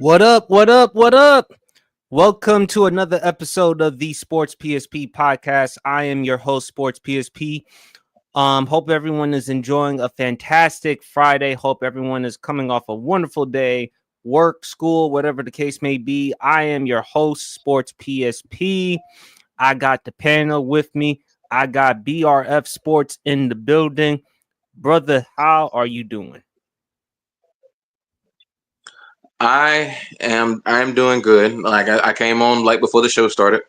What up? What up? What up? Welcome to another episode of the Sports PSP podcast. I am your host, Sports PSP. Hope everyone is enjoying a fantastic Friday. Hope everyone is coming off a wonderful day, work, school, whatever the case may be. I am your host, Sports PSP. I got the panel with me. I got BRF Sports in the building. Brother, how are you doing? I'm doing good. I came on like before the show started.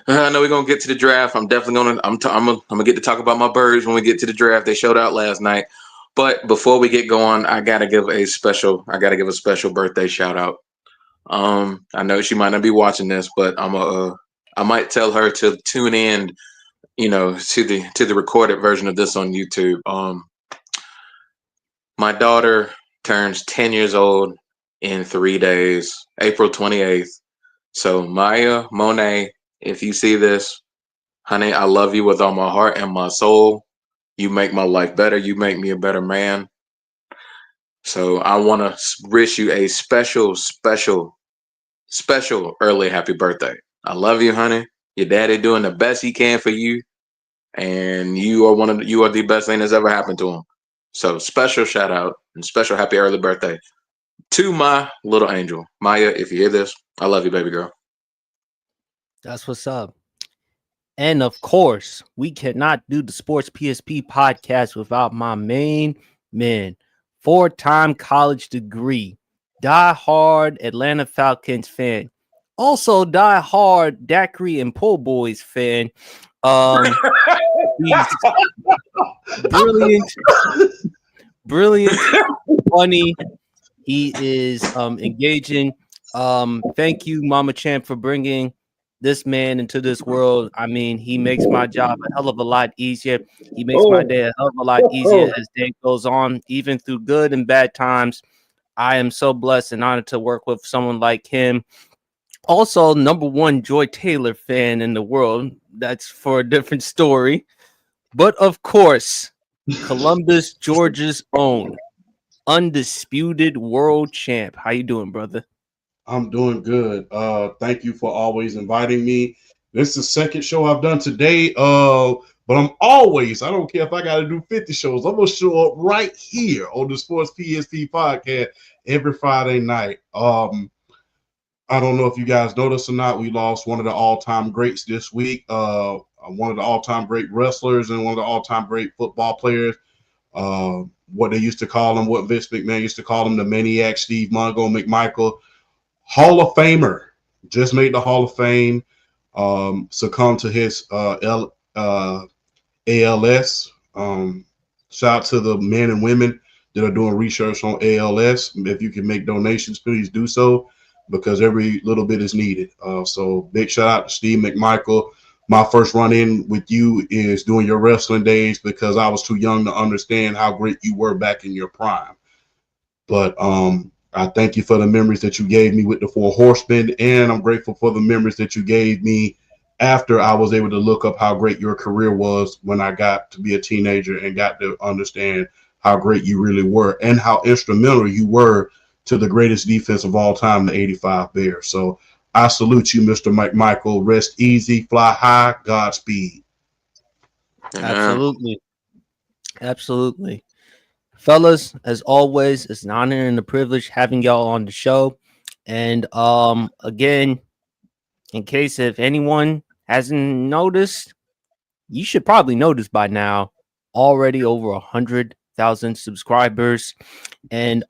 I know we're gonna get to the draft. I'm definitely gonna get to talk about my birds when we get to the draft. They showed out last night. But before we get going, I gotta give a special birthday shout out. I know she might not be watching this, but I might tell her to tune in, to the recorded version of this on YouTube. My daughter turns 10 years old in 3 days, April 28th. So, Maya Monet, if you see this, honey, I love you with all my heart and my soul. You make my life better. You make me a better man. So, I want to wish you a special early happy birthday. I love you, honey. Your daddy doing the best he can for you, and you are the best thing that's ever happened to him. So, special shout out and special happy early birthday to my little angel. Maya, if you hear this, I love you, baby girl. That's what's up. And of course, we cannot do the Sports PSP podcast without my main man, four-time college degree, die-hard Atlanta Falcons fan, also die-hard Daiquiri and Po' Boys fan. He's brilliant, brilliant, funny. He is engaging. Thank you, Mama Champ, for bringing this man into this world. I mean, he makes my job a hell of a lot easier. He makes my day a hell of a lot easier as day goes on, even through good and bad times. I am so blessed and honored to work with someone like him. Also, number one Joy Taylor fan in the world. That's for a different story. But of course, Columbus, Georgia's own undisputed world champ. How you doing, brother? I'm doing good. Thank you for always inviting me. This is the second show I've done today. But I don't care if I got to do 50 shows. I'm gonna show up right here on the Sports PSP podcast every Friday night. I don't know if you guys noticed or not. We lost one of the all-time greats this week. One of the all-time great wrestlers and one of the all-time great football players. What they used to call him, what Vince McMahon used to call him, the maniac Steve Mongo McMichael. Hall of Famer, just made the Hall of Fame, succumbed to his ALS. Shout out to the men and women that are doing research on ALS. If you can make donations, please do so because every little bit is needed. So big shout out to Steve McMichael. My first run in with you is doing your wrestling days because I was too young to understand how great you were back in your prime. But I thank you for the memories that you gave me with the Four Horsemen, and I'm grateful for the memories that you gave me after I was able to look up how great your career was when I got to be a teenager and got to understand how great you really were and how instrumental you were to the greatest defense of all time, the 85 Bears. So I salute you, Mr. Mike Michael. Rest easy, fly high, Godspeed. Absolutely. Absolutely. Fellas, as always, it's an honor and a privilege having y'all on the show. And again, in case if anyone hasn't noticed, you should probably notice by now, already over 100,000 subscribers. And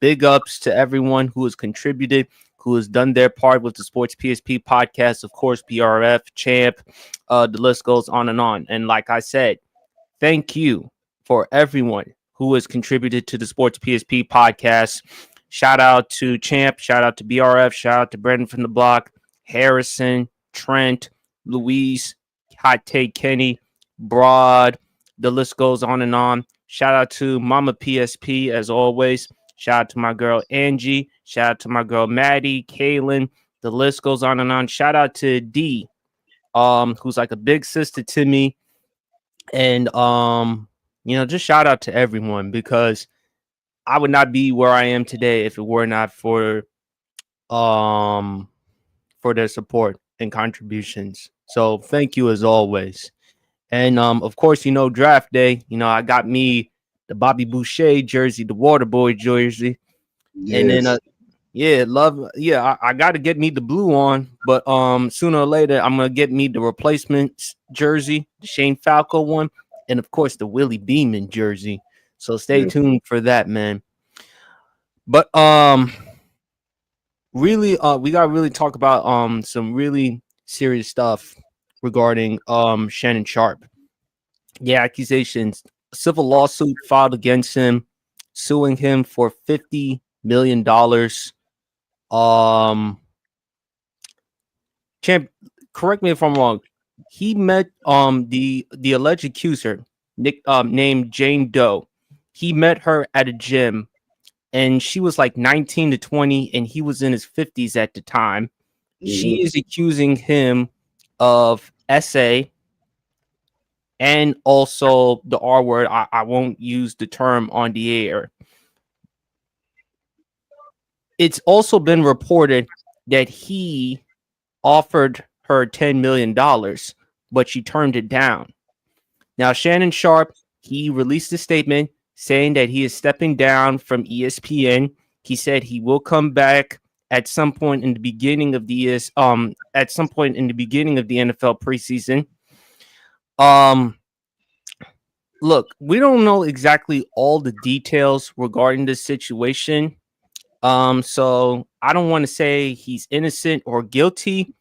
big ups to everyone who has contributed, who has done their part with the Sports PSP podcast, of course, PRF, Champ, the list goes on and on. And like I said, thank you for everyone who has contributed to the Sports PSP podcast. Shout out to Champ, shout out to BRF, shout out to Brendan from the block, Harrison, Trent, Louise, Hot Take Kenny, Broad. The list goes on and on. Shout out to Mama PSP as always. Shout out to my girl Angie. Shout out to my girl Maddie, Kaylin. The list goes on and on. Shout out to D, who's like a big sister to me. And just shout out to everyone because I would not be where I am today if it were not for for their support and contributions. So thank you as always. And of course, draft day, I got me the Bobby Boucher jersey, the Waterboy jersey. And then Yes. I got to get me the blue on, but sooner or later I'm gonna get me the replacements jersey, the Shane Falco one, and of course the Willie Beeman jersey. So stay Yeah. tuned for that, man. But really, we gotta really talk about some really serious stuff regarding Shannon Sharp. Yeah, accusations, civil lawsuit filed against him, suing him for $50 million. Champ, correct me if I'm wrong. He met the alleged accuser, Nick, named Jane Doe. He met her at a gym, and she was like 19 to 20, and he was in his 50s at the time. She is accusing him of SA and also the R word. I won't use the term on the air. It's also been reported that he offered her $10 million, but she turned it down. Now, Shannon Sharp, he released a statement saying that he is stepping down from ESPN. He said he will come back at some point in the beginning of the NFL preseason. Look, we don't know exactly all the details regarding this situation. So I don't want to say he's innocent or guilty.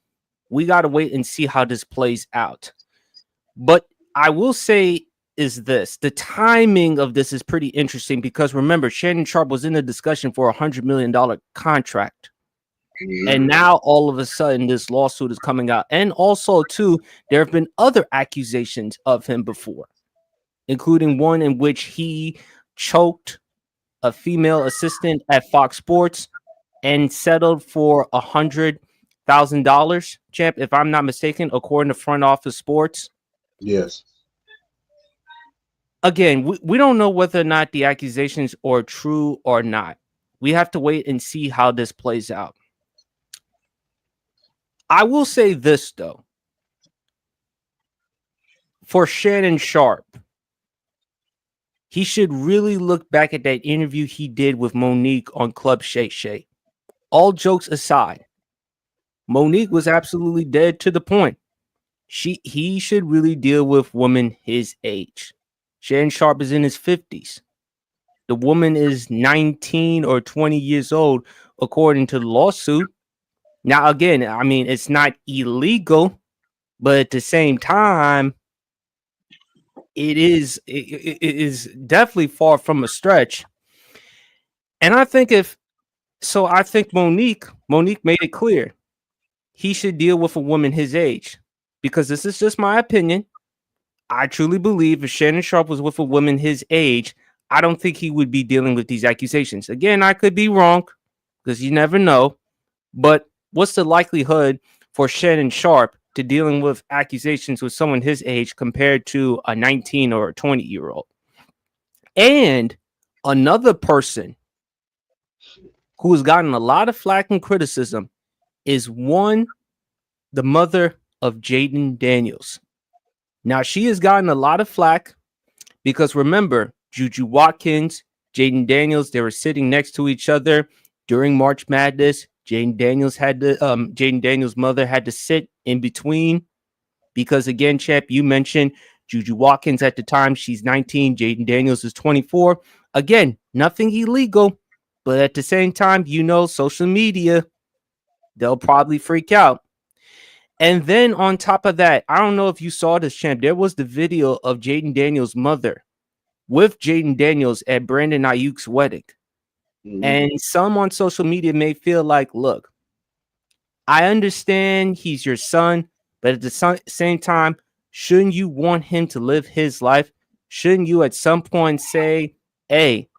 We got to wait and see how this plays out. But I will say is this, the timing of this is pretty interesting because remember, Shannon Sharp was in a discussion for $100 million contract. And now all of a sudden this lawsuit is coming out. And also too, there have been other accusations of him before, including one in which he choked a female assistant at Fox Sports and settled for $100,000, champ, if I'm not mistaken, according to Front Office Sports. Yes. Again, we don't know whether or not the accusations are true or not. We have to wait and see how this plays out. I will say this, though. For Shannon Sharp, he should really look back at that interview he did with Monique on Club Shay Shay. All jokes aside, Monique was absolutely dead to the point. He should really deal with women his age. Shannon Sharp is in his 50s. The woman is 19 or 20 years old, according to the lawsuit. Now, again, I mean, it's not illegal, but at the same time, it is definitely far from a stretch. And I think Monique made it clear he should deal with a woman his age, because this is just my opinion. I truly believe if Shannon Sharp was with a woman his age, I don't think he would be dealing with these accusations. Again, I could be wrong because you never know. But what's the likelihood for Shannon Sharp to dealing with accusations with someone his age compared to a 19 or a 20-year-old? And another person who has gotten a lot of flack and criticism is the mother of Jaden Daniels. Now, she has gotten a lot of flack because remember, Juju Watkins, Jaden Daniels, they were sitting next to each other during March Madness. Jaden Daniels' mother had to sit in between because, again, champ, you mentioned Juju Watkins at the time. She's 19. Jaden Daniels is 24. Again, nothing illegal, but at the same time, social media, they'll probably freak out. And then on top of that, I don't know if you saw this, champ. There was the video of Jaden Daniels' mother with Jaden Daniels at Brandon Ayuk's wedding. Mm-hmm. And some on social media may feel like, look, I understand he's your son, but at the same time, shouldn't you want him to live his life? Shouldn't you at some point say, hey,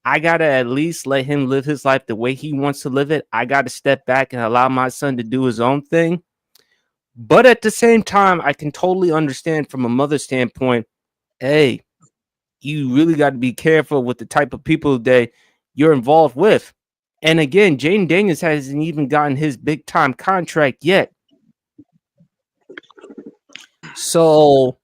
I got to at least let him live his life the way he wants to live it. I got to step back and allow my son to do his own thing. But at the same time, I can totally understand from a mother's standpoint, hey, you really got to be careful with the type of people that you're involved with. And again, Jaden Daniels hasn't even gotten his big time contract yet. So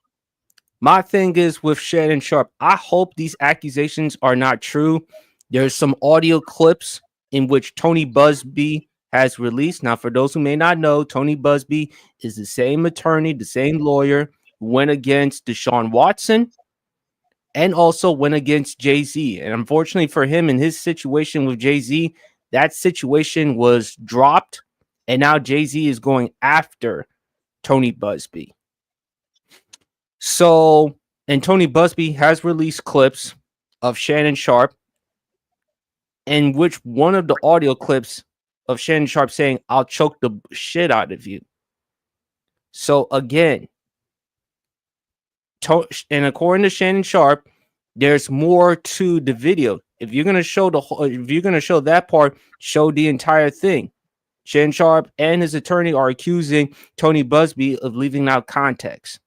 my thing is with Shannon Sharpe, I hope these accusations are not true. There's some audio clips in which Tony Busby has released. Now, for those who may not know, Tony Busby is the same attorney, the same lawyer who went against Deshaun Watson and also went against Jay-Z. And unfortunately for him, in his situation with Jay-Z, that situation was dropped. And now Jay-Z is going after Tony Busby. So, and Tony Busby has released clips of Shannon Sharpe, in which one of the audio clips of Shannon Sharpe saying, "I'll choke the shit out of you." So again, and according to Shannon Sharpe, there's more to the video. If you're gonna show that part, show the entire thing. Shannon Sharpe and his attorney are accusing Tony Busby of leaving out context.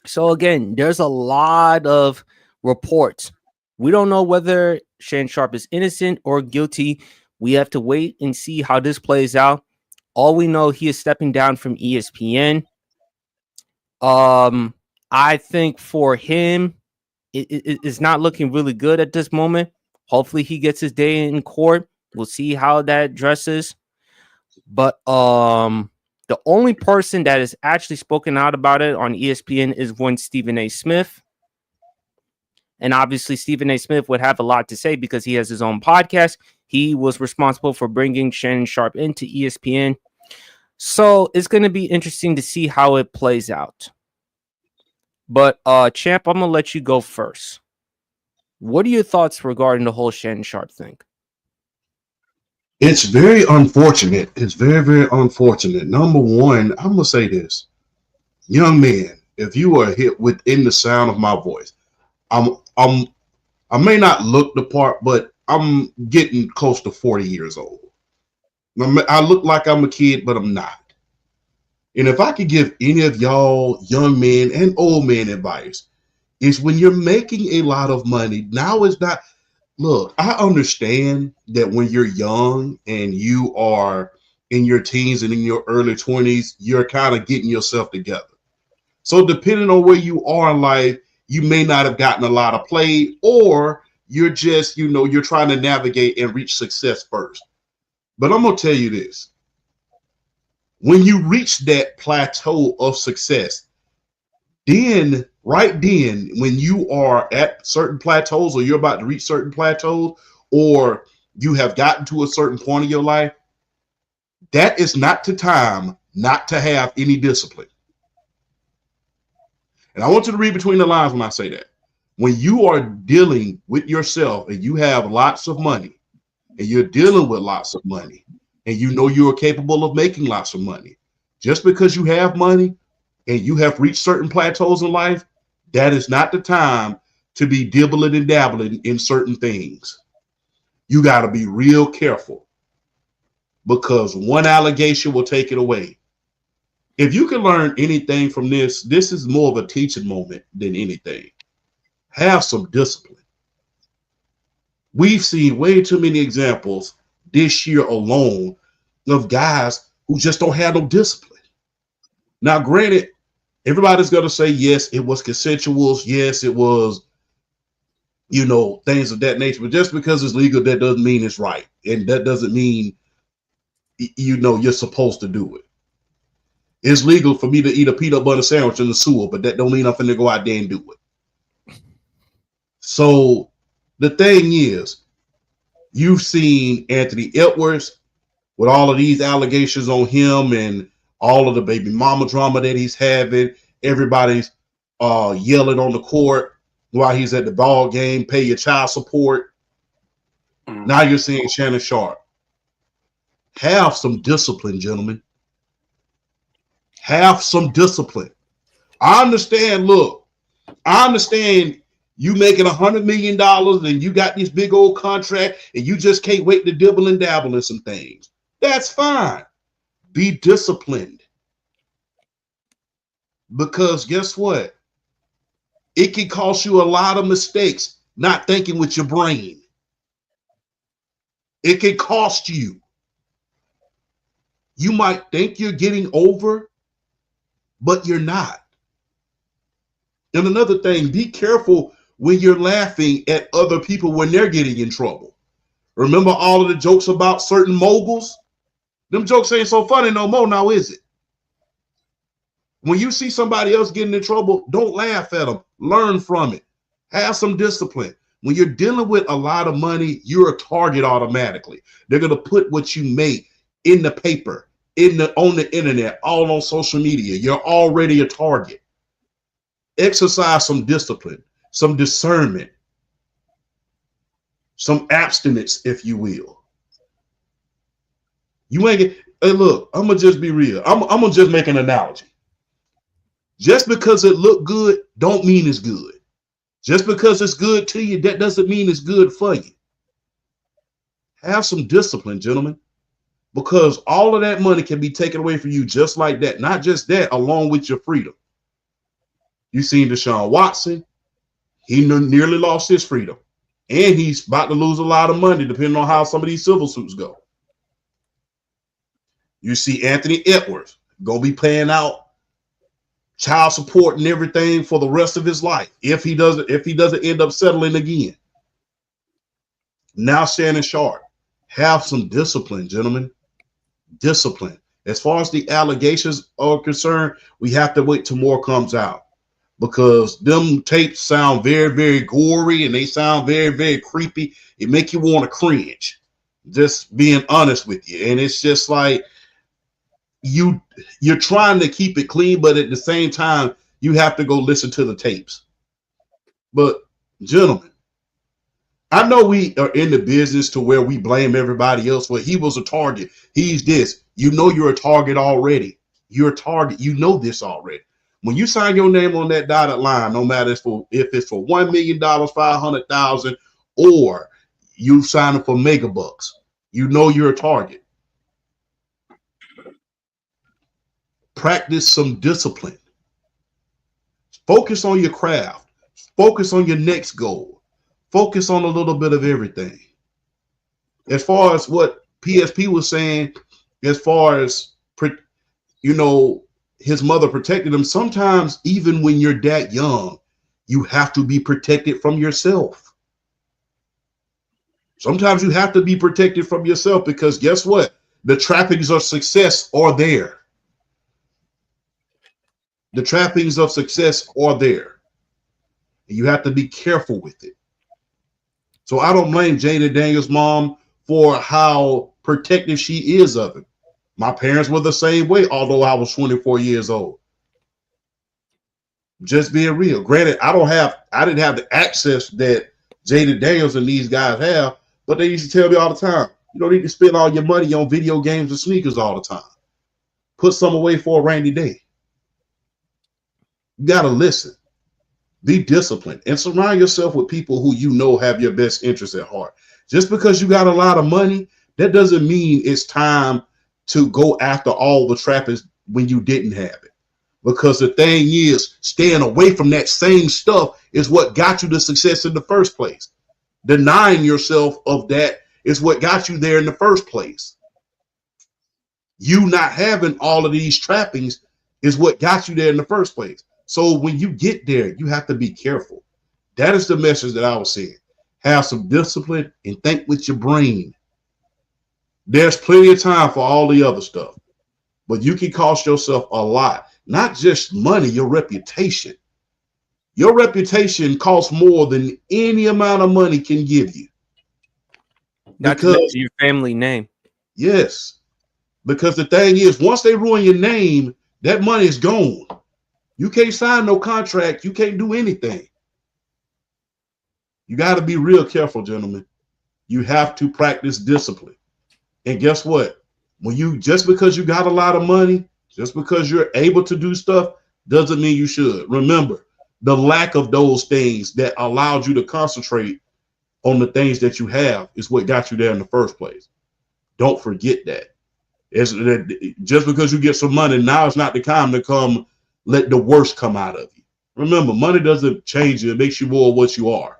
So again, there's a lot of reports. We don't know whether Shannon Sharpe is innocent or guilty. We have to wait and see how this plays out. All we know, he is stepping down from ESPN. I think for him, it's not looking really good at this moment. Hopefully he gets his day in court. We'll see how that dresses. But the only person that has actually spoken out about it on ESPN is one Stephen A. Smith. And obviously Stephen A. Smith would have a lot to say because he has his own podcast. He was responsible for bringing Shannon Sharpe into ESPN. So it's going to be interesting to see how it plays out. But Champ, I'm going to let you go first. What are your thoughts regarding the whole Shannon Sharpe thing? It's very unfortunate. It's very, very unfortunate. Number one, I'm going to say this. Young man, if you are hit within the sound of my voice, I may not look the part, but I'm getting close to 40 years old. I look like I'm a kid, but I'm not. And if I could give any of y'all young men and old men advice, is when you're making a lot of money, now is not. Look, I understand that when you're young and you are in your teens and in your early 20s, you're kind of getting yourself together. So depending on where you are in life, you may not have gotten a lot of play, or you're just, you're trying to navigate and reach success first. But I'm going to tell you this. When you reach that plateau of success, then when you are at certain plateaus, or you're about to reach certain plateaus, or you have gotten to a certain point of your life, that is not the time not to have any discipline. And I want you to read between the lines when I say that. When you are dealing with yourself and you have lots of money, and you're dealing with lots of money, and you are capable of making lots of money, just because you have money and you have reached certain plateaus in life, that is not the time to be dibbling and dabbling in certain things. You got to be real careful, because one allegation will take it away. If you can learn anything from this is more of a teaching moment than anything. Have some discipline. We've seen way too many examples this year alone of guys who just don't have no discipline. Now, granted, everybody's going to say, yes, it was consensual. Yes, it was, things of that nature. But just because it's legal, that doesn't mean it's right. And that doesn't mean, you're supposed to do it. It's legal for me to eat a peanut butter sandwich in the sewer, but that don't mean I'm finna go out there and do it. So the thing is, you've seen Anthony Edwards with all of these allegations on him and all of the baby mama drama that he's having. Everybody's yelling on the court while he's at the ball game, pay your child support. Now you're seeing Shannon Sharpe. Have some discipline, gentlemen. Have some discipline. I understand you making $100 million and you got this big old contract and you just can't wait to dibble and dabble in some things. That's fine. Be disciplined. Because guess what? It can cost you a lot of mistakes not thinking with your brain. It can cost you. You might think you're getting over, but you're not. And another thing, be careful when you're laughing at other people when they're getting in trouble. Remember all of the jokes about certain moguls? Them jokes ain't so funny no more now, is it? When you see somebody else getting in trouble, don't laugh at them. Learn from it. Have some discipline. When you're dealing with a lot of money, you're a target automatically. They're going to put what you make in the paper, on the internet, all on social media. You're already a target. Exercise some discipline, some discernment, some abstinence, if you will. You ain't get, hey, look, I'm going to just be real. I'm going to just make an analogy. Just because it look good don't mean it's good. Just because it's good to you, that doesn't mean it's good for you. Have some discipline, gentlemen, because all of that money can be taken away from you just like that. Not just that, along with your freedom. You seen Deshaun Watson, he nearly lost his freedom. And he's about to lose a lot of money depending on how some of these civil suits go. You see Anthony Edwards going to be paying out child support and everything for the rest of his life if he doesn't end up settling again. Now Shannon Sharpe, have some discipline, gentlemen. Discipline. As far as the allegations are concerned, we have to wait till more comes out, because them tapes sound very, very gory and they sound very, very creepy. It make you want to cringe, just being honest with you. And it's just like, you're trying to keep it clean, but at the same time, you have to go listen to the tapes. But gentlemen, I know we are in the business to where we blame everybody else. Well, he was a target. He's this. You know you're a target already. You're a target. You know this already. When you sign your name on that dotted line, no matter if it's for $1 million, 500,000, or you sign it for mega bucks, you know you're a target. Practice some discipline. Focus on your craft. Focus on your next goal. Focus on a little bit of everything. As far as what PSP was saying, as far as, his mother protected him, sometimes even when you're that young, you have to be protected from yourself. Sometimes you have to be protected from yourself, because guess what? The trappings of success are there. The trappings of success are there. And you have to be careful with it. So I don't blame Jada Daniels' mom for how protective she is of him. My parents were the same way, although I was 24 years old. Just being real. Granted, I didn't have the access that Jada Daniels and these guys have, but they used to tell me all the time, you don't need to spend all your money on video games and sneakers all the time. Put some away for a rainy day. You got to listen, be disciplined, and surround yourself with people who you know have your best interests at heart. Just because you got a lot of money, that doesn't mean it's time to go after all the trappings when you didn't have it. Because the thing is, staying away from that same stuff is what got you the success in the first place. Denying yourself of that is what got you there in the first place. You not having all of these trappings is what got you there in the first place. So when you get there, you have to be careful. That is the message that I was saying. Have some discipline and think with your brain. There's plenty of time for all the other stuff, but you can cost yourself a lot. Not just money, your reputation. Your reputation costs more than any amount of money can give you. Not to mention your family name. Yes, because the thing is, once they ruin your name, that money is gone. You can't sign no contract. You can't do anything. You got to be real careful, gentlemen. You have to practice discipline. And guess what? Just because you got a lot of money, just because you're able to do stuff, doesn't mean you should. Remember, the lack of those things that allowed you to concentrate on the things that you have is what got you there in the first place. Don't forget that. Just because you get some money, now is not the time to come let the worst come out of you. Remember, money doesn't change you. It makes you more what you are.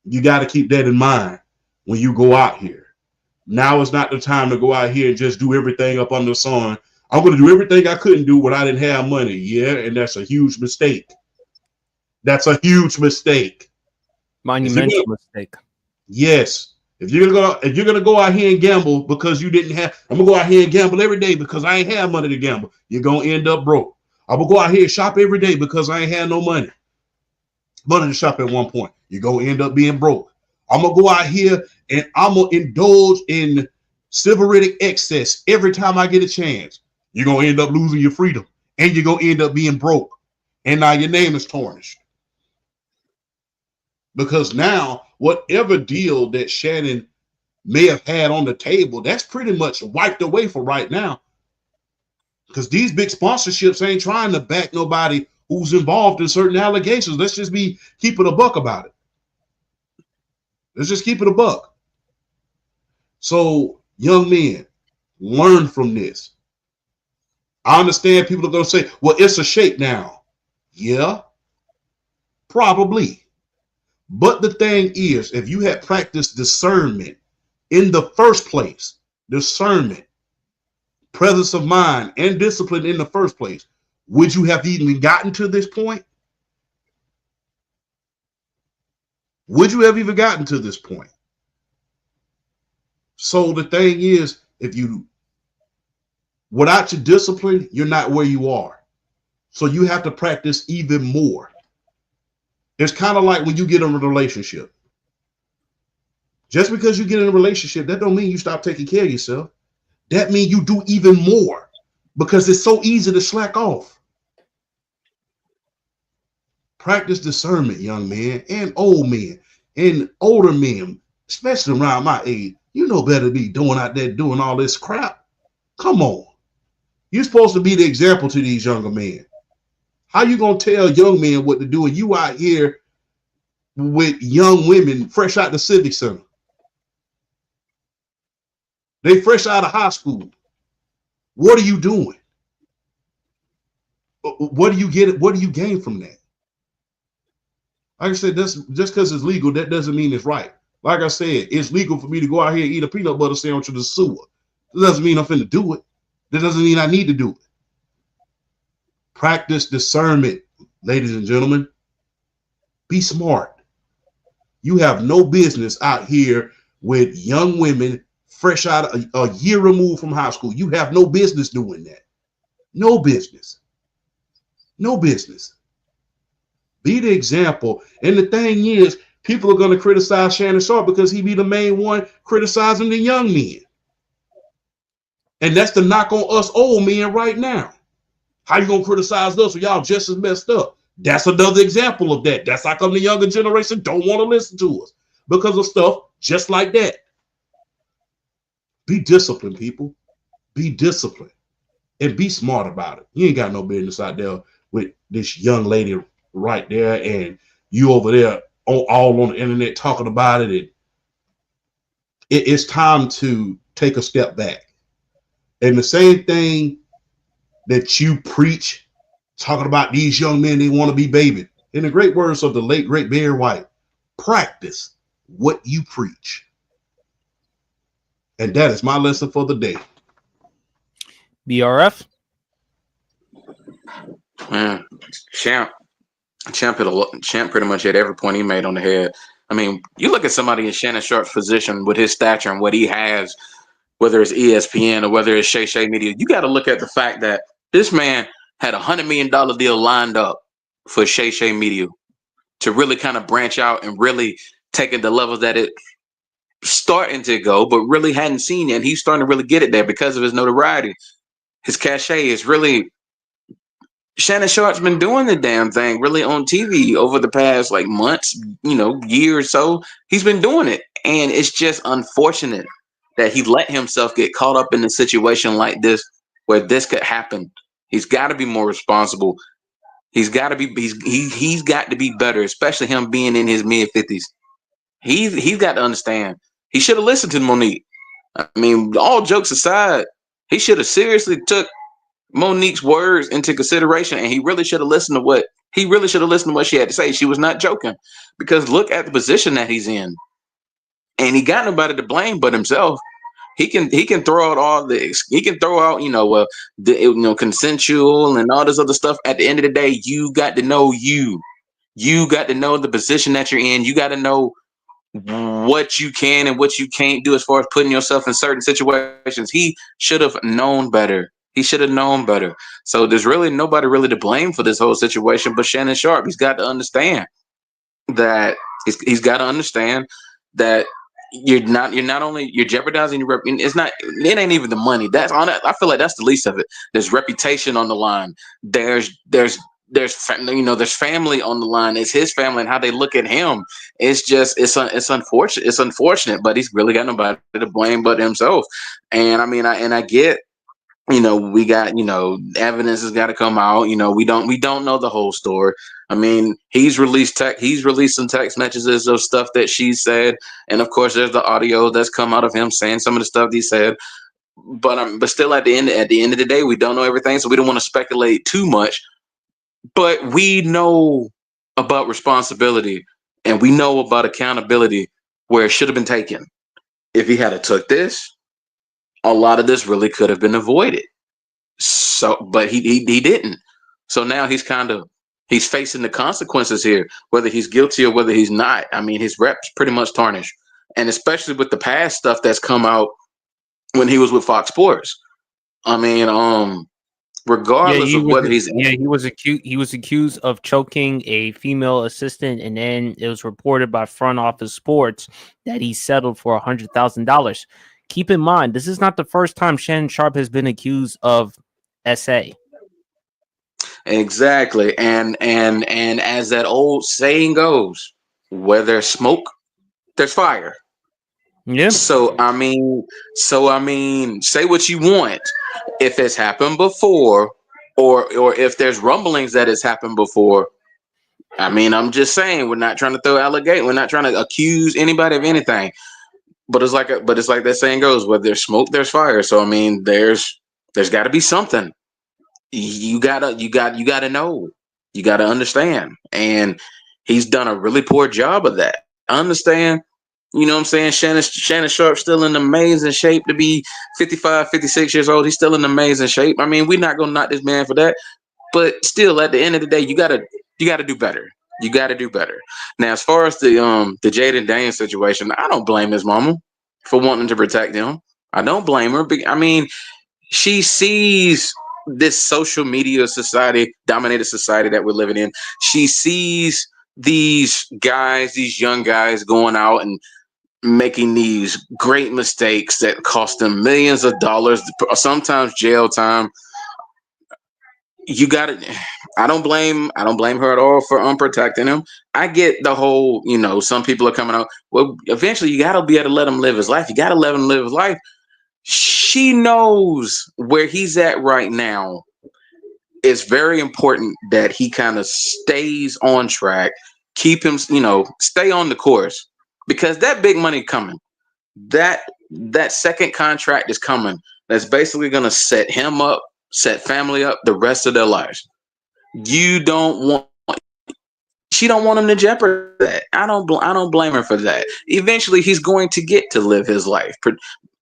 You got to keep that in mind when you go out here. Now is not the time to go out here and just do everything up under the sun. I'm going to do everything I couldn't do when I didn't have money. Yeah, and that's a huge mistake. That's a huge mistake. Monumental mistake. Yes. If you're gonna go out here and gamble because you didn't have, I'm gonna go out here and gamble every day because I ain't have money to gamble. You're gonna end up broke. I'm gonna go out here and shop every day because I ain't had no money to shop at one point. You're gonna end up being broke. I'm gonna go out here and I'm gonna indulge in sybaritic excess every time I get a chance. You're gonna end up losing your freedom, and you're gonna end up being broke, and now your name is tarnished. Because now, whatever deal that Shannon may have had on the table, that's pretty much wiped away for right now. Because these big sponsorships ain't trying to back nobody who's involved in certain allegations. Let's just keep it a buck about it. Let's just keep it a buck. So, young men, learn from this. I understand people are going to say, well, it's a shakedown. Yeah, probably. But the thing is, if you had practiced discernment in the first place, discernment, presence of mind, and discipline in the first place, would you have even gotten to this point? Would you have even gotten to this point? So the thing is, without your discipline, you're not where you are. So you have to practice even more. It's kind of like when you get in a relationship. Just because you get in a relationship, that don't mean you stop taking care of yourself. That means you do even more because it's so easy to slack off. Practice discernment, young men and old men and older men, especially around my age. You know better to be doing out there doing all this crap. Come on. You're supposed to be the example to these younger men. How you going to tell young men what to do and you out here with young women fresh out the Civic Center? They fresh out of high school. What are you doing? What do you get? What do you gain from that? Like I said, that's just because it's legal, that doesn't mean it's right. Like I said, it's legal for me to go out here and eat a peanut butter sandwich in the sewer. That doesn't mean I'm finna do it. That doesn't mean I need to do it. Practice discernment, ladies and gentlemen. Be smart. You have no business out here with young women fresh out of a year removed from high school. You have no business doing that. No business. No business. Be the example. And the thing is, people are going to criticize Shannon Sharpe because he be the main one criticizing the young men. And that's the knock on us old men right now. How you going to criticize us when y'all just as messed up? That's another example of that. That's how come the younger generation don't want to listen to us because of stuff just like that. Be disciplined, people. Be disciplined and be smart about it. You ain't got no business out there with this young lady right there and you over there all on the internet talking about it. And it's time to take a step back. And the same thing that you preach, talking about these young men, they want to be babied. In the great words of the late, great Barry White, practice what you preach. And that is my lesson for the day. BRF? Man, Champ pretty much hit every point he made on the head. I mean, you look at somebody in Shannon Sharpe's position with his stature and what he has, whether it's ESPN or whether it's Shay Shay Media, you got to look at the fact that this man had $100 million deal lined up for Shay Shay Media to really kind of branch out and really take it the levels that it starting to go, but really hadn't seen it. And he's starting to really get it there because of his notoriety. His cachet is really, Shannon Sharpe's been doing the damn thing really on TV over the past like months, year or so. He's been doing it. And it's just unfortunate that he let himself get caught up in a situation like this where this could happen. He's got to be more responsible. He's got to be better, especially him being in his mid-50s. He's got to understand. He should have listened to Monique. I mean, all jokes aside, he should have seriously took Monique's words into consideration, and he really should have listened to what she had to say. She was not joking, because look at the position that he's in, and he got nobody to blame but himself. He can throw out all this. He can throw out, consensual and all this other stuff. At the end of the day, you got to know you. You got to know the position that you're in. You got to know what you can and what you can't do as far as putting yourself in certain situations. He should have known better. He should have known better. So there's really nobody really to blame for this whole situation but Shannon Sharpe. He's got to understand that he's got to understand that you're jeopardizing your it ain't even the money. That's on it. I feel like that's the least of it. There's reputation on the line. There's family on the line. It's his family and how they look at him. It's unfortunate. It's unfortunate, but he's really got nobody to blame but himself. And I get, we got, evidence has got to come out. We don't know the whole story. I mean, he's released some text messages of stuff that she said, and of course, there's the audio that's come out of him saying some of the stuff he said. But still, at the end of the day, we don't know everything, so we don't want to speculate too much. But we know about responsibility, and we know about accountability where it should have been taken. If he had took this, a lot of this really could have been avoided. So, but he didn't. So now he's facing the consequences here, whether he's guilty or whether he's not. I mean, his rep's pretty much tarnished, and especially with the past stuff that's come out when he was with Fox Sports. I mean, regardless of whether he was accused of choking a female assistant, and then it was reported by Front Office Sports that he settled for $100,000. Keep in mind, this is not the first time Shannon Sharpe has been accused of SA. Exactly. And as that old saying goes, where there's smoke, there's fire. Yeah. So I mean, say what you want. If it's happened before, or if there's rumblings that it's happened before, I mean, I'm just saying, we're not trying to throw allegation. We're not trying to accuse anybody of anything. But it's like that saying goes, where there's smoke, there's fire. So I mean, there's got to be something. You gotta know. You gotta understand. And he's done a really poor job of that. I understand. You know what I'm saying? Shannon Sharpe's still in amazing shape to be 55, 56 years old. He's still in amazing shape. I mean, we're not gonna knock this man for that. But still, at the end of the day, you gotta do better. You got to do better. Now, as far as the Jaden Daniels situation, I don't blame his mama for wanting to protect him. I don't blame her. I mean, she sees this social media dominated society that we're living in. She sees these young guys going out and making these great mistakes that cost them millions of dollars, sometimes jail time. I don't blame her at all for unprotecting him. I get the whole, some people are coming out. Well, eventually you got to be able to let him live his life. You got to let him live his life. She knows where he's at right now. It's very important that he kind of stays on track, keep him, stay on the course, because that big money coming, that second contract is coming. That's basically going to set him up, set family up the rest of their lives. She don't want him to jeopardize that. I don't blame her for that. Eventually, he's going to get to live his life.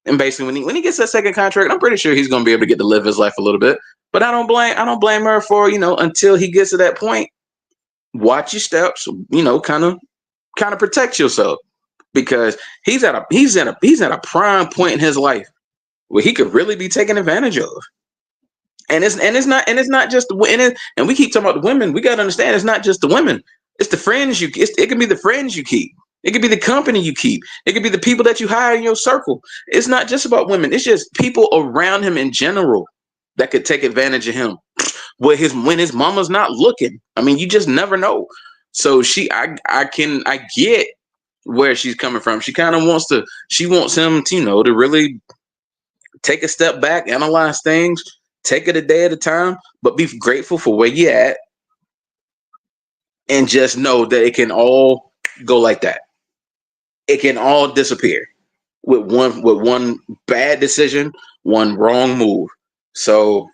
And basically, when he gets that second contract, I'm pretty sure he's going to be able to get to live his life a little bit. But I don't blame her for, until he gets to that point. Watch your steps, kind of protect yourself, because he's at a prime point in his life where he could really be taken advantage of. And it's not just the women. And we keep talking about the women. We got to understand, it's not just the women. It's the friends it can be the friends you keep. It could be the company you keep. It could be the people that you hire in your circle. It's not just about women. It's just people around him in general that could take advantage of him when his mama's not looking. I mean, you just never know. So I get where she's coming from. She kind of wants him to, to really take a step back, analyze things, take it a day at a time, but be grateful for where you're at, and just know that it can all go like that. It can all disappear with one bad decision, one wrong move. So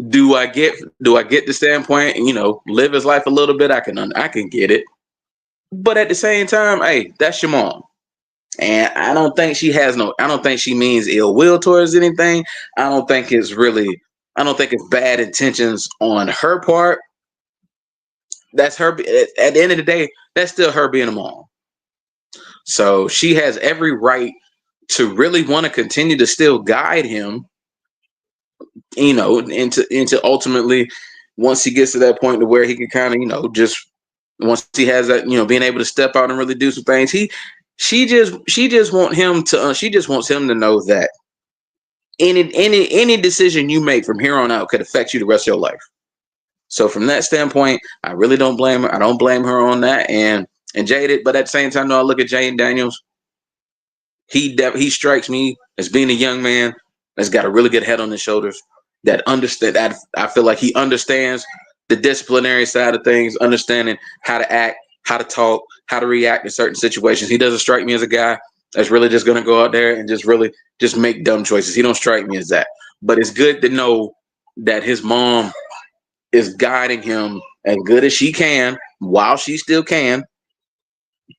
do I get the standpoint and, live his life a little bit? I can get it. But at the same time, hey, that's your mom. And I don't think she means ill will towards anything. I don't think it's bad intentions on her part. That's her. At the end of the day, that's still her being a mom. So she has every right to really want to continue to still guide him, into ultimately, once he gets to that point to where he can kind of, just once he has that, being able to step out and really do some things. She just wants him to know that any decision you make from here on out could affect you the rest of your life. So from that standpoint, I really don't blame her. I don't blame her on that. And Jaded, but at the same time, I look at Jaden Daniels. He strikes me as being a young man that's got a really good head on his shoulders. That I feel like he understands the disciplinary side of things, understanding how to act, how to talk, how to react in certain situations. He doesn't strike me as a guy that's really just going to go out there and just make dumb choices. He don't strike me as that. But it's good to know that his mom is guiding him as good as she can while she still can,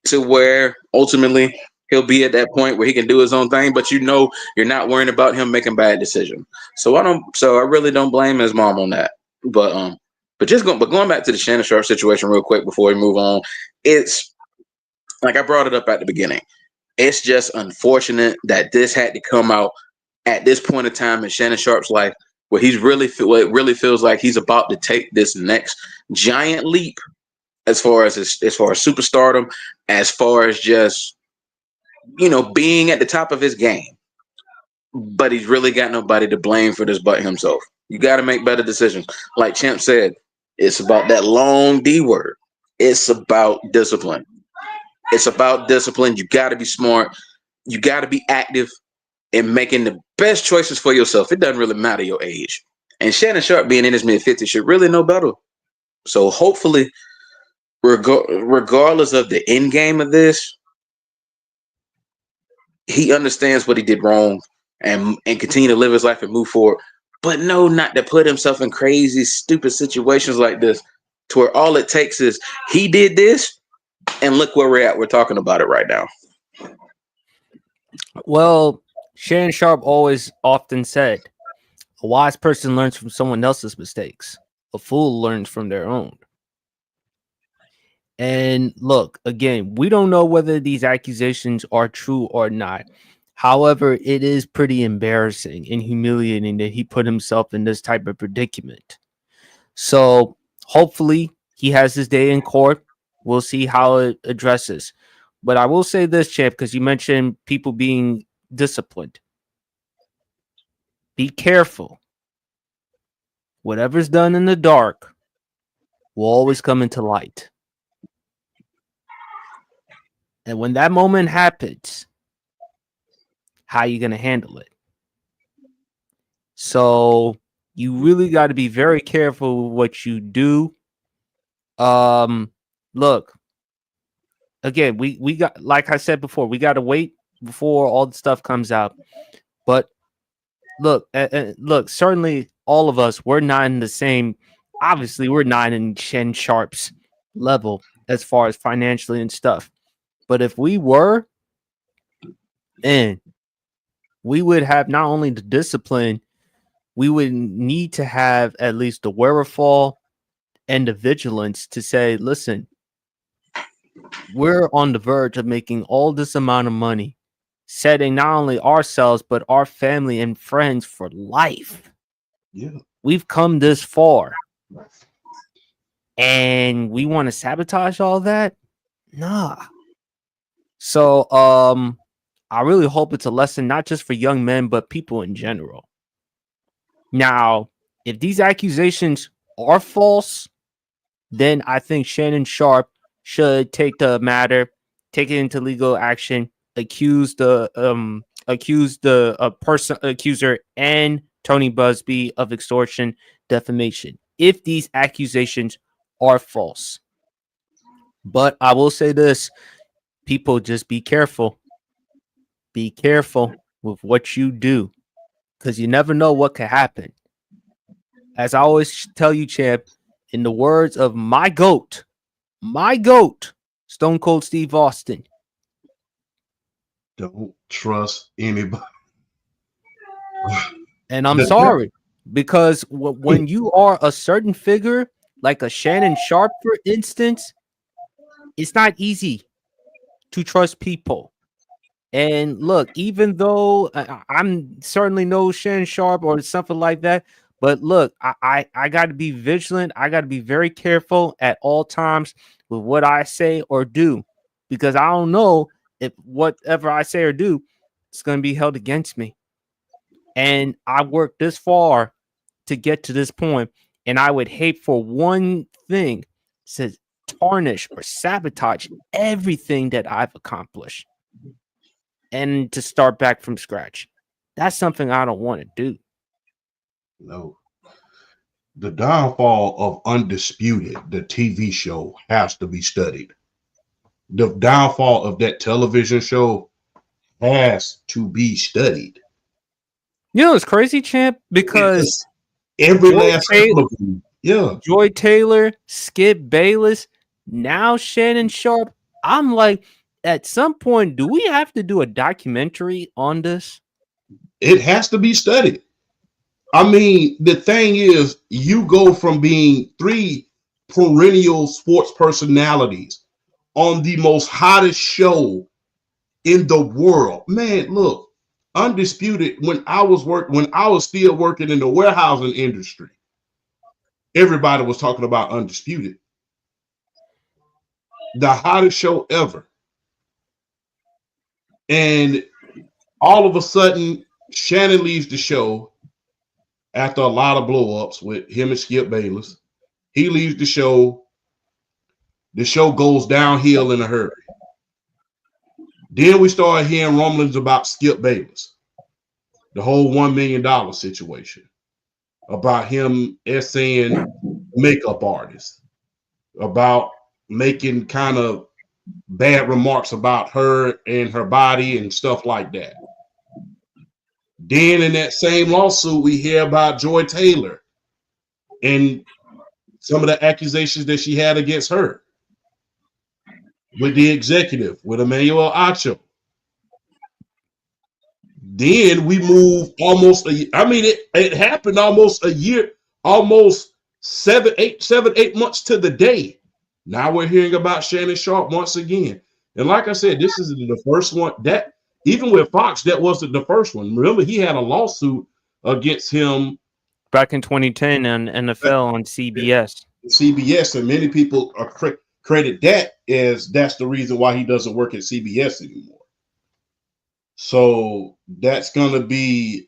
to where ultimately he'll be at that point where he can do his own thing, but you're not worrying about him making bad decisions. So I really don't blame his mom on that. But going back to the Shannon Sharpe situation real quick before we move on, it's like I brought it up at the beginning. It's just unfortunate that this had to come out at this point in time in Shannon Sharpe's life, where it really feels like he's about to take this next giant leap as far as superstardom, as far as just being at the top of his game. But he's really got nobody to blame for this but himself. You got to make better decisions. Like Champ said, it's about that long D word. It's about discipline. It's about discipline. You got to be smart. You got to be active in making the best choices for yourself. It doesn't really matter your age. And Shannon Sharpe, being in his mid-50s, should really know better. So hopefully, regardless of the end game of this, he understands what he did wrong and continue to live his life and move forward. But no, not to put himself in crazy, stupid situations like this, to where all it takes is he did this, and look where we're at. We're talking about it right now. Well, Shannon Sharpe always often said, a wise person learns from someone else's mistakes. A fool learns from their own. And look, again, we don't know whether these accusations are true or not. However, it is pretty embarrassing and humiliating that he put himself in this type of predicament. So hopefully he has his day in court. We'll see how it addresses. But I will say this, Champ, because you mentioned people being disciplined. Be careful. Whatever's done in the dark will always come into light. And when that moment happens, how are you going to handle it? So you really got to be very careful with what you do. Look, again, we got, like I said before, we got to wait before all the stuff comes out. But look, certainly all of us, we're not in the same. Obviously, we're not in Shannon Sharpe's level as far as financially and stuff. But if we were, and we would have not only the discipline, we would need to have at least the wherewithal and the vigilance to say, listen, we're on the verge of making all this amount of money, setting not only ourselves, but our family and friends for life. Yeah. We've come this far. And we want to sabotage all that? Nah. So I really hope it's a lesson, not just for young men, but people in general. Now, if these accusations are false, then I think Shannon Sharpe should take the matter, take it into legal action, accuse the accuser and Tony Busby of extortion, defamation, if these accusations are false. But I will say this, people, just be careful. Be careful with what you do, because you never know what could happen. As I always tell you, Champ, in the words of my GOAT, Stone Cold Steve Austin, Don't trust anybody. And I'm sorry, because when you are a certain figure, like a Shannon Sharp, for instance, it's not easy to trust people. And look, even though I'm certainly no Shannon Sharp or something like that, but look, I got to be vigilant. I got to be very careful at all times with what I say or do, because I don't know if whatever I say or do is going to be held against me. And I worked this far to get to this point, and I would hate for one thing to tarnish or sabotage everything that I've accomplished and to start back from scratch. That's something I don't want to do. No. The downfall of Undisputed, the TV show, has to be studied. The downfall of that television show has to be studied. You know, it's crazy, champ, because every last one of them, yeah. Joy Taylor, Skip Bayless, now Shannon Sharp. I'm like, at some point, do we have to do a documentary on this? It has to be studied. I mean, the thing is, you go from being 3 perennial sports personalities on the most hottest show in the world. Man, look, Undisputed, when I was still working in the warehousing industry, everybody was talking about Undisputed. The hottest show ever. And all of a sudden, Shannon leaves the show after a lot of blow-ups with him and Skip Bayless. He leaves the show. The show goes downhill in a hurry. Then we started hearing rumblings about Skip Bayless, the whole $1 million situation, about him essaying makeup artists, about making kind of bad remarks about her and her body and stuff like that. Then in that same lawsuit, we hear about Joy Taylor and some of the accusations that she had against her with the executive, with Emmanuel Acho. Then we move almost it happened almost a year, almost 8 months to the day. Now we're hearing about Shannon Sharp once again. And like I said, this isn't the first one. That even with Fox, that wasn't the first one. Remember, he had a lawsuit against him back in 2010 on NFL on CBS. CBS, and many people are credit that as that's the reason why he doesn't work at CBS anymore. So that's gonna be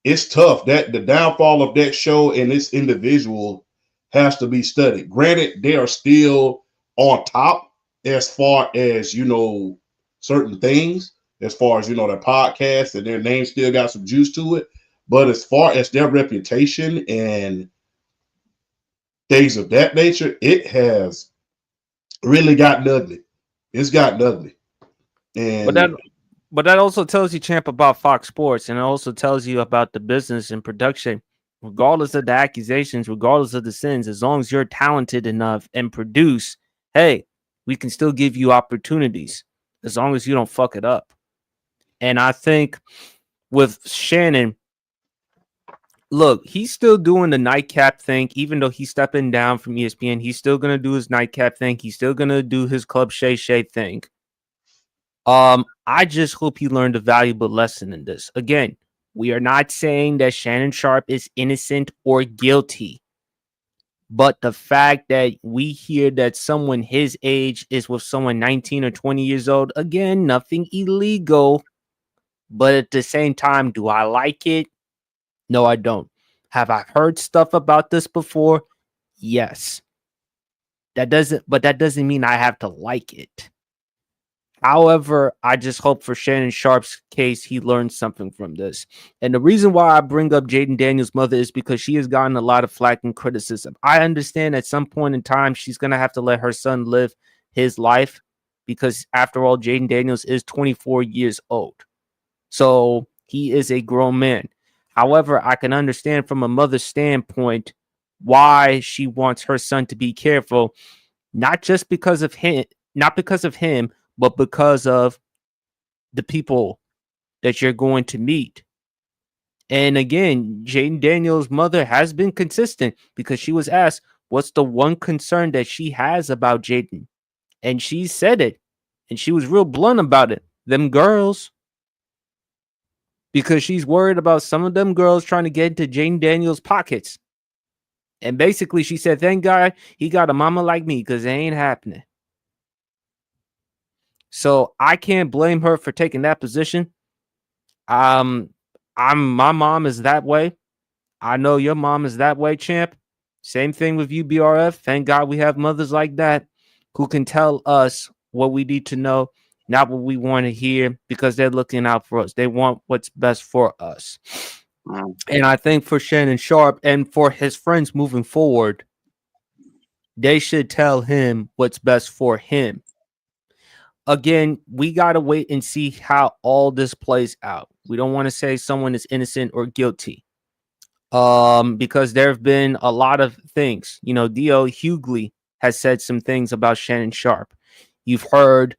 it's tough. That the downfall of that show and this individual has to be studied. Granted, they are still on top as far as certain things, as far as their podcast and their name still got some juice to it. But as far as their reputation and things of that nature, it has really gotten ugly. It's gotten ugly. And but that also tells you, champ, about Fox Sports, and it also tells you about the business and production. Regardless of the accusations, regardless of the sins, as long as you're talented enough and produce, hey, we can still give you opportunities as long as you don't fuck it up. And I think with Shannon, look, he's still doing the nightcap thing, even though he's stepping down from ESPN. He's still going to do his nightcap thing. He's still going to do his Club Shay Shay thing. I just hope he learned a valuable lesson in this. Again, we are not saying that Shannon Sharp is innocent or guilty. But the fact that we hear that someone his age is with someone 19 or 20 years old, again, nothing illegal. But at the same time, do I like it? No, I don't. Have I heard stuff about this before? Yes. That doesn't mean I have to like it. However, I just hope for Shannon Sharp's case, he learned something from this. And the reason why I bring up Jaden Daniels' mother is because she has gotten a lot of flack and criticism. I understand at some point in time, she's going to have to let her son live his life because, after all, Jaden Daniels is 24 years old. So he is a grown man. However, I can understand from a mother's standpoint why she wants her son to be careful, not just because of him, but because of the people that you're going to meet. And again, Jaden Daniels' mother has been consistent because she was asked, what's the one concern that she has about Jaden? And she said it. And she was real blunt about it. Them girls. Because she's worried about some of them girls trying to get into Jaden Daniels' pockets. And basically, she said, thank God he got a mama like me because it ain't happening. So I can't blame her for taking that position. My mom is that way. I know your mom is that way, champ. Same thing with you, BRF. Thank God we have mothers like that who can tell us what we need to know, not what we want to hear, because they're looking out for us. They want what's best for us. And I think for Shannon Sharpe and for his friends moving forward, they should tell him what's best for him. Again, we got to wait and see how all this plays out. We don't want to say someone is innocent or guilty. Because there have been a lot of things. You know, D.L. Hughley has said some things about Shannon Sharpe. You've heard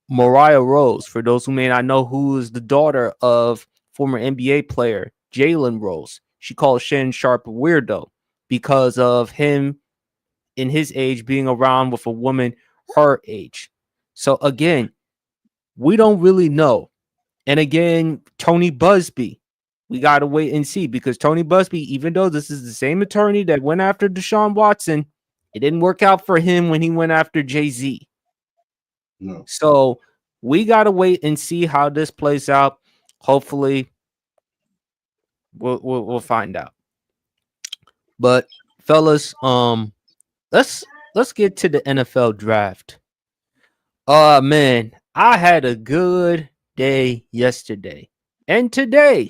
Mariah Rose, for those who may not know, who is the daughter of former NBA player Jalen Rose. She calls Shannon Sharpe a weirdo because of him in his age being around with a woman her age. So again, we don't really know. And again, Tony Busby. We got to wait and see because Tony Busby, even though this is the same attorney that went after Deshaun Watson, it didn't work out for him when he went after Jay-Z. No. So we got to wait and see how this plays out. Hopefully, we'll find out. But fellas, let's get to the NFL draft. Man, I had a good day yesterday and today.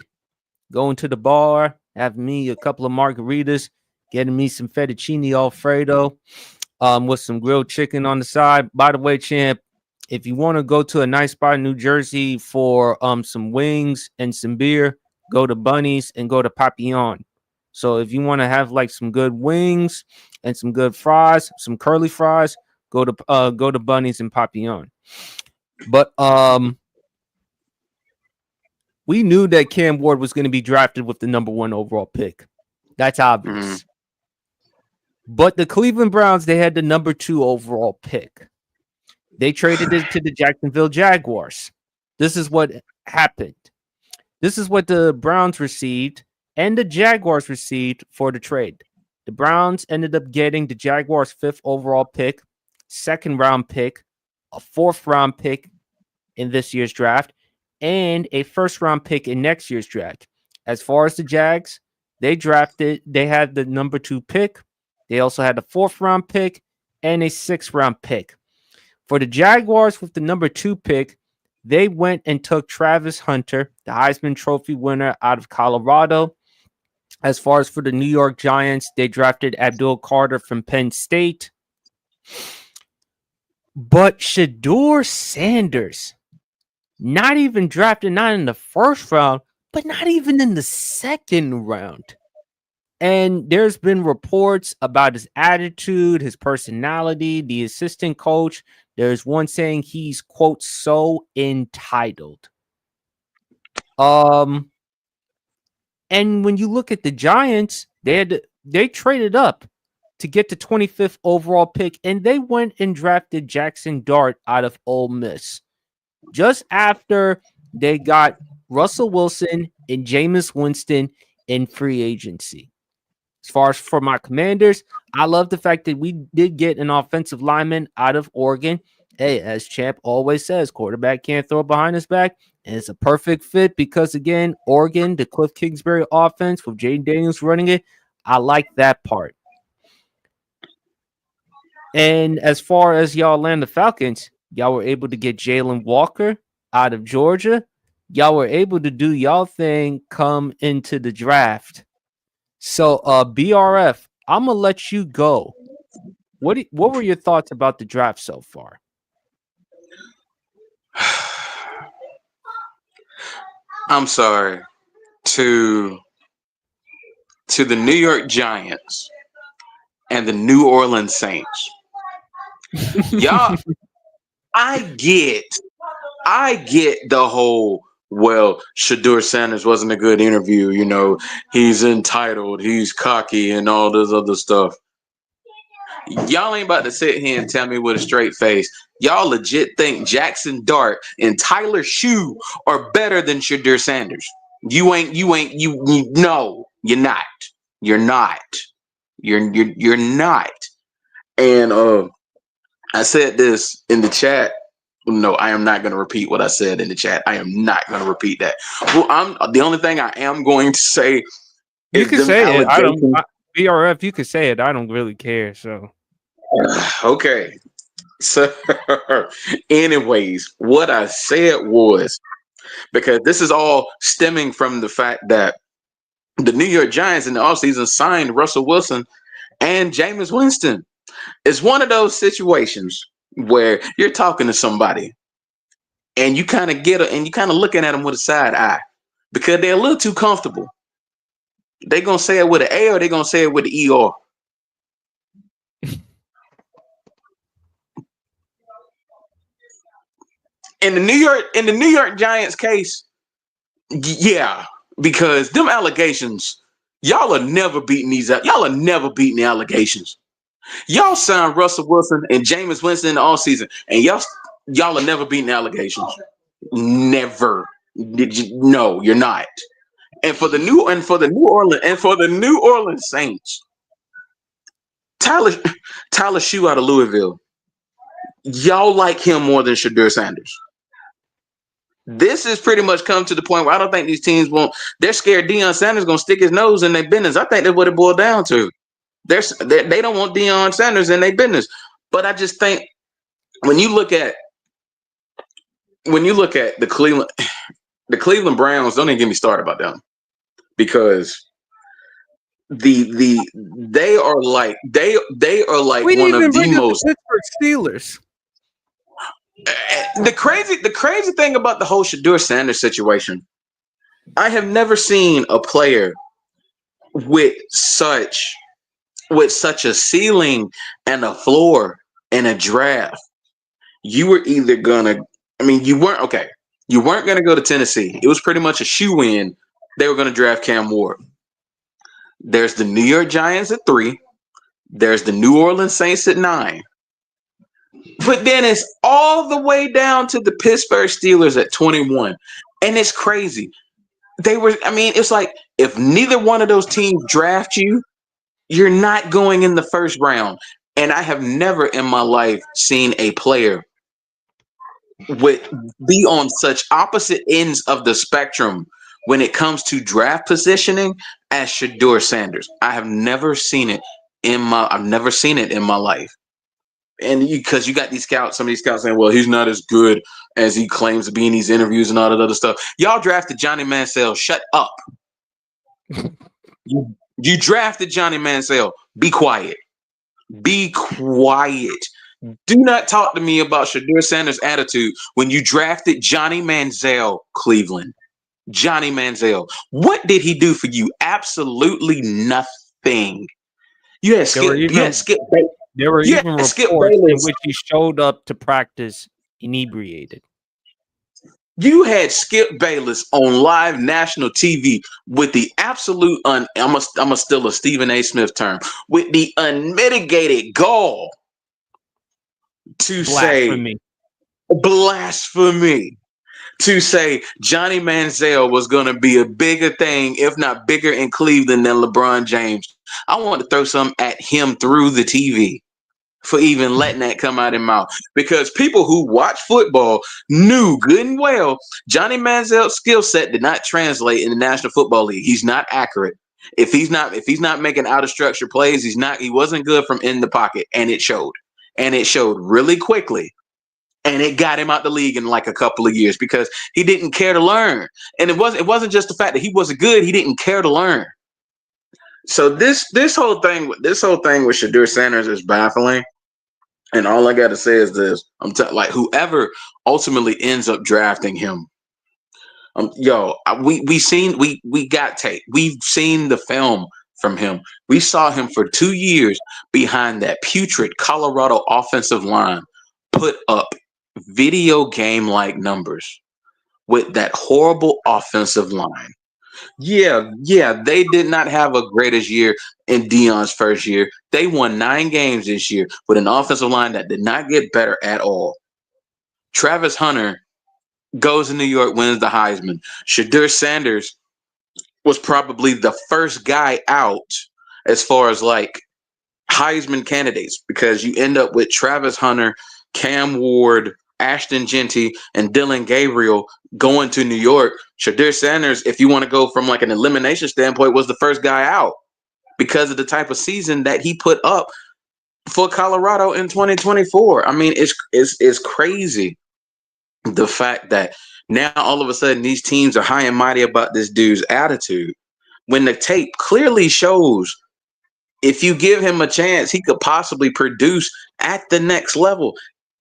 Going to the bar, having me a couple of margaritas, getting me some fettuccine Alfredo, with some grilled chicken on the side. By the way, champ, if you want to go to a nice spot in New Jersey for some wings and some beer, go to Bunny's and go to Papillon. So if you want to have like some good wings and some good fries, some curly fries, go to Bunny's and Papillon. But we knew that Cam Ward was going to be drafted with the number 1 overall pick. That's obvious. But the Cleveland Browns, they had the number 2 overall pick. They traded it to the Jacksonville Jaguars. This is what happened. This is what the Browns received and the Jaguars received for the trade. The Browns ended up getting the Jaguars' 5th overall pick, 2nd round pick, a 4th round pick in this year's draft, and a 1st round pick in next year's draft. As far as the Jags, they had the number 2 pick. They also had the 4th round pick and a 6th round pick. For the Jaguars with the number 2 pick, they went and took Travis Hunter, the Heisman Trophy winner out of Colorado. As far as for the New York Giants, they drafted Abdul Carter from Penn State. But Shedeur Sanders, not even drafted, not in the 1st round, but not even in the 2nd round. And there's been reports about his attitude, his personality, the assistant coach. There's one saying he's, quote, so entitled. And when you look at the Giants, they traded up to get the 25th overall pick, and they went and drafted Jackson Dart out of Ole Miss just after they got Russell Wilson and Jameis Winston in free agency. As far as for my Commanders, I love the fact that we did get an offensive lineman out of Oregon. Hey, as Champ always says, quarterback can't throw behind his back. And it's a perfect fit because, again, Oregon, the Cliff Kingsbury offense with Jaden Daniels running it, I like that part. And as far as y'all land the Falcons, y'all were able to get Jalen Walker out of Georgia. Y'all were able to do y'all thing come into the draft. So, BRF, I'm going to let you go. What were your thoughts about the draft so far? I'm sorry. To the New York Giants and the New Orleans Saints. Y'all, I get I get the whole, well, Shedeur Sanders wasn't a good interview. You know, he's entitled, he's cocky, and all this other stuff. Y'all ain't about to sit here and tell me with a straight face. Y'all legit think Jackson Dart and Tyler Shue are better than Shedeur Sanders. You no, you're not. You're not. You're not. And I said this in the chat. No, I am not going to repeat what I said in the chat. I am not going to repeat that. Well, the only thing I am going to say You is can them say it. allegations. BRF, you can say it. I don't really care. So Okay. So, anyways, what I said was, because this is all stemming from the fact that the New York Giants in the offseason signed Russell Wilson and Jameis Winston. It's one of those situations where you're talking to somebody and you kind of looking at them with a side eye because they're a little too comfortable. They're going to say it with an A or they're going to say it with an ER. In the New York Giants case, yeah, because them allegations, y'all are never beating these out. Y'all are never beating the allegations. Y'all signed Russell Wilson and Jameis Winston in the offseason, and y'all are never beating the allegations. Never. No, you're not. And for the New Orleans Saints, Tyler Shue out of Louisville, y'all like him more than Shedeur Sanders. This has pretty much come to the point where I don't think these teams won't. They're scared Deion Sanders gonna stick his nose in their business. I think that's what it boiled down to. They don't want Deion Sanders in their business. But I just think when you look at the Cleveland Browns, don't even get me started about them, because they are like we one didn't even of the bring up most. the Pittsburgh Steelers. The crazy thing about the whole Shedeur Sanders situation, I have never seen a player with such a ceiling and a floor in a draft. You were either gonna, you weren't okay. You weren't gonna go to Tennessee. It was pretty much a shoe-in. They were gonna draft Cam Ward. There's the New York Giants at 3. There's the New Orleans Saints at 9. But then it's all the way down to the Pittsburgh Steelers at 21. And it's crazy. It's like if neither one of those teams draft you, you're not going in the first round. And I have never in my life seen a player be on such opposite ends of the spectrum when it comes to draft positioning as Shedeur Sanders. I've never seen it in my life. And because you got these scouts, some of these scouts saying, well, he's not as good as he claims to be in these interviews and all that other stuff. Y'all drafted Johnny Manziel. Shut up. You drafted Johnny Manziel. Be quiet. Be quiet. Do not talk to me about Shedeur Sanders' attitude when you drafted Johnny Manziel, Cleveland. Johnny Manziel. What did he do for you? Absolutely nothing. You had Skip Bayless. There were even reports in which he showed up to practice inebriated. You had Skip Bayless on live national TV with the absolute I'm a still a Stephen A. Smith term, with the unmitigated gall to say blasphemy, to say Johnny Manziel was going to be a bigger thing, if not bigger in Cleveland than LeBron James. I want to throw something at him through the TV for even letting that come out of his mouth, because people who watch football knew good and well Johnny Manziel's skill set did not translate in the National Football League. He's not accurate. If he's not making out of structure plays, he wasn't good from in the pocket, and it showed. And it showed really quickly. And it got him out the league in like a couple of years because he didn't care to learn. And it wasn't just the fact that he wasn't good, he didn't care to learn. So this whole thing with Shedeur Sanders is baffling. And all I got to say is this: whoever ultimately ends up drafting him, we got tape. We've seen the film from him. We saw him for 2 years behind that putrid Colorado offensive line put up video game like numbers with that horrible offensive line. Yeah, they did not have a greatest year in Deion's first year. They won 9 games this year with an offensive line that did not get better at all. Travis Hunter goes to New York, wins the Heisman. Shedeur Sanders was probably the first guy out as far as like Heisman candidates, because you end up with Travis Hunter, Cam Ward, Ashton Genty, and Dylan Gabriel going to New York. Shedeur Sanders, if you want to go from like an elimination standpoint, was the first guy out because of the type of season that he put up for Colorado in 2024. I mean, it's crazy the fact that now all of a sudden these teams are high and mighty about this dude's attitude, when the tape clearly shows if you give him a chance, he could possibly produce at the next level.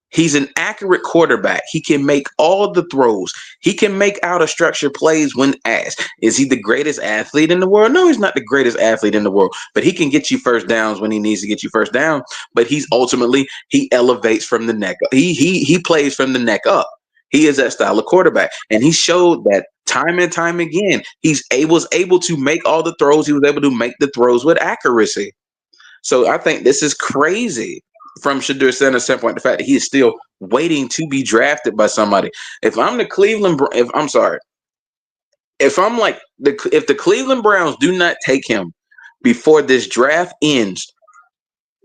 He's an accurate quarterback. He can make all the throws. He can make out of structure plays when asked. Is he the greatest athlete in the world? No, he's not the greatest athlete in the world, but he can get you first downs when he needs to get you first down. But he elevates from the neck. He plays from the neck up. He is that style of quarterback, and he showed that time and time again. Was able to make all the throws. He was able to make the throws with accuracy. So I think this is crazy from Shedeur Sanders' standpoint, the fact that he is still waiting to be drafted by somebody. If I'm the if the Cleveland Browns do not take him before this draft ends,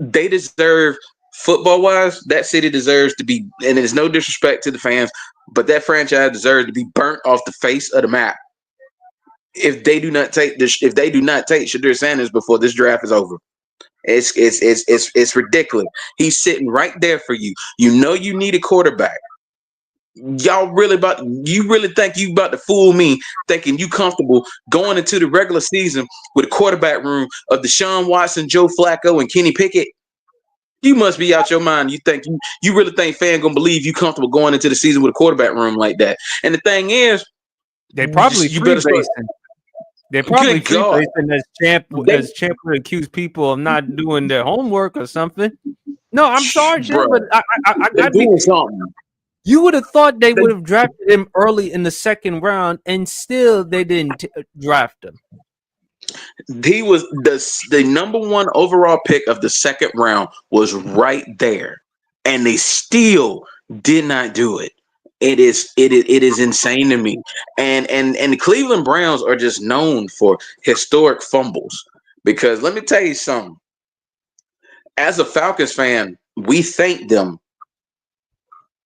they deserve, football-wise, that city deserves to be, and it's no disrespect to the fans, but that franchise deserves to be burnt off the face of the map if they do not take Shedeur Sanders before this draft is over. It's ridiculous. He's sitting right there for you. You know you need a quarterback. You really think you about to fool me thinking you comfortable going into the regular season with a quarterback room of Deshaun Watson, Joe Flacco, and Kenny Pickett? You must be out your mind. You think you really think fans gonna believe you comfortable going into the season with a quarterback room like that? And the thing is, they probably They're probably as Champ would accuse people of not doing their homework or something. No, I'm sorry, Jim, but I got doing something. You would have thought they would have drafted him early in the second round, and still they didn't draft him. He was the number 1 overall pick of the second round, was right there, and they still did not do it. It is insane to me. And the Cleveland Browns are just known for historic fumbles, because let me tell you something. As a Falcons fan, we thank them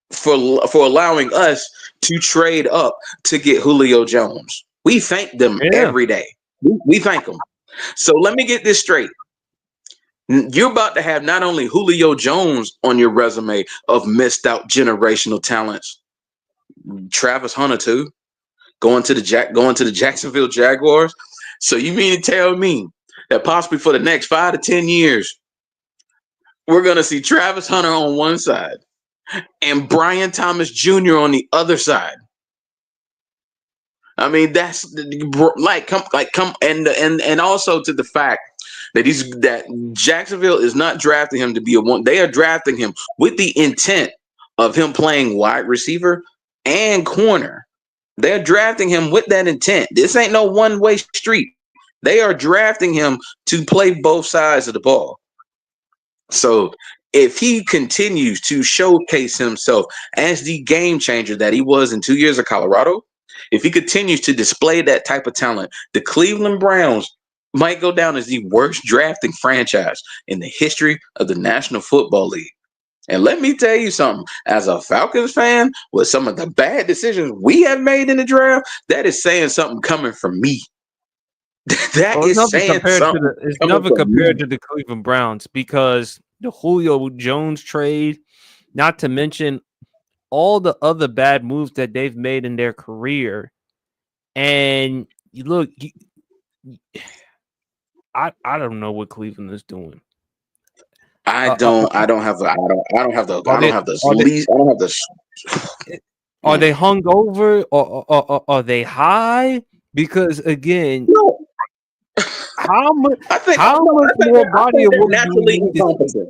for allowing us to trade up to get Julio Jones. We thank them every day. We thank them. So let me get this straight. You're about to have not only Julio Jones on your resume of missed out generational talents, Travis Hunter too, going to the Jacksonville Jaguars. So you mean to tell me that possibly for the next 5 to 10 years, we're going to see Travis Hunter on one side and Brian Thomas Jr. on the other side? I mean, that's and also to the fact that Jacksonville is not drafting him to be a one. They are drafting him with the intent of him playing wide receiver and corner. They're drafting him with that intent. This ain't no one-way street. They are drafting him to play both sides of the ball. So if he continues to showcase himself as the game changer that he was in 2 years of Colorado, if he continues to display that type of talent, the Cleveland Browns might go down as the worst drafting franchise in the history of the National Football League. And let me tell you something, as a Falcons fan, with some of the bad decisions we have made in the draft, that is saying something coming from me. It's never compared to the Cleveland Browns, because the Julio Jones trade, not to mention all the other bad moves that they've made in their career. And you look, I don't know what Cleveland is doing. Are they hungover or are they high? Because again, how much more body of work naturally incompetent?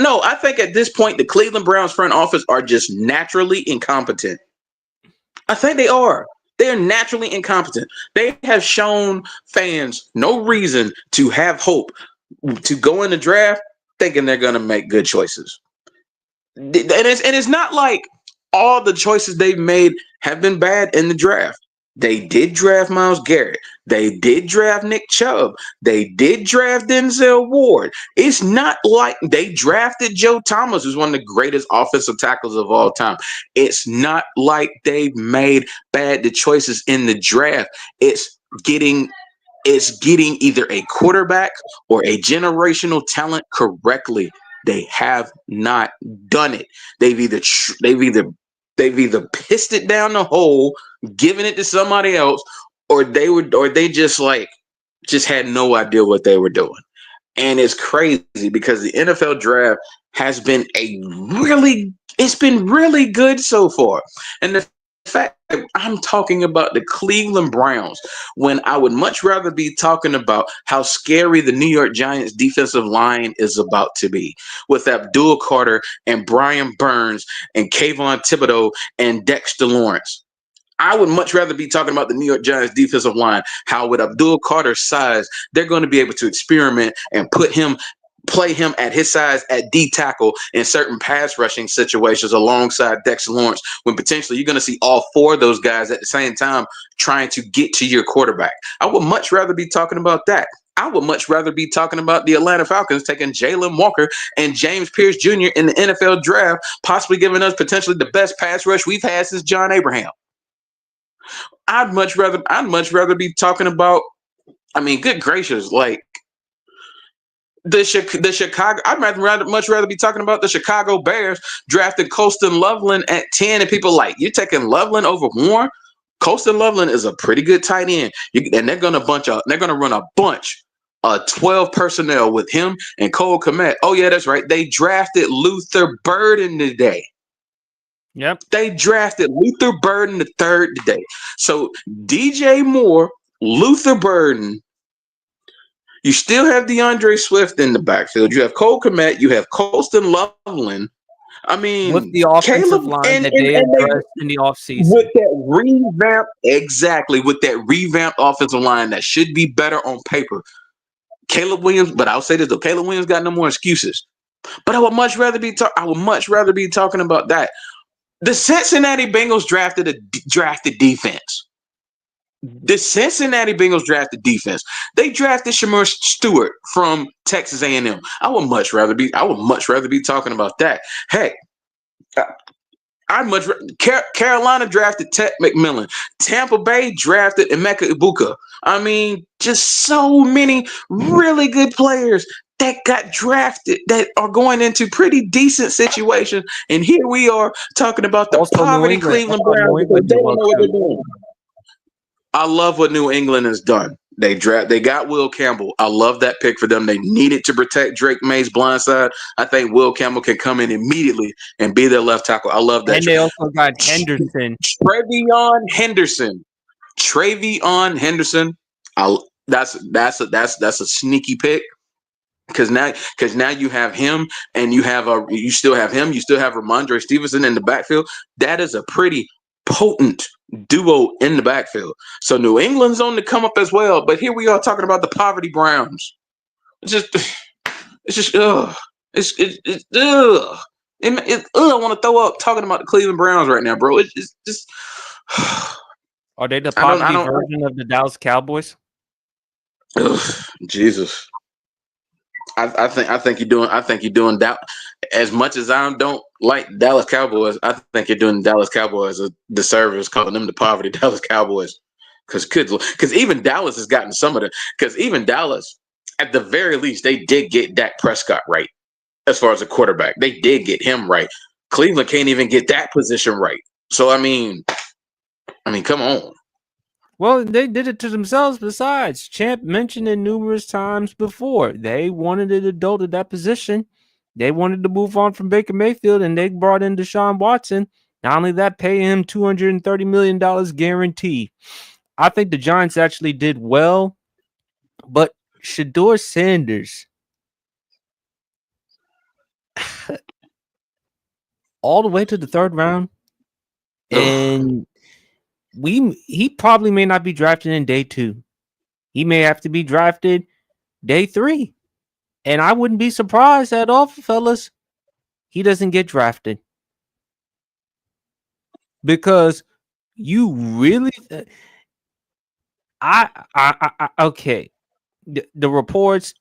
No, I think at this point the Cleveland Browns front office are just naturally incompetent. I think they are. They're naturally incompetent. They have shown fans no reason to have hope to go in the draft thinking they're going to make good choices. And it's not like all the choices they've made have been bad in the draft. They did draft Myles Garrett. They did draft Nick Chubb. They did draft Denzel Ward. It's not like they drafted Joe Thomas, who's one of the greatest offensive tackles of all time. It's not like they've made bad choices in the draft. It's getting either a quarterback or a generational talent correctly. They have not done it. They've either pissed it down the hole, given it to somebody else, or they just had no idea what they were doing. And it's crazy because the NFL draft has been really good so far. And the fact that I'm talking about the Cleveland Browns when I would much rather be talking about how scary the New York Giants defensive line is about to be with Abdul Carter and Brian Burns and Kayvon Thibodeau and Dexter Lawrence. I would much rather be talking about the New York Giants defensive line, how with Abdul Carter's size, they're going to be able to experiment and play him at his size at D tackle in certain pass rushing situations alongside Dexter Lawrence, when potentially you're going to see all four of those guys at the same time trying to get to your quarterback. I would much rather be talking about that. I would much rather be talking about the Atlanta Falcons taking Jalen Walker and James Pierce Jr. in the NFL draft, possibly giving us potentially the best pass rush we've had since John Abraham. I'd much rather be talking about, I mean, good gracious, like the Chicago. I'd much rather be talking about the Chicago Bears drafted Colston Loveland at 10, and people like, you're taking Loveland over Warren. Colston Loveland is a pretty good tight end, and they're gonna run a bunch of 12 personnel with him and Cole Kmet. Oh yeah, that's right. They drafted Luther Burden today. Yep. They drafted Luther Burden the third today. So DJ Moore, Luther Burden. You still have DeAndre Swift in the backfield. You have Cole Kmet. You have Colston Loveland. I mean, with the offensive line that they addressed in the offseason. With that revamped offensive line that should be better on paper. Caleb Williams, but I'll say this though, Caleb Williams got no more excuses. But I would much rather be talking about that. The Cincinnati Bengals drafted defense. The Cincinnati Bengals drafted defense. They drafted Shamir Stewart from Texas A&M. I would much rather be talking about that. Heck, Carolina drafted Ted McMillan. Tampa Bay drafted Emeka Ibuka. I mean, just so many really good players that got drafted that are going into pretty decent situations. And here we are talking about the poverty Cleveland Browns because they don't know what they're doing. I love what New England has done. They got Will Campbell. I love that pick for them. They needed to protect Drake May's blindside. I think Will Campbell can come in immediately and be their left tackle. I love that. And they also got Henderson. Travion Henderson. That's a sneaky pick. Because now you have him, and you still have Ramondre Stevenson in the backfield. That is a pretty potent duo in the backfield. So New England's on the come up as well. But here we are talking about the poverty Browns. I want to throw up talking about the Cleveland Browns right now, bro. It's just. Are they the poverty version of the Dallas Cowboys? Jesus. I think you're doing that. As much as I don't like Dallas Cowboys, I think you're doing Dallas Cowboys a disservice calling them the poverty Dallas Cowboys. Because even Dallas has gotten some of the. Because even Dallas, at the very least, they did get Dak Prescott right as far as a quarterback. They did get him right. Cleveland can't even get that position right. So I mean, come on. Well, they did it to themselves. Besides, Champ mentioned it numerous times before. They wanted an adult at that position. They wanted to move on from Baker Mayfield, and they brought in Deshaun Watson. Not only that, pay him $230 million guarantee. I think the Giants actually did well, but Shedeur Sanders, all the way to the third round, Ugh. and he probably may not be drafted in day 2. He may have to be drafted day 3. And I wouldn't be surprised at all, fellas, he doesn't get drafted. Because you really okay. The reports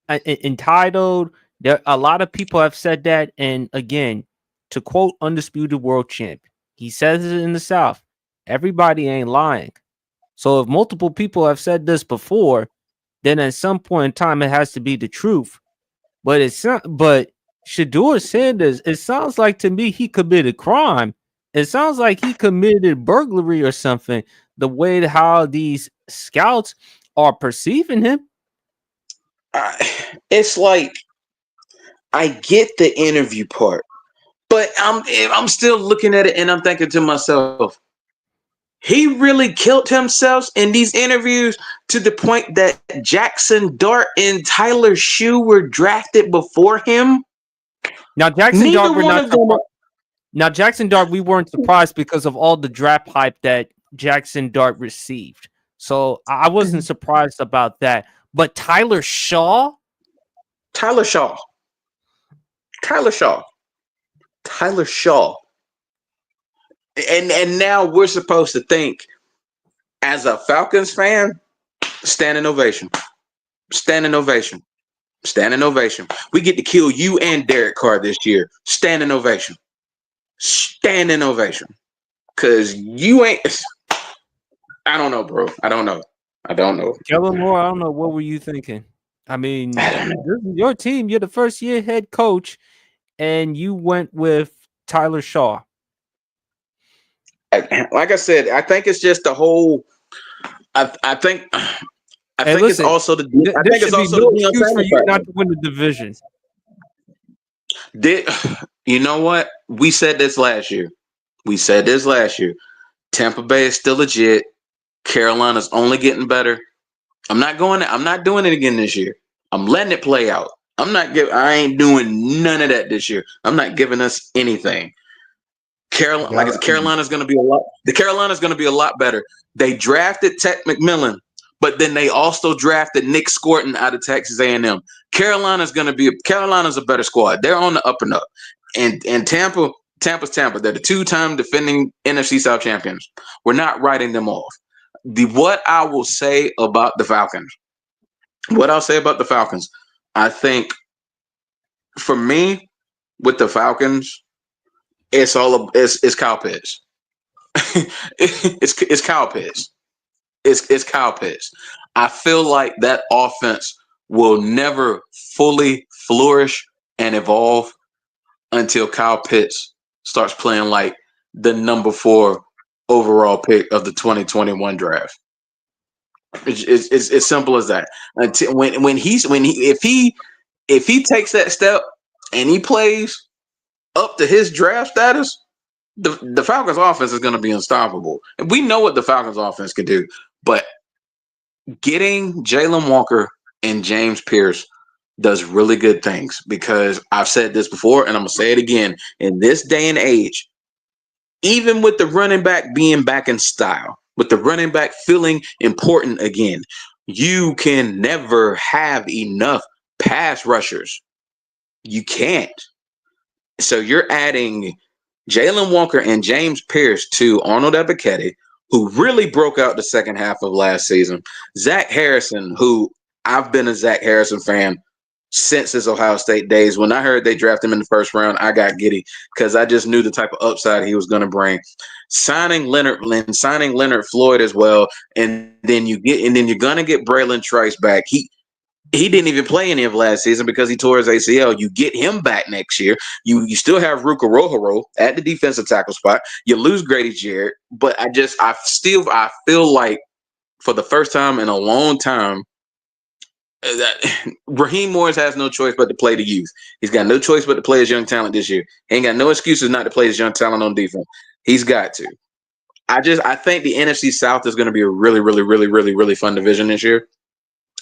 entitled, there a lot of people have said that, and again, to quote Undisputed World Champ, he says it in the South, everybody ain't lying. So if multiple people have said this before, then at some point in time it has to be the truth. But Shedeur Sanders, it sounds like to me he committed crime. It sounds like he committed burglary or something. The way how these scouts are perceiving him. It's like, I get the interview part, but I'm still looking at it and I'm thinking to myself, he really killed himself in these interviews to the point that Jackson Dart and Tyler Shue were drafted before him. Now Jackson Dart, we weren't surprised because of all the draft hype that Jackson Dart received. So I wasn't surprised about that. But Tyler Shaw. And now we're supposed to think, as a Falcons fan, standing ovation. We get to kill you and Derek Carr this year. Standing ovation. Because you ain't. I don't know, bro. I don't know. Kellen Moore, I don't know. What were you thinking? I mean, this is your team. You're the first year head coach, and you went with Tyler Shaw. Like I said, I think it's just the whole. I think it's also the. I think it's also no excuse for you not to win the division. You know what? We said this last year. Tampa Bay is still legit. Carolina's only getting better. I'm not doing it again this year. I'm letting it play out. I ain't doing none of that this year. I'm not giving us anything. Carolina's going to be a lot. The Carolina's going to be a lot better. They drafted Ted McMillan, but then they also drafted Nick Scorton out of Texas A&M. Carolina's a better squad. They're on the up and up. And Tampa's Tampa. They're the 2-time defending NFC South champions. We're not writing them off. What I will say about the Falcons, I think for me with the Falcons, it's Kyle Pitts. it's Kyle Pitts. It's Kyle Pitts. I feel like that offense will never fully flourish and evolve until Kyle Pitts starts playing like the number 4 overall pick of the 2021 draft. It's as simple as that. Until if he takes that step and he plays up to his draft status, the Falcons offense is going to be unstoppable. And we know what the Falcons offense can do, but getting Jalen Walker and James Pierce does really good things, because I've said this before and I'm going to say it again. In this day and age, even with the running back being back in style, with the running back feeling important again, you can never have enough pass rushers. You can't. So you're adding Jalen Walker and James Pierce to Arnold Ebiketie, who really broke out the second half of last season. Zach Harrison, who I've been a Zach Harrison fan since his Ohio State days. When I heard they drafted him in the first round, I got giddy because I just knew the type of upside he was going to bring. Signing Leonard Floyd as well, and then you're going to get Braylon Trice back. He didn't even play any of last season because he tore his ACL. You get him back next year. You still have Ruka Rohoro at the defensive tackle spot. You lose Grady Jarrett, but I feel like for the first time in a long time, that Raheem Morris has no choice but to play the youth. He's got no choice but to play his young talent this year. He ain't got no excuses not to play his young talent on defense. He's got to. I think the NFC South is going to be a really, really, really, really, really fun division this year.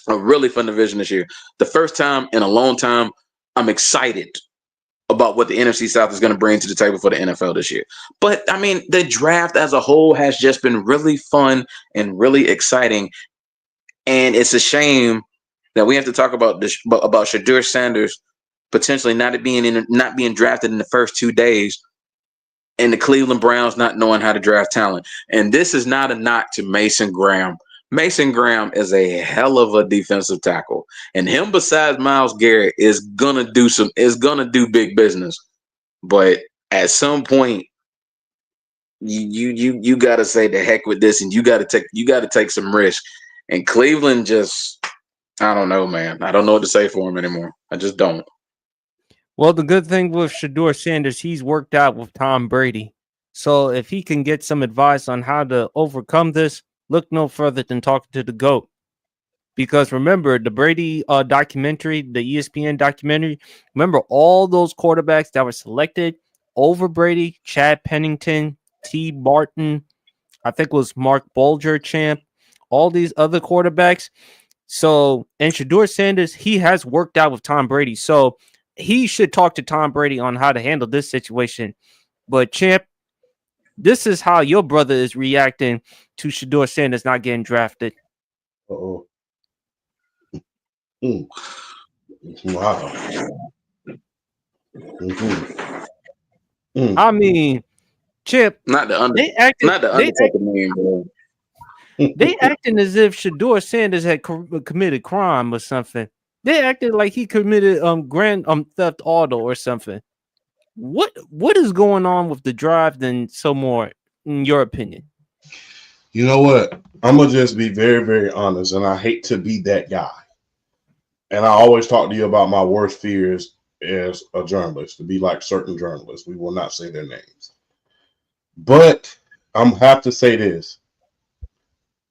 A really fun division this year. The first time in a long time, I'm excited about what the NFC South is going to bring to the table for the NFL this year. But I mean, the draft as a whole has just been really fun and really exciting. And it's a shame that we have to talk about this about Shedeur Sanders potentially not being drafted in the first 2 days, and the Cleveland Browns not knowing how to draft talent. And this is not a knock to Mason Graham. Mason Graham is a hell of a defensive tackle, and him besides Myles Garrett is gonna do big business. But at some point, you got to say the heck with this, and you got to take some risk. And Cleveland just, I don't know, man. I don't know what to say for him anymore. I just don't. Well, the good thing with Shedeur Sanders, he's worked out with Tom Brady. So if he can get some advice on how to overcome this, look no further than talking to the GOAT. Because remember, the Brady documentary, the ESPN documentary, remember all those quarterbacks that were selected over Brady, Chad Pennington, T. Barton, I think it was Mark Bulger, champ, all these other quarterbacks. So, and Shedeur Sanders, he has worked out with Tom Brady. So, he should talk to Tom Brady on how to handle this situation. But, champ, this is how your brother is reacting to Shedeur Sanders not getting drafted. Uh-oh. Wow. I mean, Chip, not the Undertaker name, bro. They acting as if Shedeur Sanders had committed crime or something. They acted like he committed grand theft auto or something. What is going on with the drive then so more, in your opinion? You know what? I'm gonna just be very, very honest, and I hate to be that guy. And I always talk to you about my worst fears as a journalist, to be like certain journalists. We will not say their names. But I'm have to say this.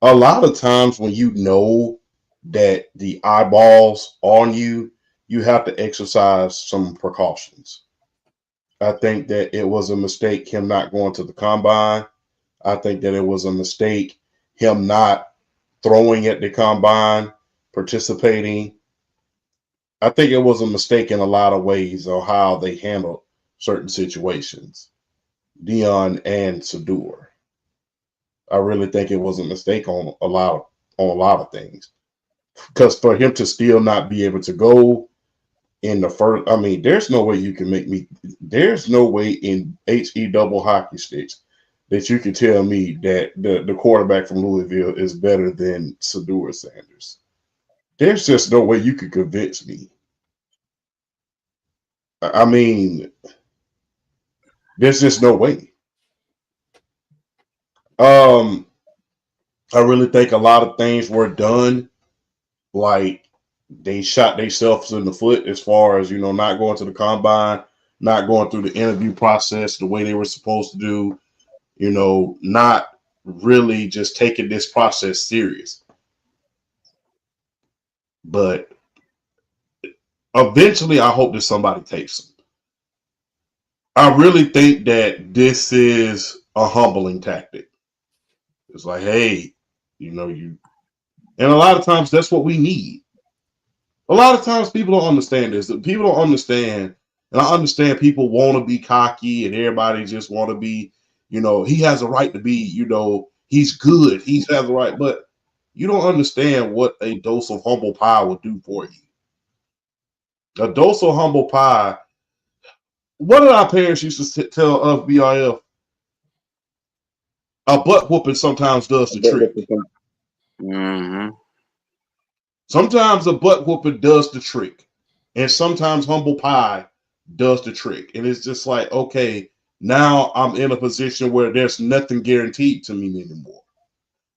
A lot of times when you know that the eyeballs on you, you have to exercise some precautions. I think that it was a mistake him not going to the combine. I think that it was a mistake him not throwing at the combine, participating. I think it was a mistake in a lot of ways on how they handled certain situations, Deion and Shedeur. I really think it was a mistake on a lot of things. Because for him to still not be able to go in the first, I mean, there's no way you can there's no way in HE double hockey sticks that you can tell me that the quarterback from Louisville is better than Shedeur Sanders. There's just no way you could convince me. I mean, there's just no way. I really think a lot of things were done, like they shot themselves in the foot as far as, not going to the combine, not going through the interview process the way they were supposed to do, not really just taking this process serious. But eventually, I hope that somebody takes them. I really think that this is a humbling tactic. It's like, hey, and a lot of times that's what we need. A lot of times people don't understand this. People don't understand, and I understand people want to be cocky and everybody just want to be, he has a right to be, he's good. He has a right, but you don't understand what a dose of humble pie will do for you. A dose of humble pie. What did our parents used to tell us, BRF? A butt whooping sometimes does the trick. Mm-hmm. Sometimes a butt whooping does the trick. And sometimes humble pie does the trick. And it's just like, okay, now I'm in a position where there's nothing guaranteed to me anymore.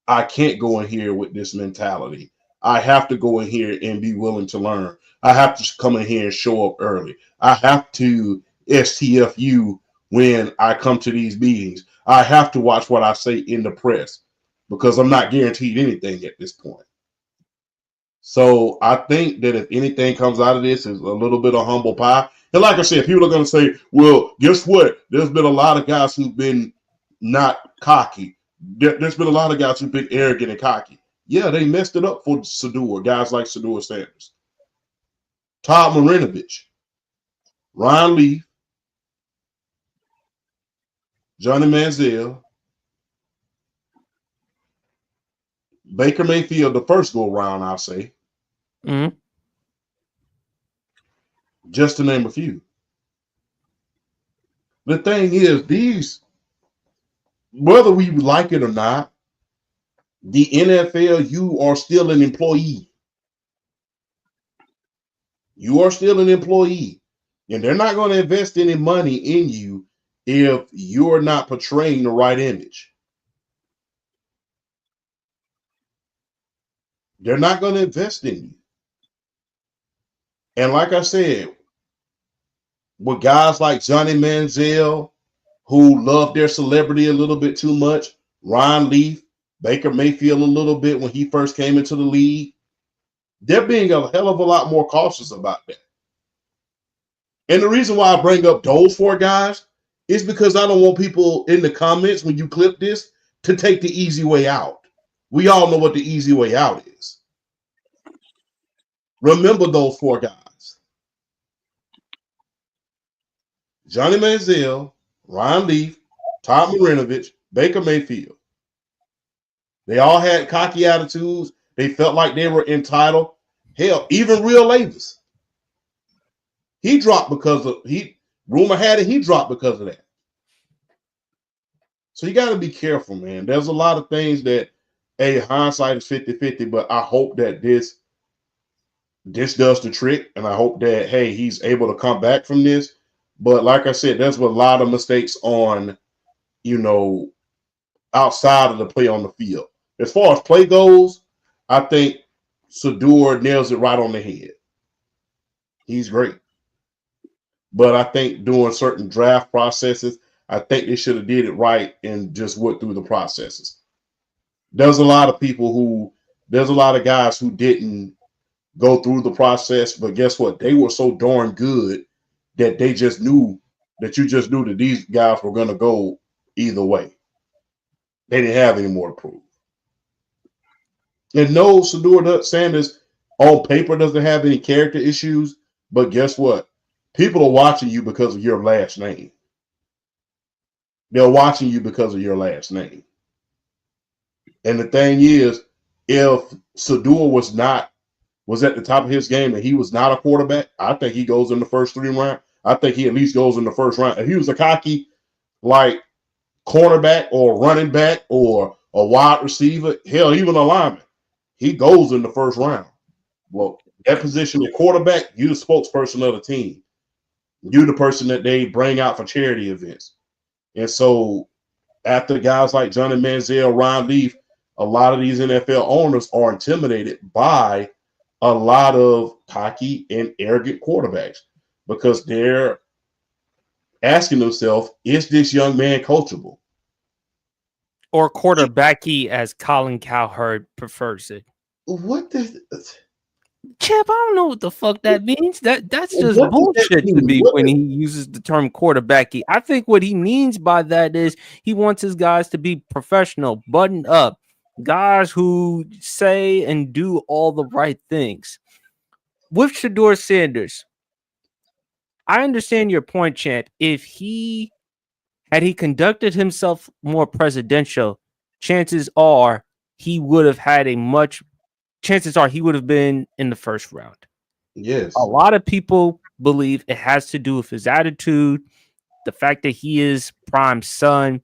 I can't go in here with this mentality. I have to go in here and be willing to learn. I have to come in here and show up early. I have to STFU when I come to these meetings. I have to watch what I say in the press because I'm not guaranteed anything at this point. So I think that if anything comes out of this is a little bit of humble pie. And like I said, people are going to say, well, guess what? There's been a lot of guys who've been not cocky. There's been a lot of guys who've been arrogant and cocky. Yeah, they messed it up for Shedeur, guys like Shedeur Sanders. Todd Marinovich, Ryan Leaf, Johnny Manziel, Baker Mayfield, the first go round, I'll say, just to name a few. The thing is, these, whether we like it or not, the NFL, you are still an employee. You are still an employee. And they're not going to invest any money in you if you're not portraying the right image. They're not going to invest in you. And like I said, with guys like Johnny Manziel, who love their celebrity a little bit too much, Ron Leaf, Baker Mayfield a little bit when he first came into the league, they're being a hell of a lot more cautious about that. And the reason why I bring up those four guys is because I don't want people in the comments when you clip this to take the easy way out. We all know what the easy way out is. Remember those four guys: Johnny Manziel, Ron Leaf, Todd Marinovich, Baker Mayfield. They all had cocky attitudes. They felt like they were entitled. Hell, even Real Levis. He dropped because of rumor had it he dropped because of that. So you got to be careful, man. There's a lot of things that, hindsight is 50-50, but I hope that this does the trick, and I hope that, he's able to come back from this. But like I said, there's a lot of mistakes on, outside of the play on the field. As far as play goes, I think Shedeur nails it right on the head. He's great. But I think doing certain draft processes, I think they should have did it right and just went through the processes. There's a lot of guys who didn't go through the process, but guess what? They were so darn good that they just knew that these guys were going to go either way. They didn't have any more to prove. And no, Shedeur Sanders on paper doesn't have any character issues, but guess what? People are watching you because of your last name. They're watching you because of your last name. And the thing is, if Shedeur was at the top of his game and he was not a quarterback, I think he goes in the first 3 rounds. I think he at least goes in the first round. If he was a cocky, like, cornerback or running back or a wide receiver, hell, even a lineman, he goes in the first round. Well, that position of quarterback, you're the spokesperson of the team. You're the person that they bring out for charity events. And so after guys like Johnny Manziel, Ron Leaf, a lot of these NFL owners are intimidated by a lot of cocky and arrogant quarterbacks because they're asking themselves, is this young man coachable? Or quarterbacky, as Colin Cowherd prefers it. What the... Chip, I don't know what the fuck that means. That's just bullshit to me when he uses the term quarterbacky. I think what he means by that is he wants his guys to be professional, buttoned up, guys who say and do all the right things. With Shedeur Sanders, I understand your point, Chant. If he conducted himself more presidential, chances are he would have been in the first round. Yes. A lot of people believe it has to do with his attitude, the fact that he is Prime's son,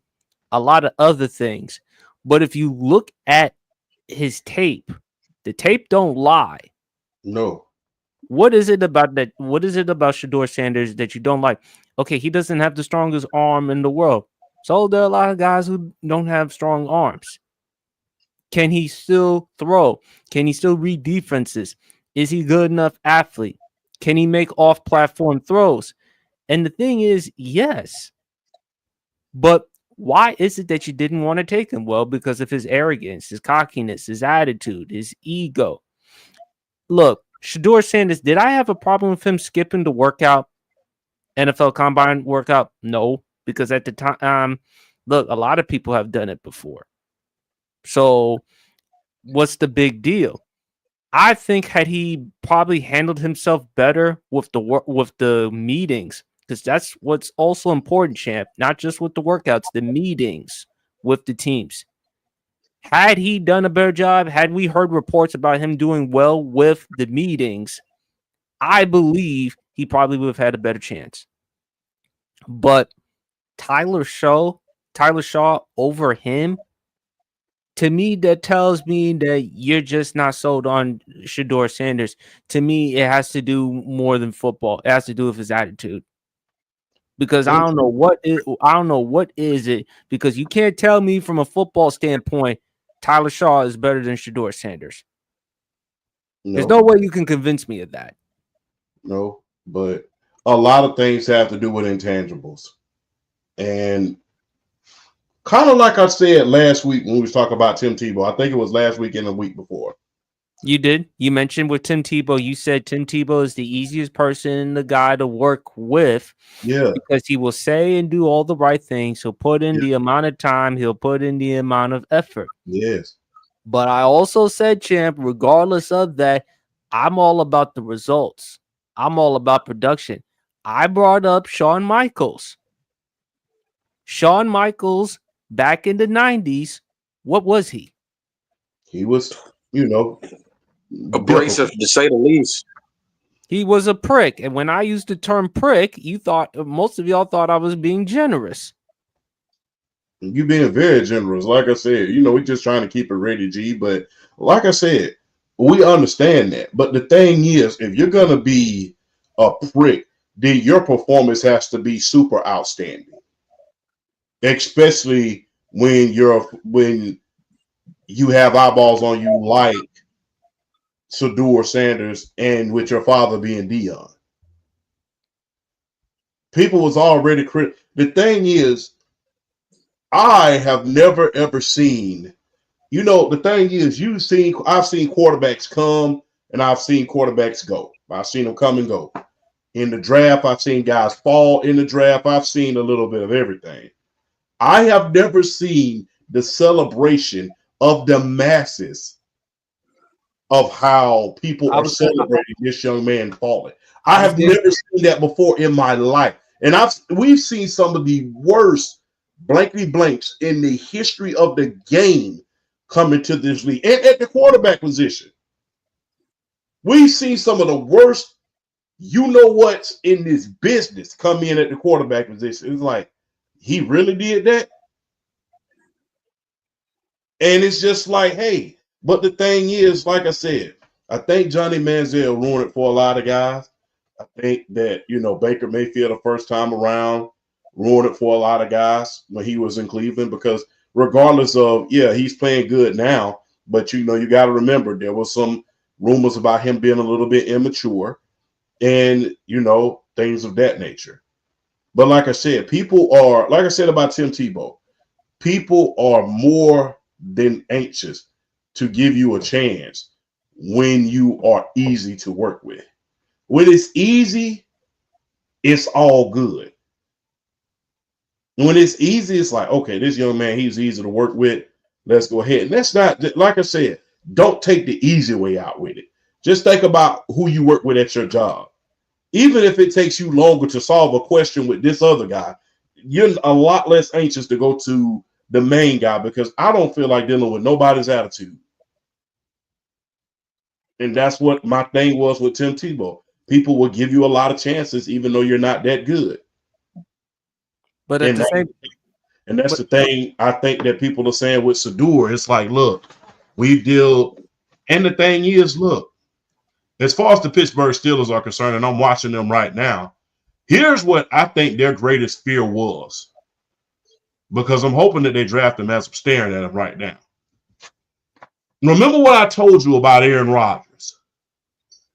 a lot of other things. But if you look at his tape, the tape don't lie. No. What is it about that? What is it about Shedeur Sanders that you don't like? Okay, he doesn't have the strongest arm in the world. So there are a lot of guys who don't have strong arms. Can he still throw? Can he still read defenses? Is he good enough athlete? Can he make off-platform throws? And the thing is, yes. But why is it that you didn't want to take him? Well, because of his arrogance, his cockiness, his attitude, his ego. Look, Shedeur Sanders, did I have a problem with him skipping the workout, NFL Combine workout? No, because at the time, look, a lot of people have done it before. So what's the big deal? I think had he probably handled himself better with the meetings, because that's what's also important, champ. Not just with the workouts, the meetings with the teams. Had he done a better job, had we heard reports about him doing well with the meetings, I believe he probably would have had a better chance. But Tyler Shaw over him, to me, that tells me that you're just not sold on Shedeur Sanders. To me, it has to do more than football. It has to do with his attitude. Because I don't know what is it, because you can't tell me from a football standpoint Tyler Shaw is better than Shedeur Sanders. There's no way you can convince me of that. No, but a lot of things have to do with intangibles. And kind of like I said last week when we was talking about Tim Tebow, I think it was last week and the week before. You did. You mentioned with Tim Tebow, you said Tim Tebow is the easiest person, the guy to work with. Yeah. Because he will say and do all the right things. He'll put in the amount of time. He'll put in the amount of effort. Yes. But I also said, champ, regardless of that, I'm all about the results. I'm all about production. I brought up Shawn Michaels. Shawn Michaels back in the 90s, what was he? He was, you know, abrasive to say the least. He was a prick. And when I used the term prick, most of y'all thought I was being generous. You being very generous. Like I said, you know, we're just trying to keep it rated G. But like I said, we understand that. But the thing is, if you're going to be a prick, then your performance has to be super outstanding. Especially when you have eyeballs on you like Shedeur Sanders and with your father being Dion. People was already critical. The thing is, I have never ever seen, you know, the thing is, I've seen quarterbacks come and I've seen quarterbacks go. I've seen them come and go. In the draft, I've seen guys fall in the draft. I've seen a little bit of everything. I have never seen the celebration of the masses of how people are celebrating this young man falling. I have never seen that before in my life. And we've seen some of the worst blankety blanks in the history of the game come into this league. And at the quarterback position, we've seen some of the worst you-know-what's in this business come in at the quarterback position. It's like, he really did that? And it's just like, hey, but the thing is, like I said, I think Johnny Manziel ruined it for a lot of guys. I think that, you know, Baker Mayfield the first time around ruined it for a lot of guys when he was in Cleveland, because regardless of, yeah, he's playing good now, but, you know, you got to remember there was some rumors about him being a little bit immature and, you know, things of that nature. But like I said, people are, like I said about Tim Tebow, people are more than anxious to give you a chance when you are easy to work with. When it's easy, it's all good. When it's easy, it's like, okay, this young man, he's easy to work with. Let's go ahead. And that's not, like I said, don't take the easy way out with it. Just think about who you work with at your job. Even if it takes you longer to solve a question with this other guy, you're a lot less anxious to go to the main guy, because I don't feel like dealing with nobody's attitude. And that's what my thing was with Tim Tebow. People will give you a lot of chances, even though you're not that good. But at the same, and that's the thing I think that people are saying with Shedeur. It's like, look, we deal, and the thing is, look, as far as the Pittsburgh Steelers are concerned, and I'm watching them right now, here's what I think their greatest fear was, because I'm hoping that they draft him as I'm staring at him right now. Remember what I told you about Aaron Rodgers?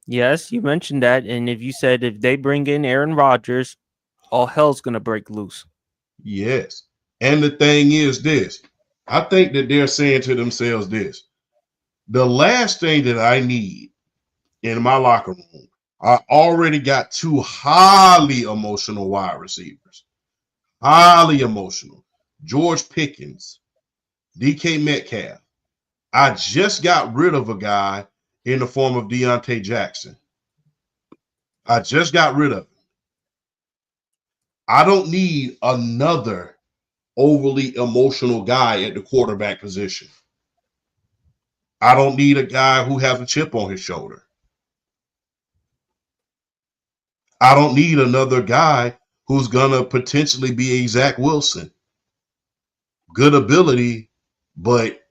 Yes, you mentioned that. And if you said if they bring in Aaron Rodgers, all hell's going to break loose. Yes. And the thing is this. I think that they're saying to themselves this. The last thing that I need in my locker room, I already got two highly emotional wide receivers. Highly emotional. George Pickens, DK Metcalf. I just got rid of a guy in the form of Deontay Jackson. I just got rid of him. I don't need another overly emotional guy at the quarterback position. I don't need a guy who has a chip on his shoulder. I don't need another guy who's going to potentially be a Zach Wilson. Good ability, but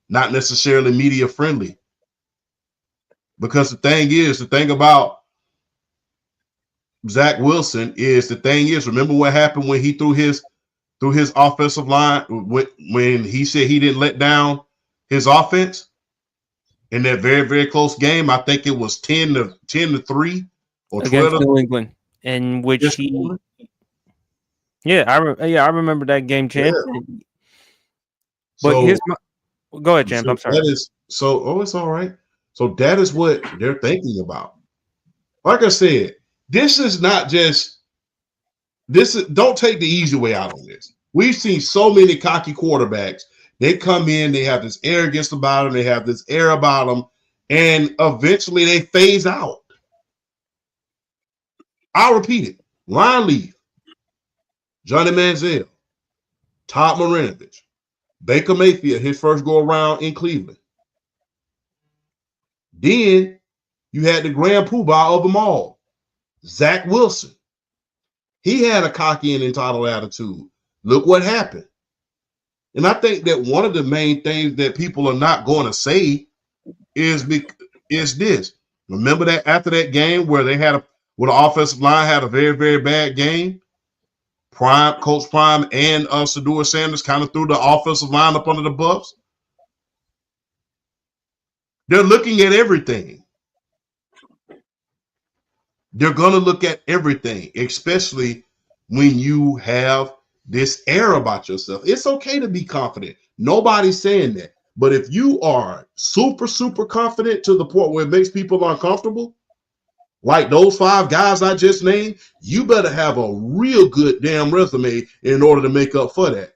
not necessarily media friendly. Because the thing about Zach Wilson is remember what happened when he threw his offensive line when he said he didn't let down his offense in that very, very close game. I think it was 10-3 or against 12 New England, in which I remember that game, champ. Yeah. But so, here's my go ahead, champ. I'm sorry. It's all right. So that is what they're thinking about. Like I said, this is not just don't take the easy way out on this. We've seen so many cocky quarterbacks. They come in, they have this arrogance about them, they have this air about them, and eventually they phase out. I'll repeat it. Ryan Leaf, Johnny Manziel, Todd Marinovich, Baker Mayfield, his first go around in Cleveland. Then you had the grand poobah of them all, Zach Wilson. He had a cocky and entitled attitude. Look what happened. And I think that one of the main things that people are not going to say is this. Remember that after that game where they had where the offensive line had a very, very bad game? Coach Prime and Shedeur Sanders kind of threw the offensive line up under the bus. They're looking at everything. They're going to look at everything, especially when you have this air about yourself. It's okay to be confident. Nobody's saying that. But if you are super, super confident to the point where it makes people uncomfortable, like those 5 guys I just named, you better have a real good damn resume in order to make up for that.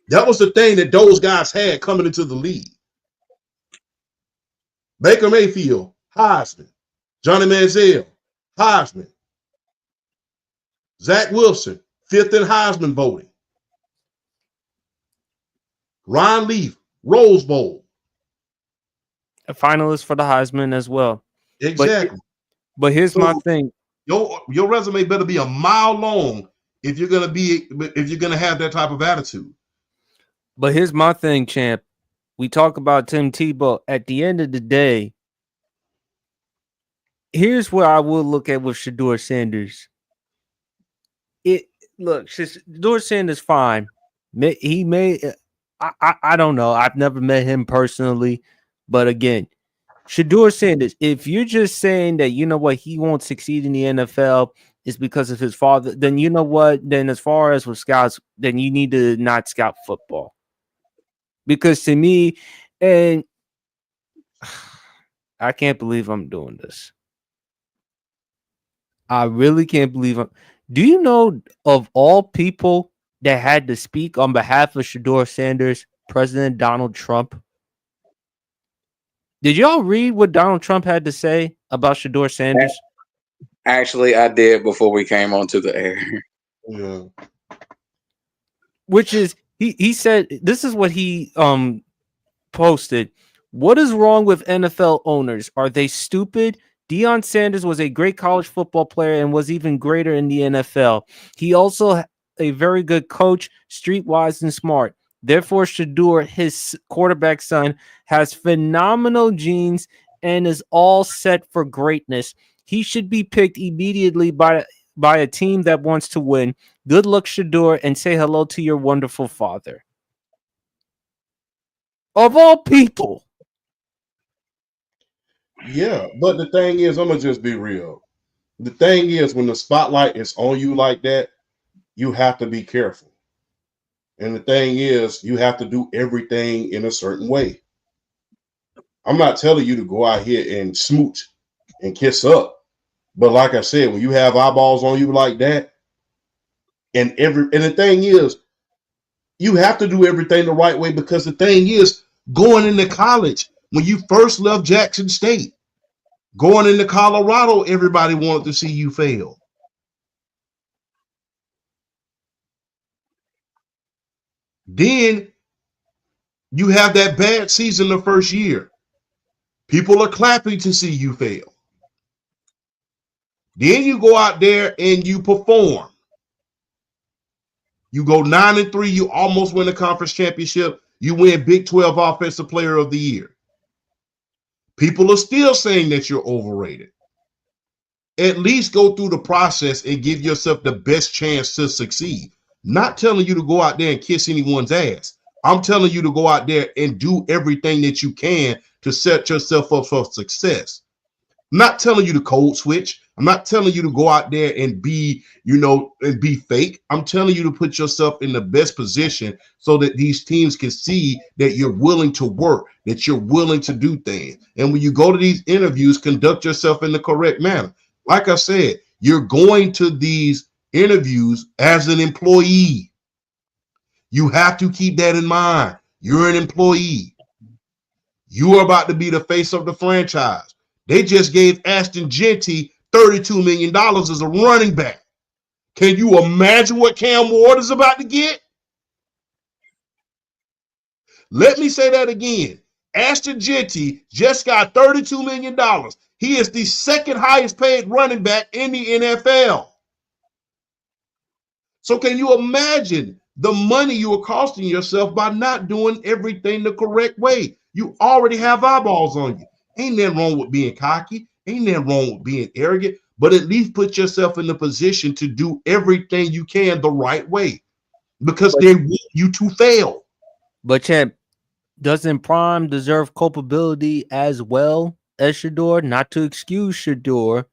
That was the thing that those guys had coming into the league. Baker Mayfield, Heisman. Johnny Manziel, Heisman. Zach Wilson, 5th in Heisman voting. Ryan Leaf, Rose Bowl. A finalist for the Heisman as well. Exactly. But here's my thing. Your resume better be a mile long if you're gonna have that type of attitude. But here's my thing, champ. We talk about Tim Tebow. At the end of the day, here's where I will look at with Shedeur Sanders. Shedeur Sanders, fine. He may. I don't know. I've never met him personally, but again, Shedeur Sanders. If you're just saying that you know what he won't succeed in the NFL is because of his father, then you know what. Then as far as with scouts, then you need to not scout football. Because to me, and I can't believe I'm doing this. I really can't believe it. Do you know of all people that had to speak on behalf of Shedeur Sanders, President Donald Trump? Did y'all read what Donald Trump had to say about Shedeur Sanders? Actually, I did before we came onto the air. Yeah. Which is, he said, this is what he posted. What is wrong with NFL owners? Are they stupid? Deion Sanders was a great college football player and was even greater in the NFL. He also a very good coach, streetwise and smart. Therefore, Shedeur, his quarterback son, has phenomenal genes and is all set for greatness. He should be picked immediately by a team that wants to win. Good luck, Shedeur, and say hello to your wonderful father. Of all people. Yeah, but the thing is, I'm going to just be real. The thing is, when the spotlight is on you like that, you have to be careful. And the thing is, you have to do everything in a certain way. I'm not telling you to go out here and smooch and kiss up. But like I said, when you have eyeballs on you like that, and the thing is, you have to do everything the right way, because the thing is, going into college, when you first left Jackson State, going into Colorado, everybody wanted to see you fail. Then you have that bad season the first year. People are clapping to see you fail. Then you go out there and you perform. You go 9-3. You almost win the conference championship. You win Big 12 Offensive Player of the Year. People are still saying that you're overrated. At least go through the process and give yourself the best chance to succeed. Not telling you to go out there and kiss anyone's ass. I'm telling you to go out there and do everything that you can to set yourself up for success. I'm not telling you to code switch. I'm not telling you to go out there and be, and be fake. I'm telling you to put yourself in the best position so that these teams can see that you're willing to work, that you're willing to do things. And when you go to these interviews, conduct yourself in the correct manner. Like I said, you're going to these interviews as an employee. You have to keep that in mind. You're an employee. You are about to be the face of the franchise. They just gave Ashton Jeanty $32 million as a running back. Can you imagine what Cam Ward is about to get? Let me say that again. Ashton Jeanty just got $32 million. He is the second highest paid running back in the NFL. So can you imagine the money you are costing yourself by not doing everything the correct way? You already have eyeballs on you. Ain't nothing wrong with being cocky. Ain't nothing wrong with being arrogant, but at least put yourself in the position to do everything you can the right way because they want you to fail. But champ, doesn't Prime deserve culpability as well as Shedeur? Not to excuse Shedeur,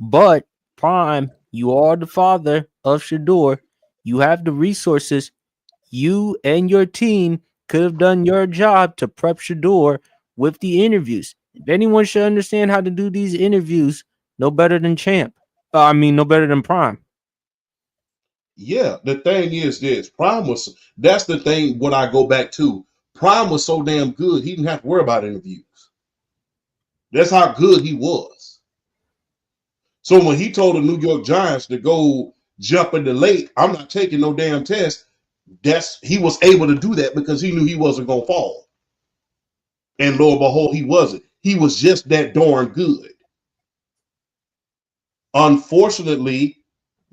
but Prime, you are the father of Shedeur. You have the resources. You and your team could have done your job to prep Shedeur with the interviews. If anyone should understand how to do these interviews, no better than Champ. No better than Prime. Yeah, the thing is this. That's the thing what I go back to. Prime was so damn good, he didn't have to worry about interviews. That's how good he was. So when he told the New York Giants to go jump in the lake, I'm not taking no damn test. He was able to do that because he knew he wasn't going to fall. And lo and behold, he wasn't. He was just that darn good. Unfortunately,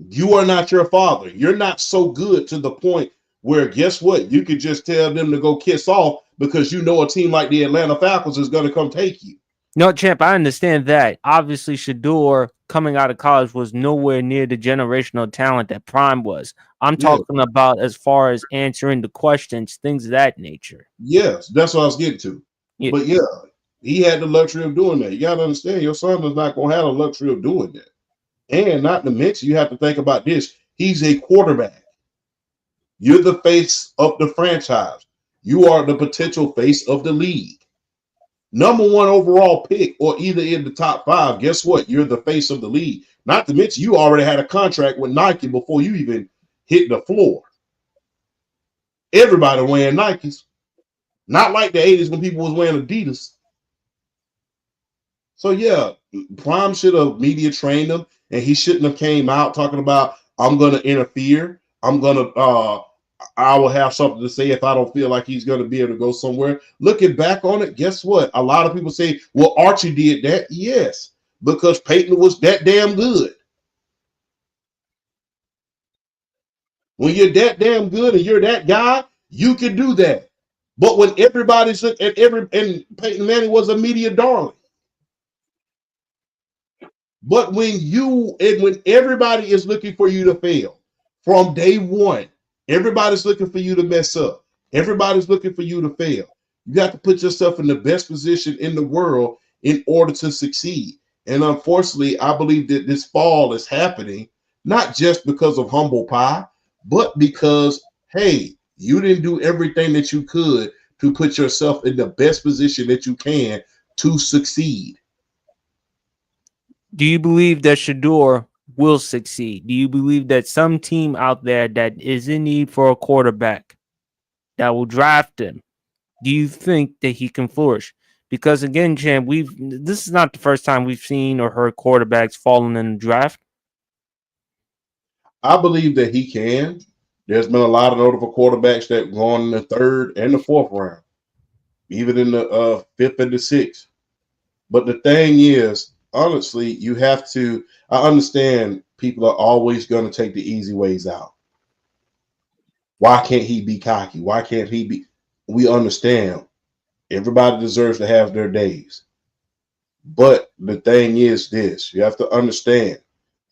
you are not your father. You're not so good to the point where, guess what? You could just tell them to go kiss off because you know a team like the Atlanta Falcons is going to come take you. No, champ, I understand that. Obviously, Shedeur coming out of college was nowhere near the generational talent that Prime was. I'm talking about as far as answering the questions, things of that nature. Yes, that's what I was getting to. Yeah. But yeah, he had the luxury of doing that. You got to understand, your son is not going to have the luxury of doing that. And not to mention, you have to think about this. He's a quarterback. You're the face of the franchise. You are the potential face of the league. Number one overall pick or either in the top 5, guess what? You're the face of the league. Not to mention, you already had a contract with Nike before you even hit the floor. Everybody wearing Nikes. Not like the 80s when people was wearing Adidas. So yeah, Prime should have media trained him, and he shouldn't have came out talking about, I'm going to interfere. I will have something to say if I don't feel like he's going to be able to go somewhere. Looking back on it, guess what? A lot of people say, well, Archie did that. Yes, because Peyton was that damn good. When you're that damn good and you're that guy, you can do that. But when everybody's and Peyton Manning was a media darling. But when everybody is looking for you to fail from day one, everybody's looking for you to mess up. Everybody's looking for you to fail. You got to put yourself in the best position in the world in order to succeed. And unfortunately, I believe that this fall is happening, not just because of humble pie, but because, hey, you didn't do everything that you could to put yourself in the best position that you can to succeed. Do you believe that Shedeur will succeed? Do you believe that some team out there that is in need for a quarterback that will draft him, do you think that he can flourish? Because again, Champ, this is not the first time we've seen or heard quarterbacks falling in the draft. I believe that he can. There's been a lot of notable quarterbacks that gone in the 3rd and the 4th round, even in the 5th and the 6th. But the thing is, honestly, you have to. I understand people are always going to take the easy ways out. Why can't he be cocky? Why can't he be? We understand everybody deserves to have their days. But the thing is this, you have to understand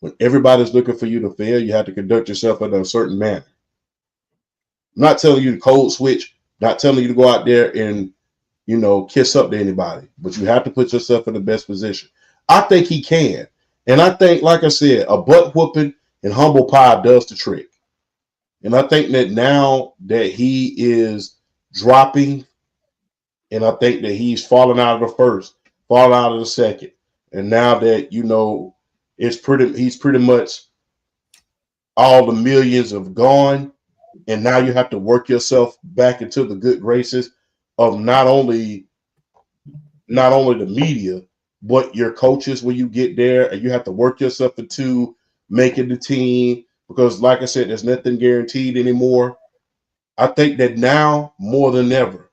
when everybody's looking for you to fail, you have to conduct yourself in a certain manner. I'm not telling you to code switch, not telling you to go out there and, kiss up to anybody, but you have to put yourself in the best position. I think he can. And I think, like I said, a butt whooping and humble pie does the trick. And I think that now that he is dropping, and I think that he's falling out of the first, falling out of the second, and now that he's pretty much all the millions have gone, and now you have to work yourself back into the good graces of not only the media, but your coaches when you get there, and you have to work yourself into making the team. Because, like I said, there's nothing guaranteed anymore. I think that now more than ever,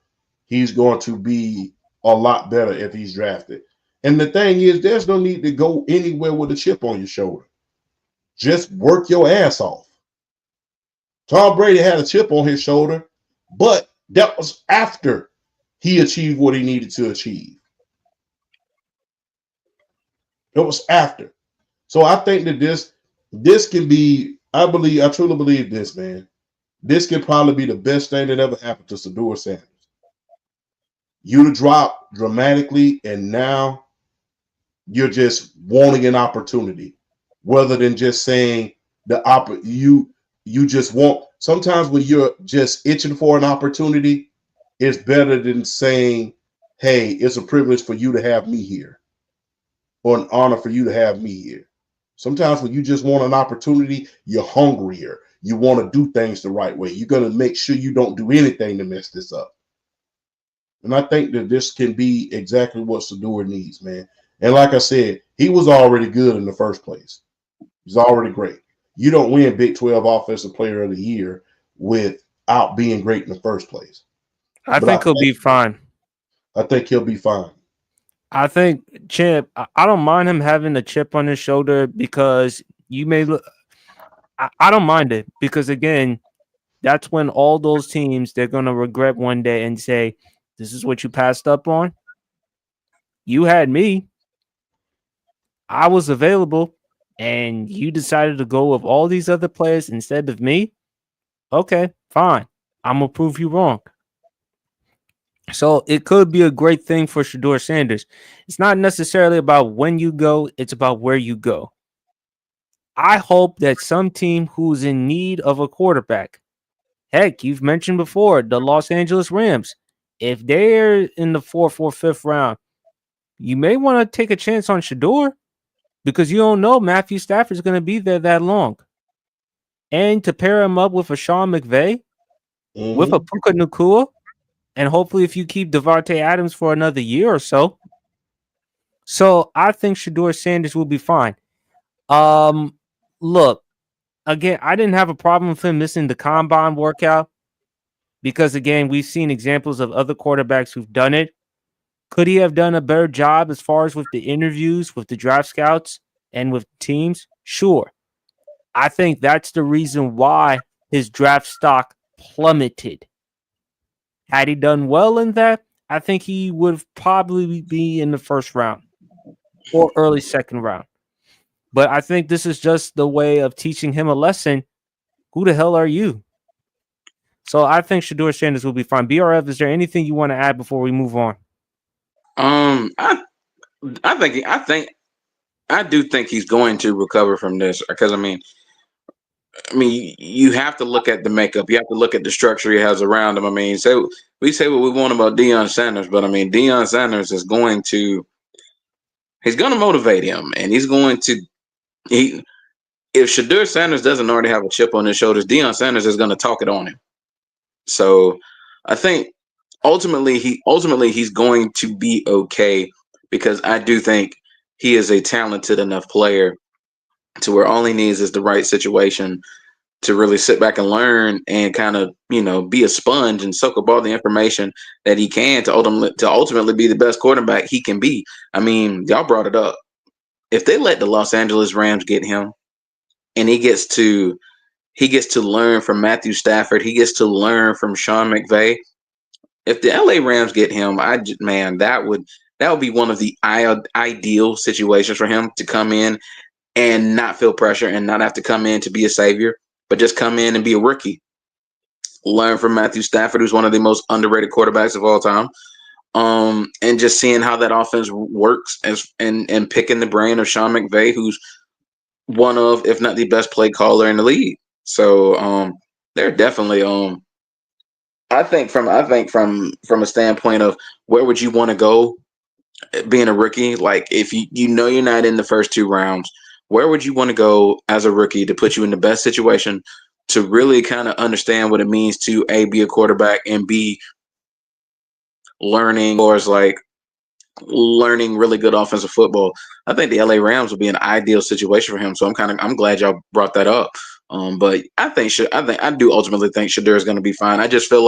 he's going to be a lot better if he's drafted. And the thing is, there's no need to go anywhere with a chip on your shoulder. Just work your ass off. Tom Brady had a chip on his shoulder, but that was after he achieved what he needed to achieve. It was after. So I think that this can be, I truly believe this, man. This can probably be the best thing that ever happened to Shedeur Sanders. You to drop dramatically, and now you're just wanting an opportunity, rather than just saying you just want. Sometimes when you're just itching for an opportunity, it's better than saying, "Hey, it's a privilege for you to have me here," or an honor for you to have me here. Sometimes when you just want an opportunity, you're hungrier. You want to do things the right way. You're going to make sure you don't do anything to mess this up. And I think that this can be exactly what Shedeur needs, man. And like I said, he was already good in the first place. He's already great. You don't win Big 12 Offensive Player of the Year without being great in the first place. I think he'll be fine. I think he'll be fine. I think Chip, I don't mind him having a chip on his shoulder, because you may look. I don't mind it, because again, that's when all those teams, they're gonna regret one day and say, "This is what you passed up on. You had me. I was available, and you decided to go with all these other players instead of me. Okay, fine. I'm gonna prove you wrong." So it could be a great thing for Shedeur Sanders. It's not necessarily about when you go, it's about where you go. I hope that some team who's in need of a quarterback, heck, you've mentioned before, the Los Angeles Rams, if they're in the 4th or 5th round, you may want to take a chance on Shedeur, because you don't know Matthew Stafford's going to be there that long. And to pair him up with a Sean McVay, with a Puka Nacua, and hopefully if you keep Devontae Adams for another year or so. So I think Shedeur Sanders will be fine. Look, again, I didn't have a problem with him missing the combine workout, because again, we've seen examples of other quarterbacks who've done it. Could he have done a better job as far as with the interviews, with the draft scouts, and with teams? Sure. I think that's the reason why his draft stock plummeted. Had he done well in that, I think he would probably be in the 1st round or early 2nd round. But I think this is just the way of teaching him a lesson. Who the hell are you? So I think Shedeur Sanders will be fine. BRF, is there anything you want to add before we move on? I do think he's going to recover from this, because I mean, you have to look at the makeup. You have to look at the structure he has around him. I mean, so we say what we want about Deion Sanders, but I mean, Deion Sanders is he's going to motivate him, and if Shedeur Sanders doesn't already have a chip on his shoulders, Deion Sanders is going to talk it on him. So I think ultimately he's going to be okay, because I do think he is a talented enough player to where all he needs is the right situation to really sit back and learn and kind of, be a sponge and soak up all the information that he can to ultimately be the best quarterback he can be. I mean, y'all brought it up. If they let the Los Angeles Rams get him, and he gets to learn from Matthew Stafford, he gets to learn from Sean McVay. If the LA Rams get him, that would be one of the ideal situations for him to come in and not feel pressure and not have to come in to be a savior, but just come in and be a rookie. Learn from Matthew Stafford, who's one of the most underrated quarterbacks of all time. And just seeing how that offense works and picking the brain of Sean McVay, who's one of, if not the best play caller in the league. So they're definitely I think from a standpoint of where would you want to go being a rookie, like if you're not in the first 2 rounds, where would you want to go as a rookie to put you in the best situation to really kind of understand what it means to A, be a quarterback, and B, learning really good offensive football? I think the LA Rams would be an ideal situation for him. So I'm glad y'all brought that up. But I do ultimately think Shedeur is going to be fine. I feel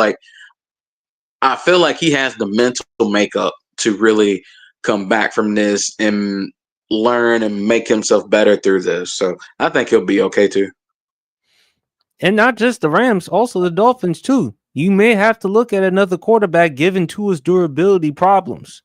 like he has the mental makeup to really come back from this and learn and make himself better through this. So I think he'll be okay too. And not just the Rams, also the Dolphins too. You may have to look at another quarterback given Tua's durability problems.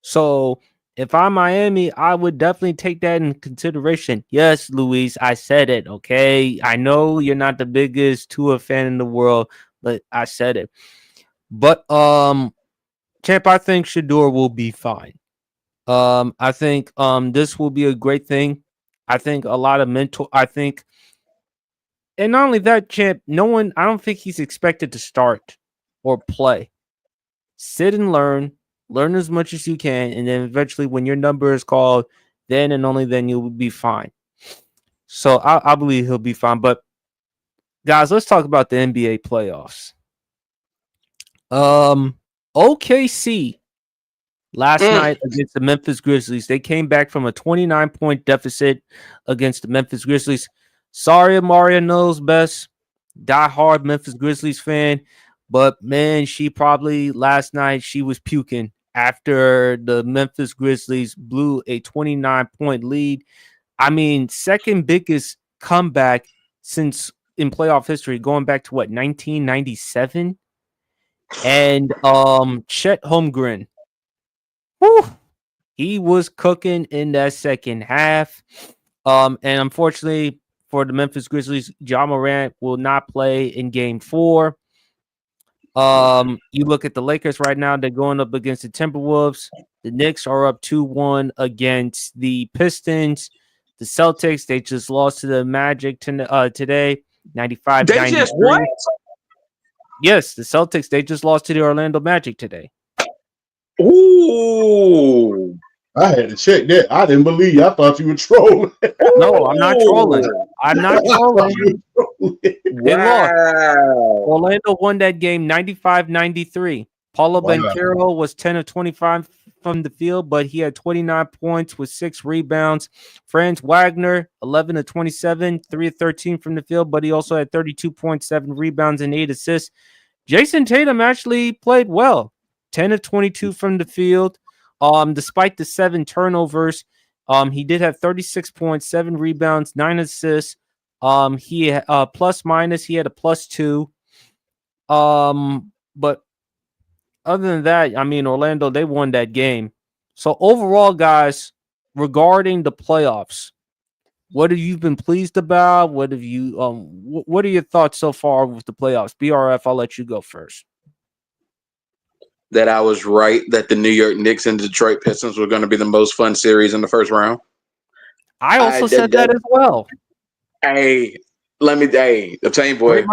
So if I'm Miami, I would definitely take that in consideration. Yes, Luis, I said it, okay? I know you're not the biggest Tua fan in the world, but I said it. But Champ, I think Shedeur will be fine. I think this will be a great thing. I think a lot of and not only that, Champ, I don't think he's expected to start or play. Sit and learn as much as you can, and then eventually when your number is called, then and only then you'll be fine. So I believe he'll be fine. But guys, let's talk about the NBA playoffs. OKC last night against the Memphis Grizzlies. They came back from a 29-point deficit against the Memphis Grizzlies. Sorry, Amaria knows best. Die-hard Memphis Grizzlies fan. But, man, she probably last night she was puking after the Memphis Grizzlies blew a 29-point lead. I mean, second biggest comeback since in playoff history, going back to 1997? And Chet Holmgren. Whew, he was cooking in that second half. And unfortunately for the Memphis Grizzlies, Ja Morant will not play in game 4. You look at the Lakers right now, they're going up against the Timberwolves. The Knicks are up 2-1 against the Pistons. The Celtics, they just lost to the Magic today, 95-93. They just what? Yes, the Celtics, they just lost to the Orlando Magic today. Ooh. I had to check that. I didn't believe you. I thought you were trolling. No, I'm not trolling. I'm not trolling. They lost. Orlando won that game 95-93. Paulo Banchero was 10 of 25 from the field, but he had 29 points with 6 rebounds. Franz Wagner, 11 of 27, 3 of 13 from the field, but he also had 32.7 rebounds and 8 assists. Jason Tatum actually played well, 10 of 22 from the field. Despite the 7 turnovers, he did have 36.7 rebounds, 9 assists. He plus minus, he had a +2. But other than that, I mean, Orlando, they won that game. So overall, guys, regarding the playoffs, what have you been pleased about? What have you what are your thoughts so far with the playoffs? BRF, I'll let you go first. That I was right that the New York Knicks and Detroit Pistons were going to be the most fun series in the first round. I also said that as well. Hey, I'll tell you, boy.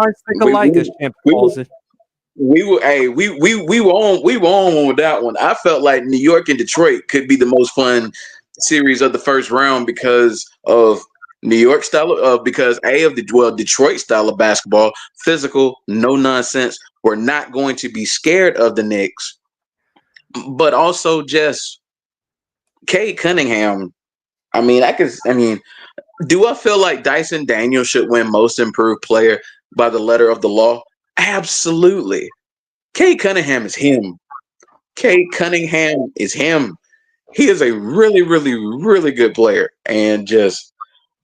We were on with that one. I felt like New York and Detroit could be the most fun series of the first round because of New York style because Detroit style of basketball, physical, no nonsense. We're not going to be scared of the Knicks, but also just Cade Cunningham. I mean, do I feel like Dyson Daniels should win Most Improved Player by the letter of the law? Absolutely. Cade Cunningham is him. Cade Cunningham is him. He is a really, really, really good player, and just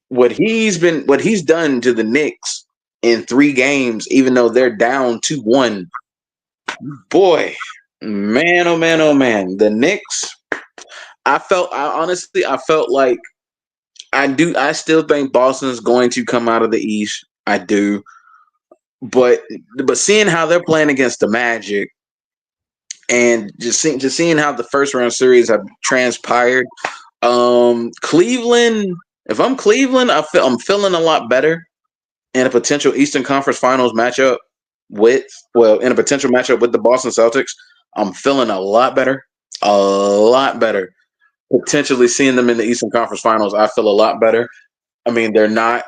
what he's done to the Knicks in 3 games, even though they're down 2-1. Boy, man, oh man, oh man, the Knicks. I felt like I still think Boston's going to come out of the East. I do, but seeing how they're playing against the Magic, and just seeing how the first round series have transpired. Cleveland. If I'm Cleveland, I'm feeling a lot better in a potential Eastern Conference Finals matchup in a potential matchup with the Boston Celtics. I'm feeling a lot better. Potentially seeing them in the Eastern Conference Finals, I feel a lot better. I mean, they're not.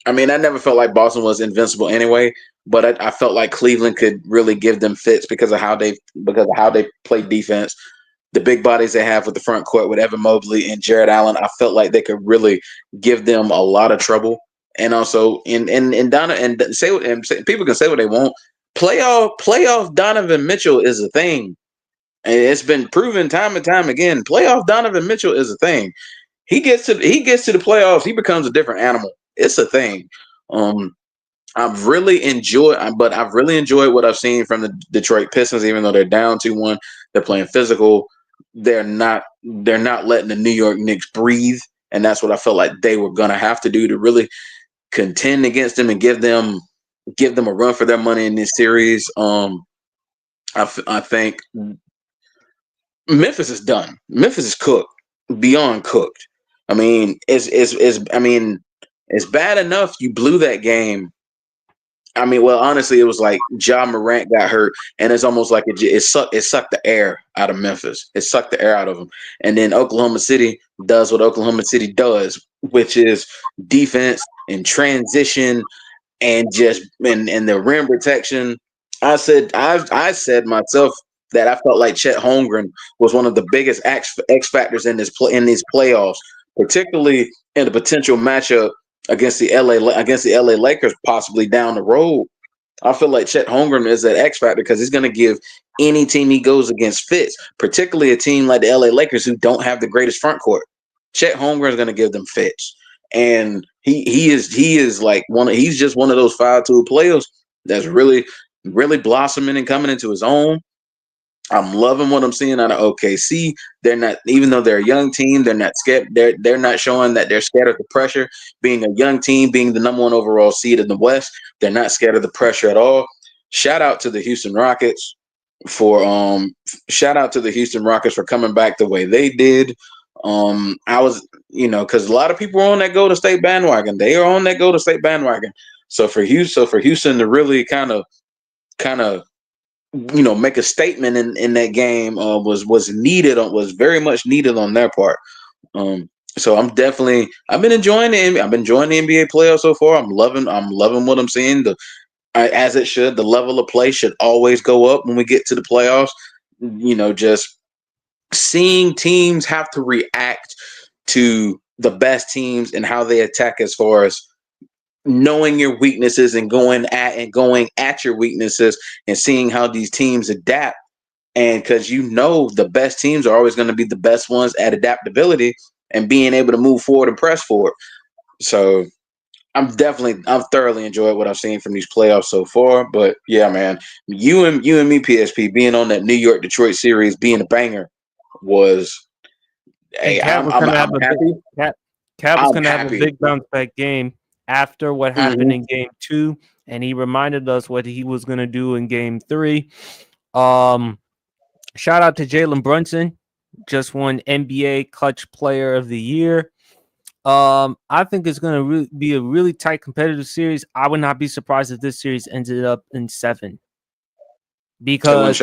I mean, I never felt like Boston was invincible anyway, but I felt like Cleveland could really give them fits because of how they play defense. The big bodies they have with the front court with Evan Mobley and Jared Allen, I felt like they could really give them a lot of trouble. And also, people can say what they want. Playoff Donovan Mitchell is a thing, and it's been proven time and time again. Playoff Donovan Mitchell is a thing. He gets to the playoffs, he becomes a different animal. It's a thing. I've really enjoyed what I've seen from the Detroit Pistons, even though they're down 2-1. They're playing physical. They're not letting the New York Knicks breathe, and that's what I felt like they were gonna have to do to really contend against them and give them a run for their money in this series. I think Memphis is done. Memphis is cooked, beyond cooked. I mean, it's bad enough you blew that game. I mean, well, honestly, it was like Ja Morant got hurt, and it's almost like it sucked the air out of Memphis. It sucked the air out of them. And then Oklahoma City does what Oklahoma City does, which is defense and transition and just and the rim protection. I said myself that I felt like Chet Holmgren was one of the biggest X factors in these playoffs, particularly in a potential matchup against the LA Lakers, possibly down the road. I feel like Chet Holmgren is that X factor because he's going to give any team he goes against fits, particularly a team like the LA Lakers who don't have the greatest front court. Chet Holmgren is going to give them fits, and he is like he's just one of those 5-tool players that's really blossoming and coming into his own. I'm loving what I'm seeing out of OKC. They're not, even though they're a young team, they're not scared. They're not showing that they're scared of the pressure. Being a young team, being the number 1 overall seed in the West, they're not scared of the pressure at all. Shout out to the Houston Rockets for coming back the way they did. I was, because a lot of people are on that Golden State bandwagon. They are on that Golden State bandwagon. So for Houston to really kind of make a statement in that game was very much needed on their part. So I've been enjoying the NBA playoffs so far. I'm loving what I'm seeing. As it should, the level of play should always go up when we get to the playoffs. Just seeing teams have to react to the best teams and how they attack, as far as knowing your weaknesses and going at your weaknesses and seeing how these teams adapt. And because the best teams are always going to be the best ones at adaptability and being able to move forward and press forward. So I've thoroughly enjoyed what I've seen from these playoffs so far. But yeah, man, you and me, PSP, being on that New York Detroit series, being a banger was. Hey, I'm happy. Cat was going to have a big bounce back game after what happened in game 2, and he reminded us what he was going to do in game 3. Shout out to Jalen Brunson, just won NBA Clutch Player of the Year. I think it's going to be a really tight competitive series. I would not be surprised if this series ended up in 7, because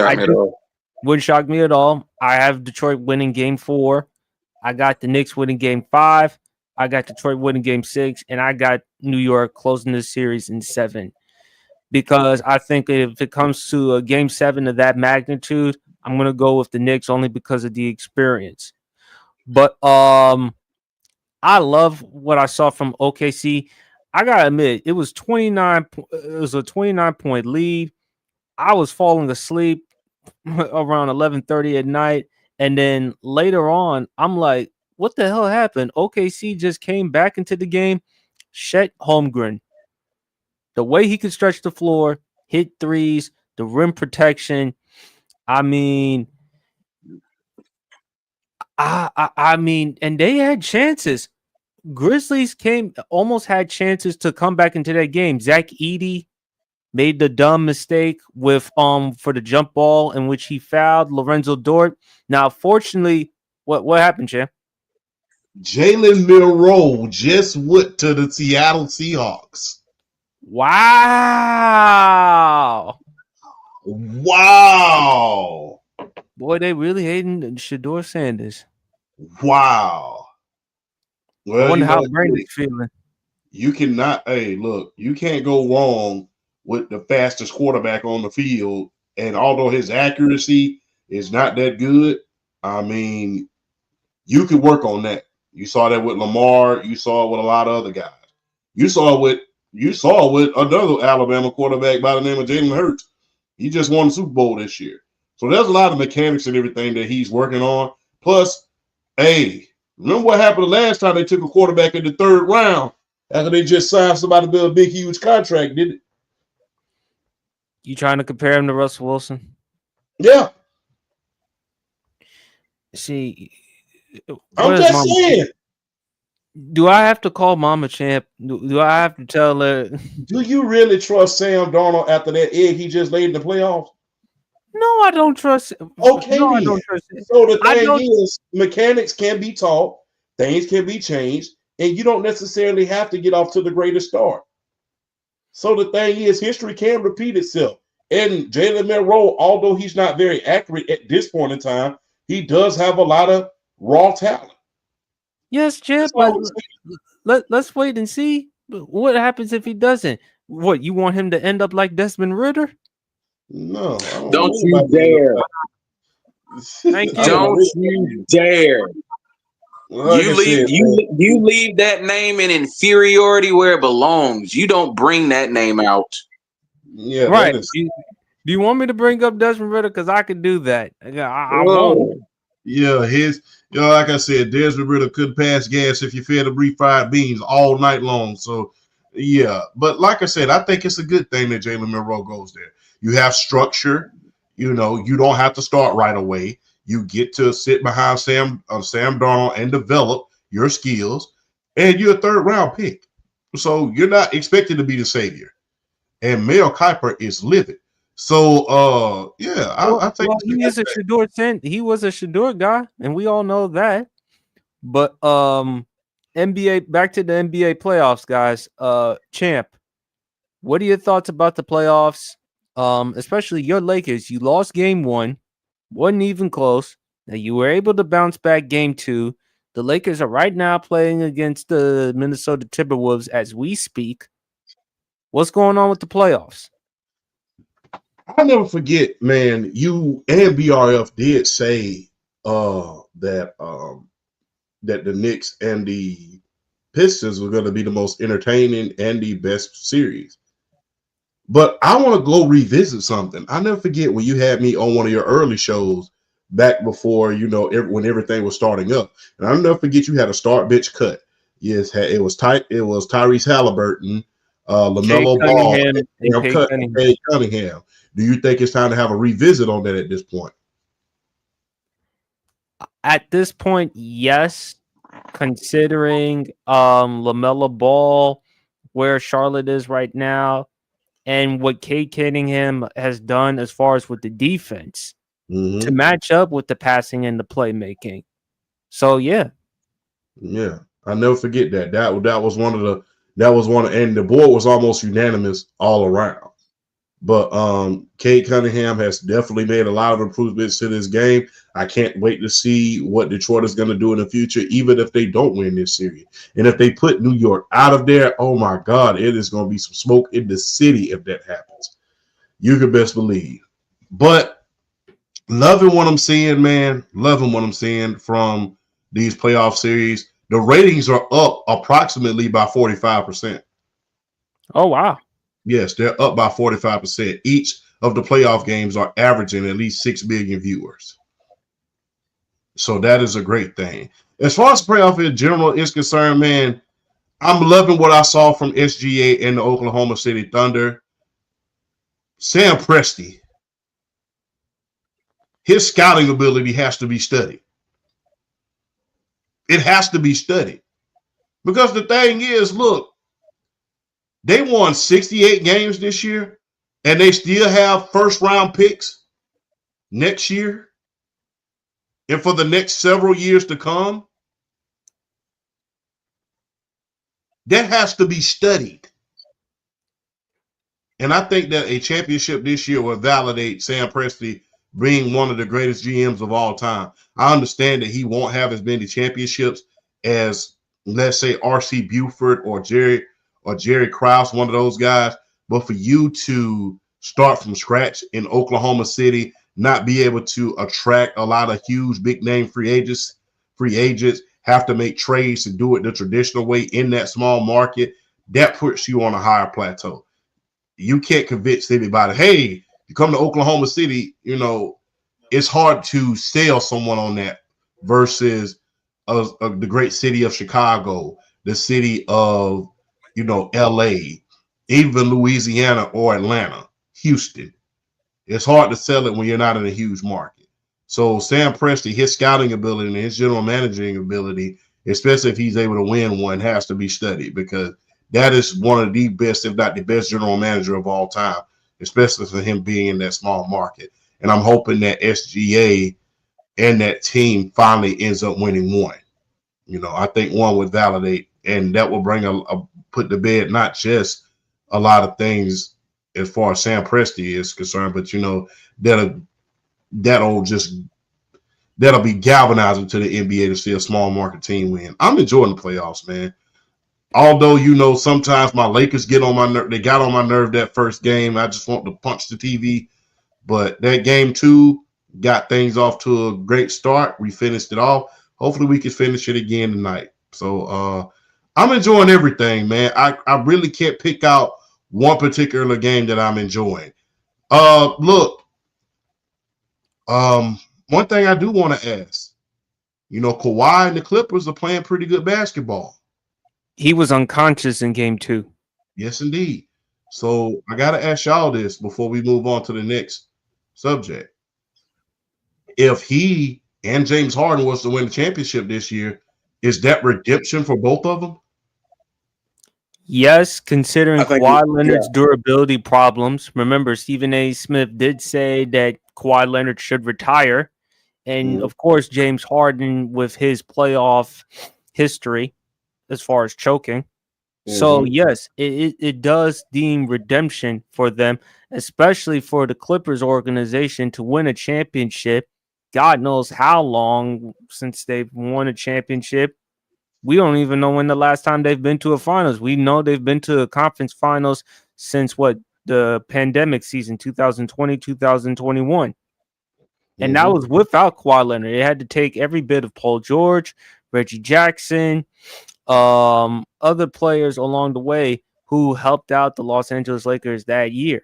wouldn't shock me at all. I have Detroit winning game 4. I got the Knicks winning game 5. I got Detroit winning game 6, and I got New York closing the series in 7. Because I think if it comes to a game 7 of that magnitude, I'm going to go with the Knicks only because of the experience. But I I love what I saw from OKC. I gotta admit, it was 29. It was a 29-point lead. I was falling asleep around 11:30 at night, and then later on, I'm like, "What the hell happened?" OKC just came back into the game. Chet Holmgren, the way he could stretch the floor, hit threes, the rim protection. I mean, I mean, and they had chances. Grizzlies almost had chances to come back into that game. Zach Edey made the dumb mistake with for the jump ball in which he fouled Lorenzo Dort. Now, fortunately, what happened, champ? Jalen Milroe just went to the Seattle Seahawks. Wow. Wow. Boy, they really hating Shedeur Sanders. Wow. I Well, wonder how Brandon's feeling. You cannot, hey, look, you can't go wrong with the fastest quarterback on the field. And although his accuracy is not that good, I mean, you could work on that. You saw that with Lamar. You saw it with a lot of other guys. You saw it with another Alabama quarterback by the name of Jalen Hurts. He just won the Super Bowl this year. So there's a lot of mechanics and everything that he's working on. Plus, hey, remember what happened the last time they took a quarterback in the third round after they just signed somebody to build a big, huge contract, did it? You trying to compare him to Russell Wilson? Yeah. See, I'm just saying. Do I have to call Mama Champ? Do I have to tell her? Do you really trust Sam Darnold after that egg he just laid in the playoffs? No, I don't trust him. Okay, no, I don't trust him. So the thing is, mechanics can be taught, things can be changed, and you don't necessarily have to get off to the greatest start. So the thing is, history can repeat itself. And Jalen Milroe, although he's not very accurate at this point in time, he does have a lot of raw talent. Yes, Champ, but let's wait and see. What happens if he doesn't? What, you want him to end up like Desmond Ridder? No. Don't you dare. Thank you. Don't you dare. You leave that name in inferiority where it belongs. You don't bring that name out. Yeah, right. Do you want me to bring up Desmond Ridder? Because I can do that. I won't. Yeah, like I said, Desmond Ridder could pass gas if you fed him refried beans all night long. So, yeah. But like I said, I think it's a good thing that Jalen Milroe goes there. You have structure. You know, you don't have to start right away. You get to sit behind Sam Darnold and develop your skills. And you're a third-round pick. So you're not expected to be the savior. And Mel Kiper is livid. So, I think he is a Shedeur. He was a Shedeur guy, and we all know that. But NBA, back to the NBA playoffs, guys. Champ, what are your thoughts about the playoffs? Especially your Lakers. You lost game 1, wasn't even close. Now you were able to bounce back game 2. The Lakers are right now playing against the Minnesota Timberwolves as we speak. What's going on with the playoffs? I'll never forget, man, you and BRF did say that the Knicks and the Pistons were going to be the most entertaining and the best series. But I want to go revisit something. I'll never forget when you had me on one of your early shows back before, when everything was starting up. And I'll never forget you had a start bench cut. Yes, it was Tyrese Halliburton, LaMelo Ball, and Cade Cunningham. Do you think it's time to have a revisit on that at this point? At this point, yes. Considering LaMelo Ball, where Charlotte is right now, and what Cade Cunningham has done as far as with the defense to match up with the passing and the playmaking. So yeah. Yeah. I'll never forget that. That was one, and the board was almost unanimous all around. But Cade Cunningham has definitely made a lot of improvements to this game. I can't wait to see what Detroit is going to do in the future, even if they don't win this series. And if they put New York out of there, oh my God, it is going to be some smoke in the city if that happens. You can best believe. But loving what I'm seeing, man. Loving what I'm seeing from these playoff series. The ratings are up approximately by 45%. Oh, wow. Yes, they're up by 45%. Each of the playoff games are averaging at least 6 million viewers. So that is a great thing. As far as playoff in general is concerned, man, I'm loving what I saw from SGA and the Oklahoma City Thunder. Sam Presti, his scouting ability has to be studied. It has to be studied. Because the thing is, look, they won 68 games this year, and they still have first-round picks next year and for the next several years to come. That has to be studied. And I think that a championship this year will validate Sam Presti being one of the greatest GMs of all time. I understand that he won't have as many championships as, let's say, R.C. Buford or Jerry Krause, one of those guys. But for you to start from scratch in Oklahoma City, not be able to attract a lot of huge big-name free agents, have to make trades and do it the traditional way in that small market, that puts you on a higher plateau. You can't convince anybody, hey, you come to Oklahoma City, it's hard to sell someone on that versus the great city of Chicago, the city of, LA, even Louisiana or Atlanta, Houston. It's hard to sell it when you're not in a huge market. So Sam Presti, his scouting ability and his general managing ability, especially if he's able to win one, has to be studied because that is one of the best, if not the best general manager of all time, especially for him being in that small market. And I'm hoping that SGA and that team finally ends up winning one. I think one would validate, and that will bring put to bed not just a lot of things as far as Sam Presti is concerned, but that'll be galvanizing to the NBA to see a small market team win. I'm enjoying the playoffs, man. Although, sometimes my Lakers get on my nerve. They got on my nerve that first game. I just want to punch the TV. But that game 2 got things off to a great start. We finished it off. Hopefully we can finish it again tonight. So I'm enjoying everything, man. I really can't pick out one particular game that I'm enjoying. Look, one thing I do want to ask, Kawhi and the Clippers are playing pretty good basketball. He was unconscious in game 2. Yes, indeed. So I got to ask y'all this before we move on to the next subject. If he and James Harden was to win the championship this year, is that redemption for both of them? Yes, considering Kawhi Leonard's durability problems. Remember, Stephen A. Smith did say that Kawhi Leonard should retire. And, of course, James Harden with his playoff history as far as choking. So, yes, it does deem redemption for them, especially for the Clippers organization to win a championship. God knows how long since they've won a championship. We don't even know when the last time they've been to a finals. We know they've been to a conference finals since the pandemic season, 2020, 2021. And that was without Kawhi Leonard. It had to take every bit of Paul George, Reggie Jackson, other players along the way who helped out the Los Angeles Lakers that year.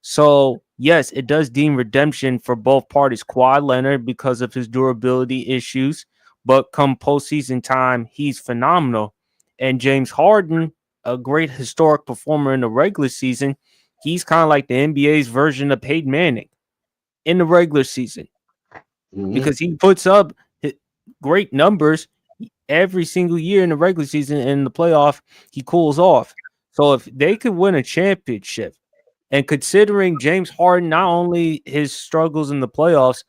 So, yes, it does deem redemption for both parties. Kawhi Leonard because of his durability issues, but come postseason time, he's phenomenal. And James Harden, a great historic performer in the regular season, he's kind of like the NBA's version of Peyton Manning in the regular season because he puts up great numbers every single year in the regular season. And in the playoff, he cools off. So if they could win a championship, and considering James Harden, not only his struggles in the playoffs,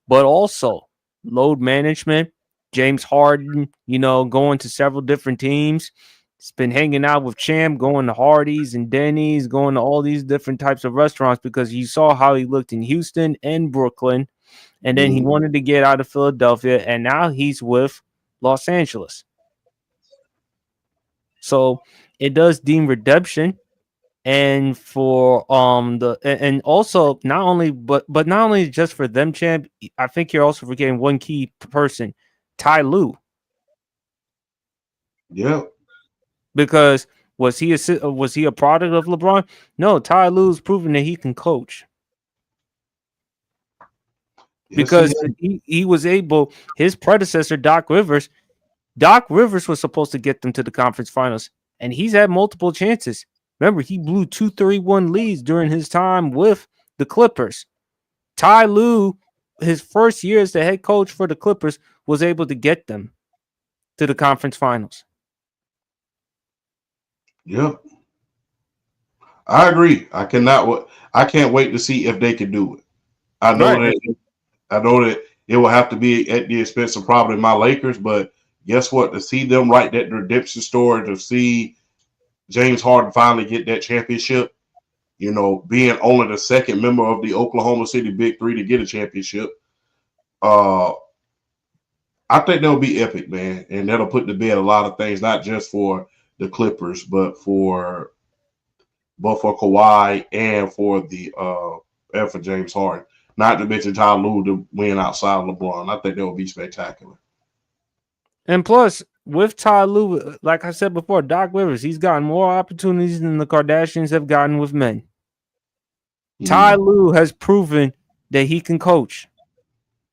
but also load management, James Harden, going to several different teams. He's been hanging out with Champ, going to Hardee's and Denny's, going to all these different types of restaurants because you saw how he looked in Houston and Brooklyn. And then he wanted to get out of Philadelphia, and now he's with Los Angeles. So it does deem redemption. And for and also not only just for them, Champ, I think you're also forgetting one key person, Ty Lue. Yeah. Because was he a product of LeBron? No, Ty Lue's proven that he can coach. Yes, Because he was able, his predecessor, Doc Rivers was supposed to get them to the conference finals, and he's had multiple chances. Remember, he blew 2-3-1 leads during his time with the Clippers. Ty Lue, his first year as the head coach for the Clippers, was able to get them to the conference finals. Yep. I agree. I can't wait to see if they can do it. I know that it will have to be at the expense of probably my Lakers, but guess what? To see them write that redemption story, to see James Harden finally get that championship, being only the second member of the Oklahoma City Big Three to get a championship, I think that'll be epic, man. And that'll put to bed a lot of things, not just for the Clippers, but for Kawhi and for James Harden. Not to mention Ty Lue to win outside of LeBron. I think that would be spectacular. And plus, with Ty Lue, like I said before, Doc Rivers, he's gotten more opportunities than the Kardashians have gotten with men. Ty Lue has proven that he can coach.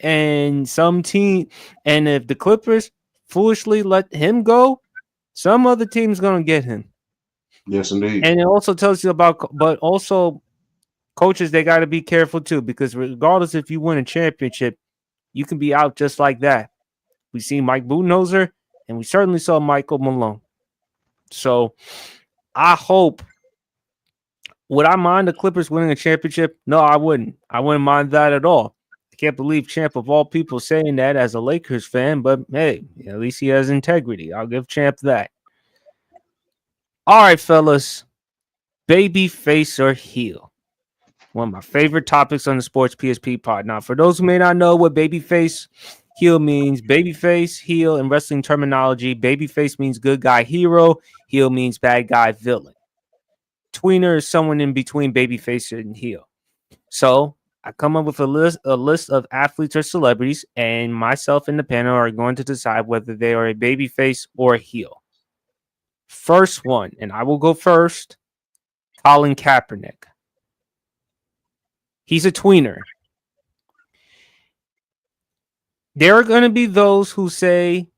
And and if the Clippers foolishly let him go, some other team's going to get him. Yes, indeed. And it also tells you but also coaches, they got to be careful too, because regardless if you win a championship, you can be out just like that. We've seen Mike Budenholzer, and we certainly saw Michael Malone. So I hope. Would I mind the Clippers winning a championship? No, I wouldn't. I wouldn't mind that at all. I can't believe Champ of all people saying that as a Lakers fan, but hey, at least he has integrity. I'll give Champ that. All right, fellas. Baby face or heel? One of my favorite topics on the Sports PSP pod. Now, for those who may not know what babyface heel means, babyface, heel in wrestling terminology, babyface means good guy hero, heel means bad guy villain. Tweener is someone in between babyface and heel. So I come up with a list of athletes or celebrities, and myself and the panel are going to decide whether they are a babyface or a heel. First one, and I will go first, Colin Kaepernick. He's a tweener. There are going to be those who say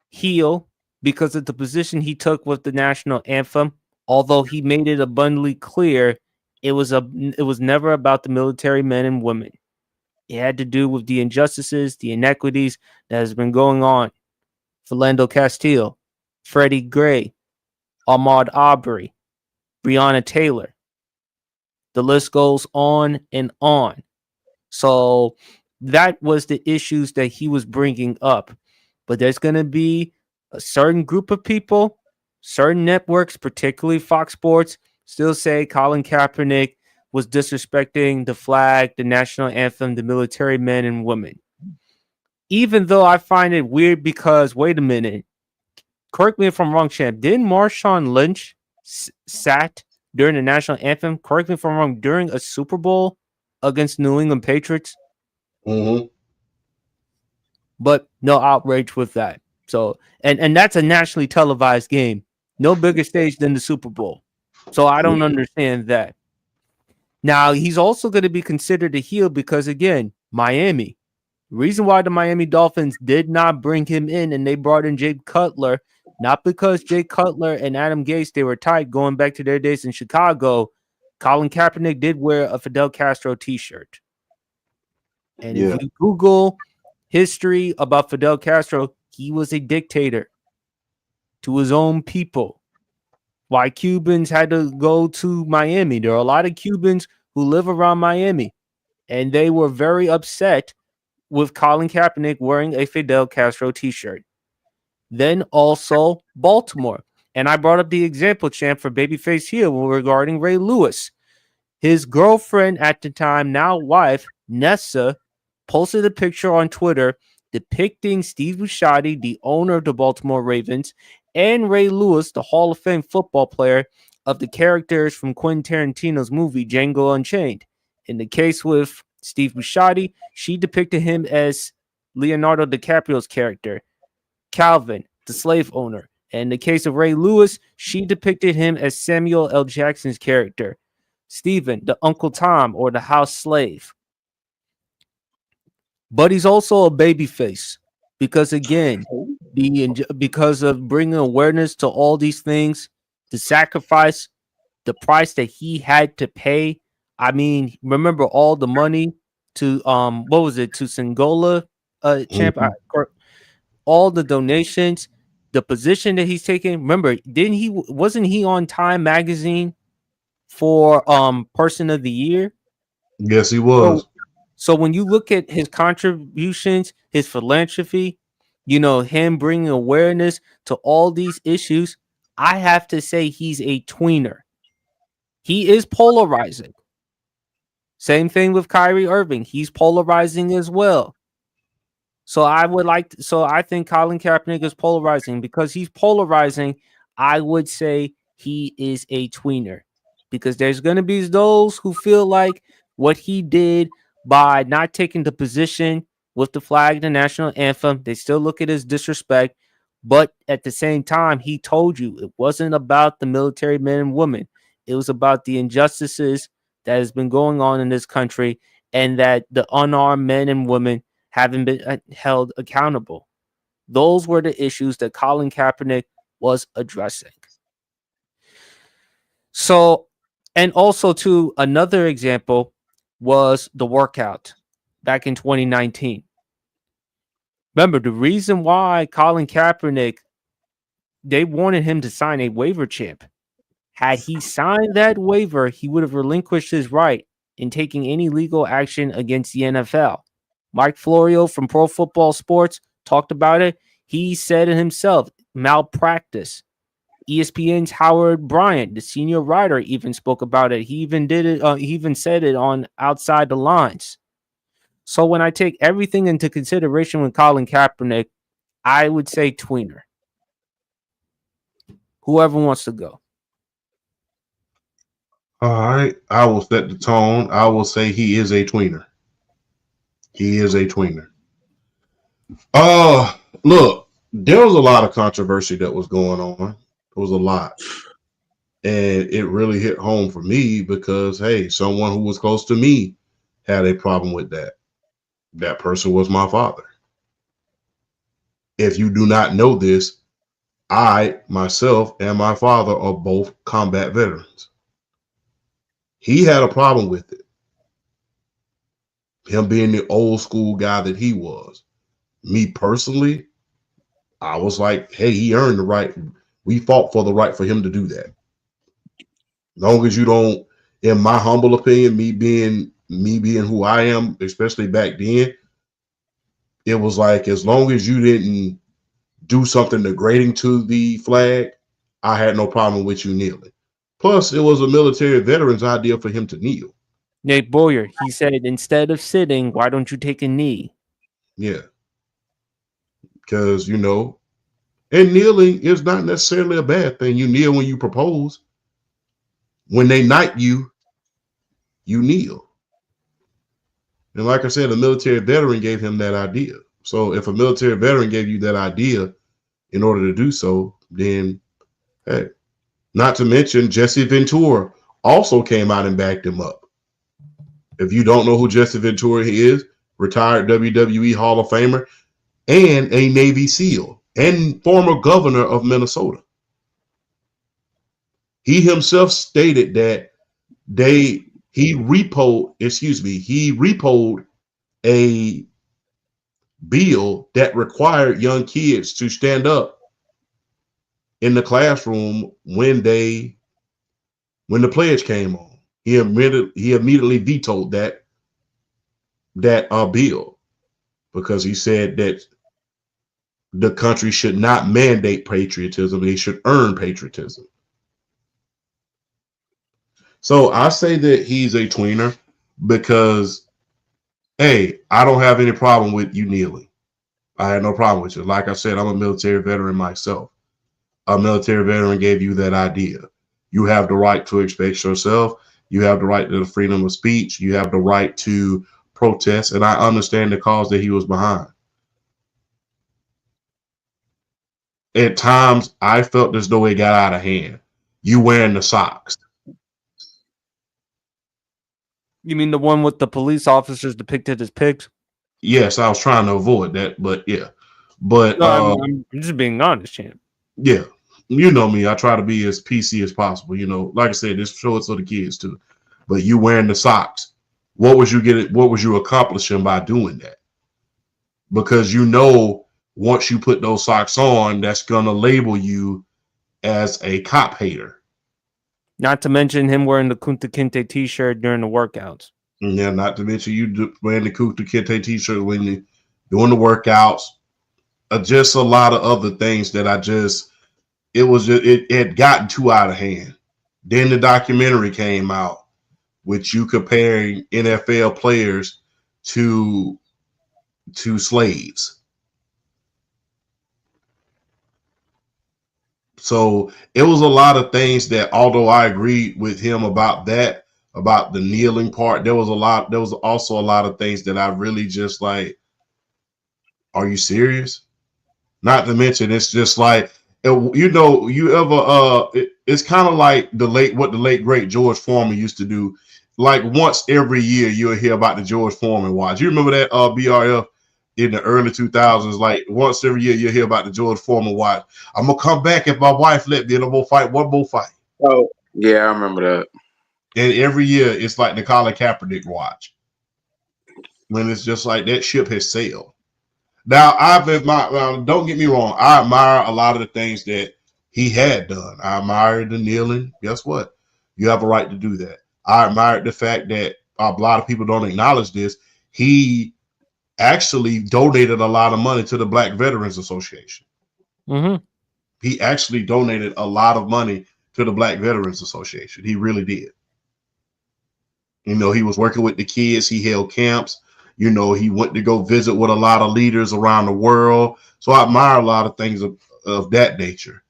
heel because of the position he took with the national anthem, although he made it abundantly clear it was never about the military men and women. It had to do with the injustices, the inequities that has been going on. Philando Castile, Freddie Gray, Ahmaud Arbery, Breonna Taylor. The list goes on and on. So that was the issues that he was bringing up. But there's going to be a certain group of people, certain networks, particularly Fox Sports, still say Colin Kaepernick was disrespecting the flag, the national anthem, the military men and women. Even though I find it weird because, wait a minute, correct me if I'm wrong, Champ, didn't Marshawn Lynch sat during the national anthem, correct me if I'm wrong, during a Super Bowl against New England Patriots? Mm-hmm. But no outrage with that. So, and that's a nationally televised game. No bigger stage than the Super Bowl. So I don't understand that. Now, he's also going to be considered a heel because, again, Miami. The reason why the Miami Dolphins did not bring him in and they brought in Jay Cutler, not because Jay Cutler and Adam Gase, they were tight going back to their days in Chicago. Colin Kaepernick did wear a Fidel Castro t-shirt. And if you Google history about Fidel Castro, he was a dictator to his own people. Why Cubans had to go to Miami. There are a lot of Cubans who live around Miami, and they were very upset with Colin Kaepernick wearing a Fidel Castro t-shirt. Then also Baltimore. And I brought up the example, Champ, for babyface heel regarding Ray Lewis. His girlfriend at the time, now wife, Nessa, posted a picture on Twitter depicting Steve Bisciotti, the owner of the Baltimore Ravens, and Ray Lewis, the Hall of Fame football player, of the characters from Quentin Tarantino's movie Django Unchained. In the case with Steve Bisciotti, she depicted him as Leonardo DiCaprio's character, Calvin, the slave owner, In the case of Ray Lewis, she depicted him as Samuel L. Jackson's character, Stephen, the Uncle Tom, or the house slave. But he's also a babyface because, again, because of bringing awareness to all these things, the sacrifice, the price that he had to pay. I mean, remember all the money to what was it, to Singola champ, all the donations, the position that he's taking. Remember, wasn't he on Time magazine for person of the year? Yes, he was. So when you look at his contributions, his philanthropy, him bringing awareness to all these issues, I have to say he's a tweener. He is polarizing. Same thing with Kyrie Irving. He's polarizing as well. So I think Colin Kaepernick is polarizing. Because he's polarizing, I would say he is a tweener. Because there's going to be those who feel like what he did by not taking the position with the flag, the national anthem, they still look at it as disrespect. But at the same time, he told you it wasn't about the military men and women. It was about the injustices that has been going on in this country, and that the unarmed men and women haven't been held accountable. Those were the issues that Colin Kaepernick was addressing. So, and also to another example was the workout back in 2019. Remember, the reason why Colin Kaepernick, they wanted him to sign a waiver chip. Had he signed that waiver, he would have relinquished his right in taking any legal action against the NFL. Mike Florio from Pro Football Sports talked about it. He said it himself, malpractice. ESPN's Howard Bryant, the senior writer, even spoke about it. He even did it. He even said it on Outside the Lines. So when I take everything into consideration with Colin Kaepernick, I would say tweener. Whoever wants to go. All right, I will set the tone. I will say he is a tweener. He is a tweener. Look, there was a lot of controversy that was going on. It was a lot. And it really hit home for me because, hey, someone who was close to me had a problem with that. That person was my father. If you do not know this, I, myself, and my father are both combat veterans. He had a problem with it. Him being the old school guy that he was. Me personally, I was like, hey, he earned the right. We fought for the right for him to do that. As long as you don't, in my humble opinion, me being who I am, especially back then, it was like, as long as you didn't do something degrading to the flag, I had no problem with you kneeling. Plus, it was a military veteran's idea for him to kneel. Nate Boyer, he said, instead of sitting, why don't you take a knee? Yeah. Because, and kneeling is not necessarily a bad thing. You kneel when you propose. When they knight you, you kneel. And like I said, a military veteran gave him that idea. So if a military veteran gave you that idea in order to do so, then, hey, not to mention Jesse Ventura also came out and backed him up. If you don't know who Jesse Ventura is, retired WWE Hall of Famer and a Navy SEAL and former governor of Minnesota. He himself stated that he repoed a bill that required young kids to stand up in the classroom when the pledge came on. He immediately vetoed that bill because he said that the country should not mandate patriotism; they should earn patriotism. So I say that he's a tweener because, hey, I don't have any problem with you kneeling. I had no problem with you. Like I said, I'm a military veteran myself. A military veteran gave you that idea. You have the right to express yourself. You have the right to the freedom of speech. You have the right to protest. And I understand the cause that he was behind. at times I felt as though it got out of hand. You wearing the socks. You mean the one with the police officers depicted as pigs? Yes, I was trying to avoid that, but yeah. But No, I'm just being honest, champ. yeah, you know me. I try to be as PC as possible. You know, like I said, this show is for the kids too. But you wearing the socks. What was you getting? What was you accomplishing by doing that? Because you know, once you put those socks on, that's gonna label you as a cop hater. Not to mention him wearing the Kunta Kinte t-shirt during the workouts. Yeah, not to mention you wearing the Kunta Kinte t-shirt when you doing the workouts. Just a lot of other things that it had gotten too out of hand. Then the documentary came out with you comparing NFL players to slaves. So it was a lot of things that, although I agreed with him about that, about the kneeling part, there was also a lot of things that I really just like, are you serious? Not to mention, it's just like, it's kind of like the late great George Foreman used to do. Like once every year, you'll hear about the George Foreman watch. You remember that BRF in the early 2000s? Like once every year, you'll hear about the George Foreman watch. I'm gonna come back if my wife let me, and I'm gonna fight one more fight. Oh, yeah, I remember that. And every year, it's like the Colin Kaepernick watch, when it's just like that ship has sailed. Now, don't get me wrong. I admire a lot of the things that he had done. I admire the kneeling. Guess what? You have a right to do that. I admire the fact that a lot of people don't acknowledge this. He actually donated a lot of money to the Black Veterans Association. Mm-hmm. He actually donated a lot of money to the Black Veterans Association. He really did. You know, he was working with the kids. He held camps. You know, he went to go visit with a lot of leaders around the world. So I admire a lot of things of that nature.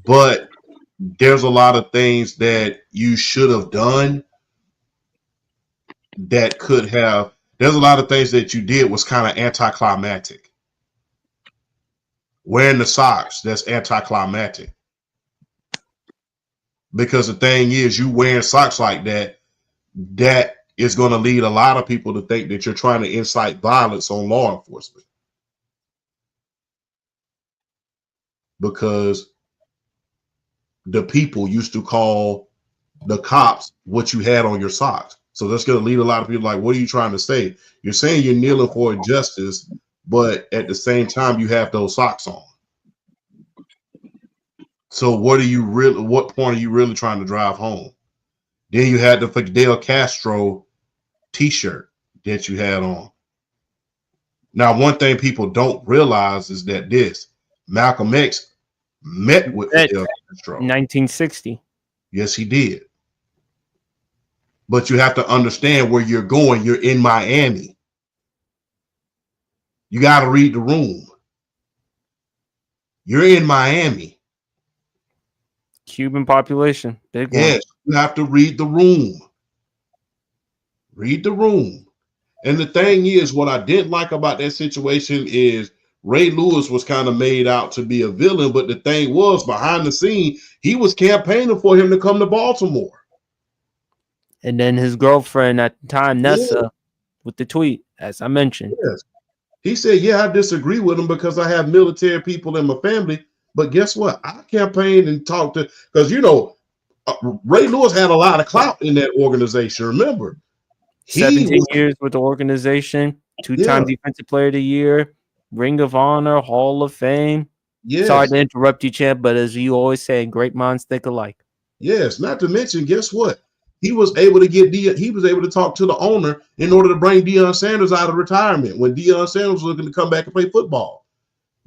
But there's a lot of things that you should have done that could have. There's a lot of things that you did was kind of anticlimactic. Wearing the socks, that's anticlimactic. Because the thing is, you wearing socks like that is going to lead a lot of people to think that you're trying to incite violence on law enforcement. Because the people used to call the cops what you had on your socks. So that's going to lead a lot of people like, what are you trying to say? You're saying you're kneeling for justice, but at the same time, you have those socks on. So what point are you really trying to drive home? Then you had the Fidel Castro t-shirt that you had on. Now, one thing people don't realize is that Malcolm X met with Fidel Castro. 1960. Yes, he did. But you have to understand where you're going. You're in Miami. You got to read the room. You're in Miami. Cuban population. Big one. Yes, you have to read the room. Read the room. And the thing is, what I didn't like about that situation is Ray Lewis was kind of made out to be a villain, but the thing was, behind the scene, he was campaigning for him to come to Baltimore. And then his girlfriend at the time, Nessa, with the tweet, as I mentioned. Yes. He said, yeah, I disagree with him because I have military people in my family. But guess what? I campaigned and talked to, because, you know, Ray Lewis had a lot of clout in that organization. Remember, 17 years with the organization, two-time Defensive Player of the Year, Ring of Honor, Hall of Fame. Yes. Sorry to interrupt you, champ, but as you always say, great minds think alike. Yes, not to mention, guess what? He was able to talk to the owner in order to bring Deion Sanders out of retirement when Deion Sanders was looking to come back and play football.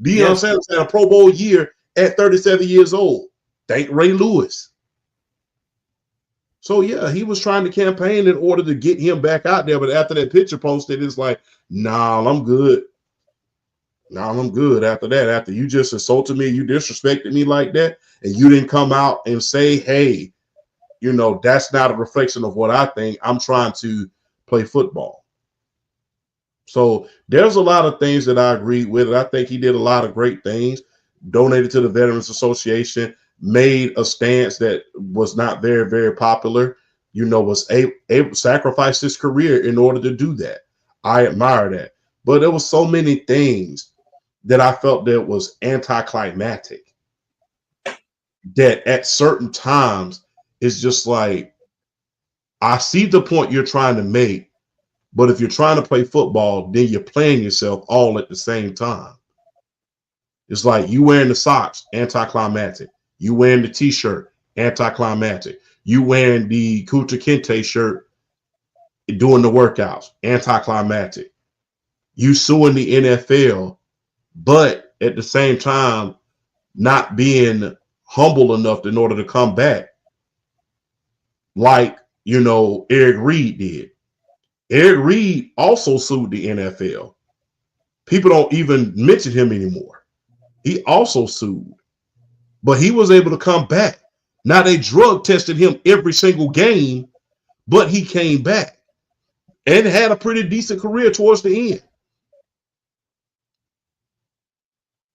Deion Sanders had a Pro Bowl year at 37 years old. Thank Ray Lewis. So, yeah, he was trying to campaign in order to get him back out there. But after that picture posted, it's like, nah, I'm good. Nah, I'm good after that. After you just insulted me, you disrespected me like that, and you didn't come out and say, hey, you know, that's not a reflection of what I think. I'm trying to play football. So there's a lot of things that I agree with. I think he did a lot of great things. donated to the Veterans Association, made a stance that was not very, very popular, was able to sacrifice his career in order to do that. I admire that. But there were so many things that I felt that was anticlimactic, that at certain times it's just like, I see the point you're trying to make, but if you're trying to play football, then you're playing yourself all at the same time. It's like you wearing the socks, anticlimactic. You wearing the t-shirt, anticlimactic. You wearing the Kunta Kinte shirt, doing the workouts, anticlimactic. You suing the NFL, but at the same time, not being humble enough in order to come back, like, Eric Reed did. Eric Reed also sued the NFL. People don't even mention him anymore. He also sued, but he was able to come back. Now they drug tested him every single game, but he came back and had a pretty decent career towards the end.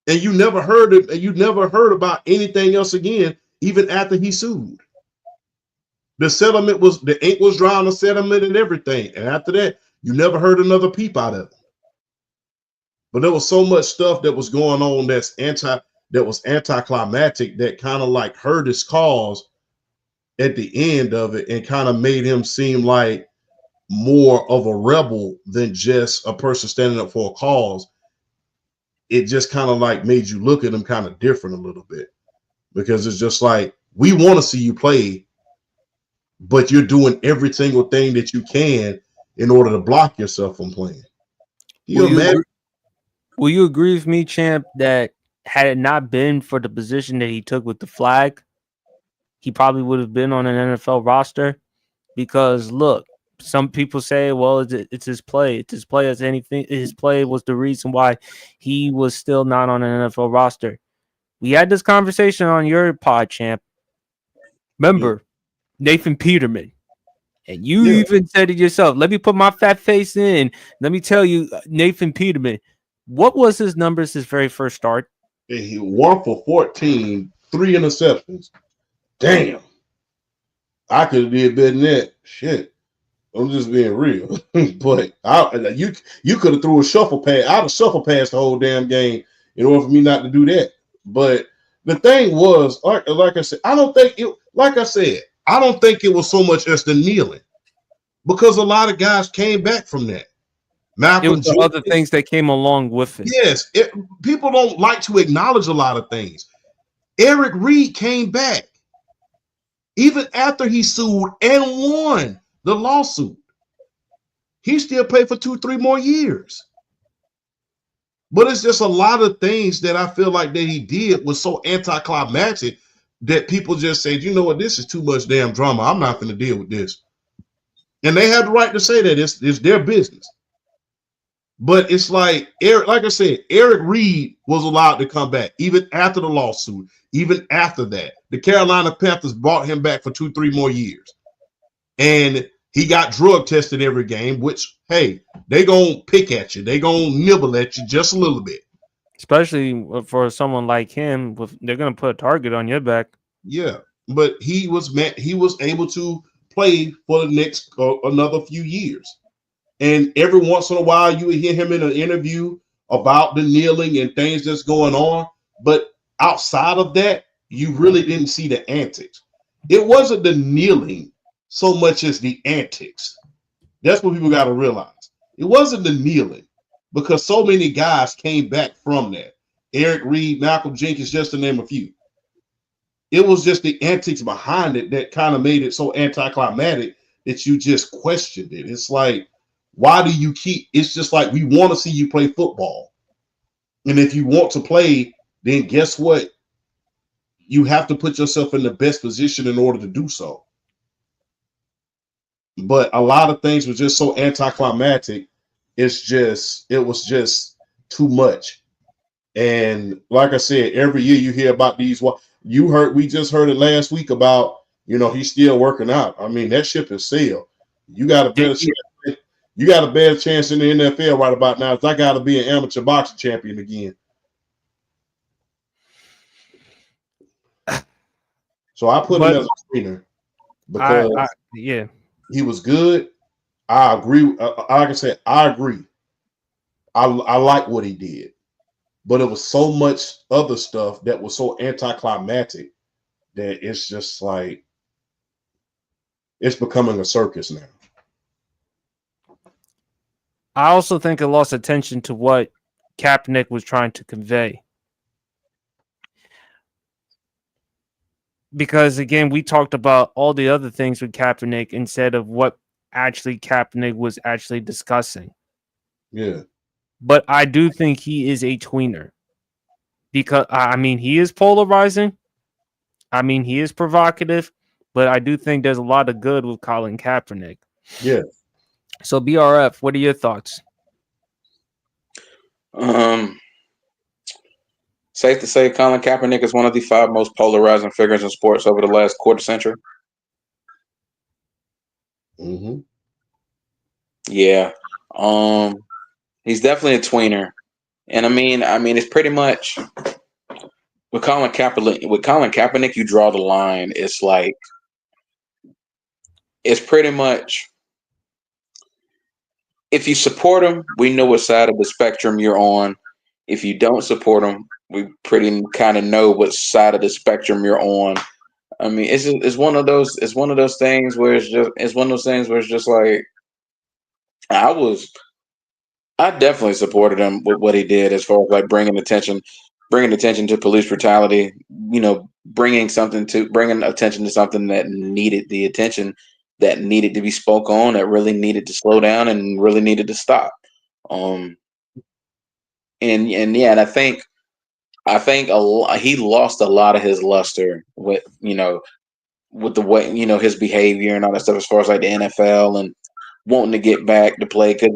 And you never heard it, and you never heard about anything else again, even after he sued. The settlement was, the ink was dry on the settlement and everything. And after that, you never heard another peep out of it. But there was so much stuff that was going on that was anticlimactic, that kind of like hurt his cause at the end of it, and kind of made him seem like more of a rebel than just a person standing up for a cause. It just kind of like made you look at him kind of different a little bit, because it's just like, we want to see you play, but you're doing every single thing that you can in order to block yourself from playing. Will you agree with me, Champ, that had it not been for the position that he took with the flag, he probably would have been on an NFL roster? Because look, some people say, well, it's his play. It's his play as anything. His play was the reason why he was still not on an NFL roster. We had this conversation on your pod, Champ. Remember, Nathan Peterman. And you even said it yourself. Let me put my fat face in. Let me tell you, Nathan Peterman, what was his numbers his very first start? He 1 for 14, 3 interceptions. Damn. I could have did better than that. Shit. I'm just being real. But you could have threw a shuffle pass. I'd have shuffle passed the whole damn game in order for me not to do that. But the thing was, like I said, I don't think it was so much as the kneeling, because a lot of guys came back from that. Malcolm, it was the other things that came along with it. Yes, people don't like to acknowledge a lot of things. Eric Reed came back even after he sued and won the lawsuit. He still played for 2-3 more years. But it's just a lot of things that I feel like that he did was so anticlimactic that people just said, you know what, this is too much damn drama. I'm not going to deal with this. And they have the right to say that. It's their business. But it's like, like I said, Eric Reed was allowed to come back even after the lawsuit, even after that. The Carolina Panthers brought him back for 2-3 more years. And he got drug tested every game, which, hey, they going to pick at you. They going to nibble at you just a little bit. Especially for someone like him, they're going to put a target on your back. Yeah, but he was able to play for the next another few years. And every once in a while, you would hear him in an interview about the kneeling and things that's going on. But outside of that, you really didn't see the antics. It wasn't the kneeling so much as the antics. That's what people got to realize. It wasn't the kneeling, because so many guys came back from that. Eric Reed, Malcolm Jenkins, just to name a few. It was just the antics behind it that kind of made it so anticlimactic that you just questioned it. It's like, why do you keep? It's just like, we want to see you play football. And if you want to play, then guess what? You have to put yourself in the best position in order to do so. But a lot of things were just so anticlimactic. It was just too much. And like I said, every year you hear about these. We just heard it last week about, he's still working out. I mean, that ship has sailed. You got a better chance. You got a better chance in the NFL right about now. I got to be an amateur boxing champion again. So I put him But as a tweener because yeah. he was good. I agree. Like I said, I agree. I like what he did, but it was so much other stuff that was so anticlimactic that it's just like it's becoming a circus now. I also think it lost attention to what Kaepernick was trying to convey. Because again, we talked about all the other things with Kaepernick instead of what actually Kaepernick was actually discussing. Yeah. But I do think he is a tweener. Because I mean he is polarizing. I mean he is provocative, but I do think there's a lot of good with Colin Kaepernick. Yeah. So BRF, what are your thoughts? Safe to say, Colin Kaepernick is one of the 5 most polarizing figures in sports over the last quarter century. Mm-hmm. Yeah, he's definitely a tweener, and I mean, it's pretty much with Colin Kaepernick. With Colin Kaepernick, you draw the line. It's like it's pretty much if you support him, we know what side of the spectrum you're on. If you don't support him, we pretty kind of know what side of the spectrum you're on. I mean, it's one of those things where it's one of those things where it's just like I definitely supported him with what he did as far as like bringing attention to police brutality. You know, bringing attention to something that needed the attention, that needed to be spoke on, that really needed to slow down and really needed to stop. And yeah, and I think he lost a lot of his luster with with the way his behavior and all that stuff as far as like the NFL and wanting to get back to play because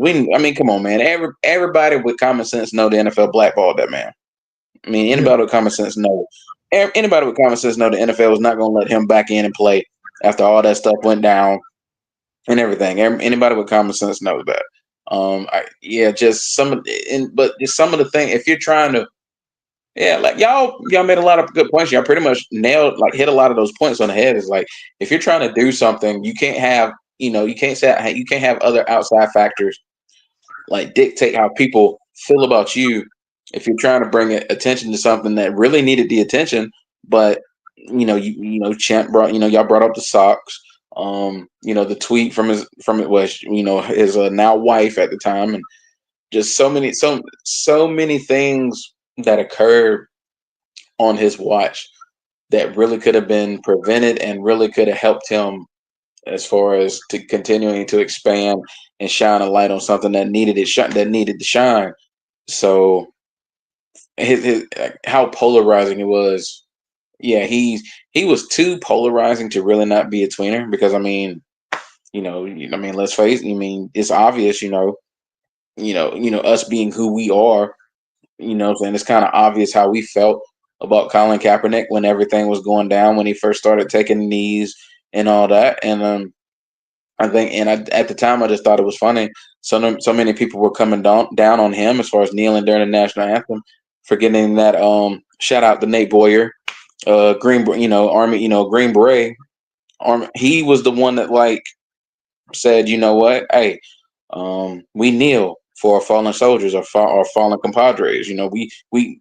come on, man, everybody with common sense know the NFL blackballed that man. I mean, anybody with common sense know the NFL was not going to let him back in and play after all that stuff went down and everything. Anybody with common sense knows that. Just some of the thing. If you're trying to, like y'all made a lot of good points. Y'all pretty much hit a lot of those points on the head. Is like if you're trying to do something, you can't have you can't have other outside factors like dictate how people feel about you. If you're trying to bring attention to something that really needed the attention, but Champ brought y'all brought up the socks. The tweet from it was his now wife at the time, and just so many things that occurred on his watch that really could have been prevented and really could have helped him as far as to continuing to expand and shine a light on something that needed to shine. So his how polarizing it was. Yeah, he was too polarizing to really not be a tweener because let's face it, it's obvious, us being who we are, and it's kind of obvious how we felt about Colin Kaepernick when everything was going down when he first started taking knees and all that. And I think, at the time, I just thought it was funny. So many people were coming down on him as far as kneeling during the national anthem, forgetting that shout out to Nate Boyer, Army, Green Beret. He was the one that like said, you know what, hey, we kneel for our fallen soldiers or our fallen compadres. We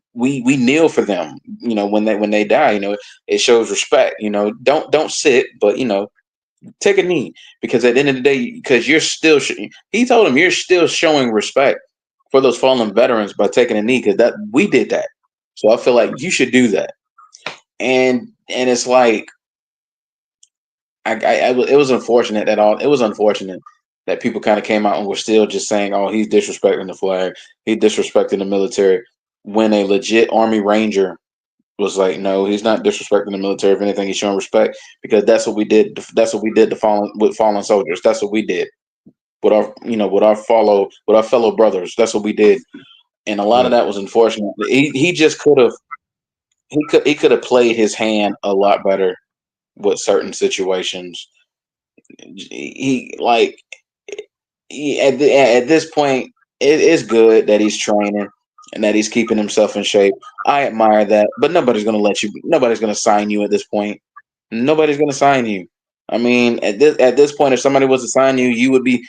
kneel for them. When they die, it shows respect. Don't sit, but take a knee because at the end of the day, because you're still. He told him you're still showing respect for those fallen veterans by taking a knee because that we did that. So I feel like you should do that. And it's like it was unfortunate that people kind of came out and were still just saying, "Oh, he's disrespecting the flag, he's disrespecting the military," when a legit Army Ranger was like, "No, he's not disrespecting the military. If anything, he's showing respect because that's what we did. That's what we did with fallen soldiers. That's what we did with our fellow brothers. That's what we did." And a lot of that was unfortunate. He just he could have played his hand a lot better with certain situations. At this point, it is good that he's training and that he's keeping himself in shape. I admire that, but nobody's going to sign you at this point. Nobody's going to sign you. I mean, at this point, if somebody was to sign you, you would be.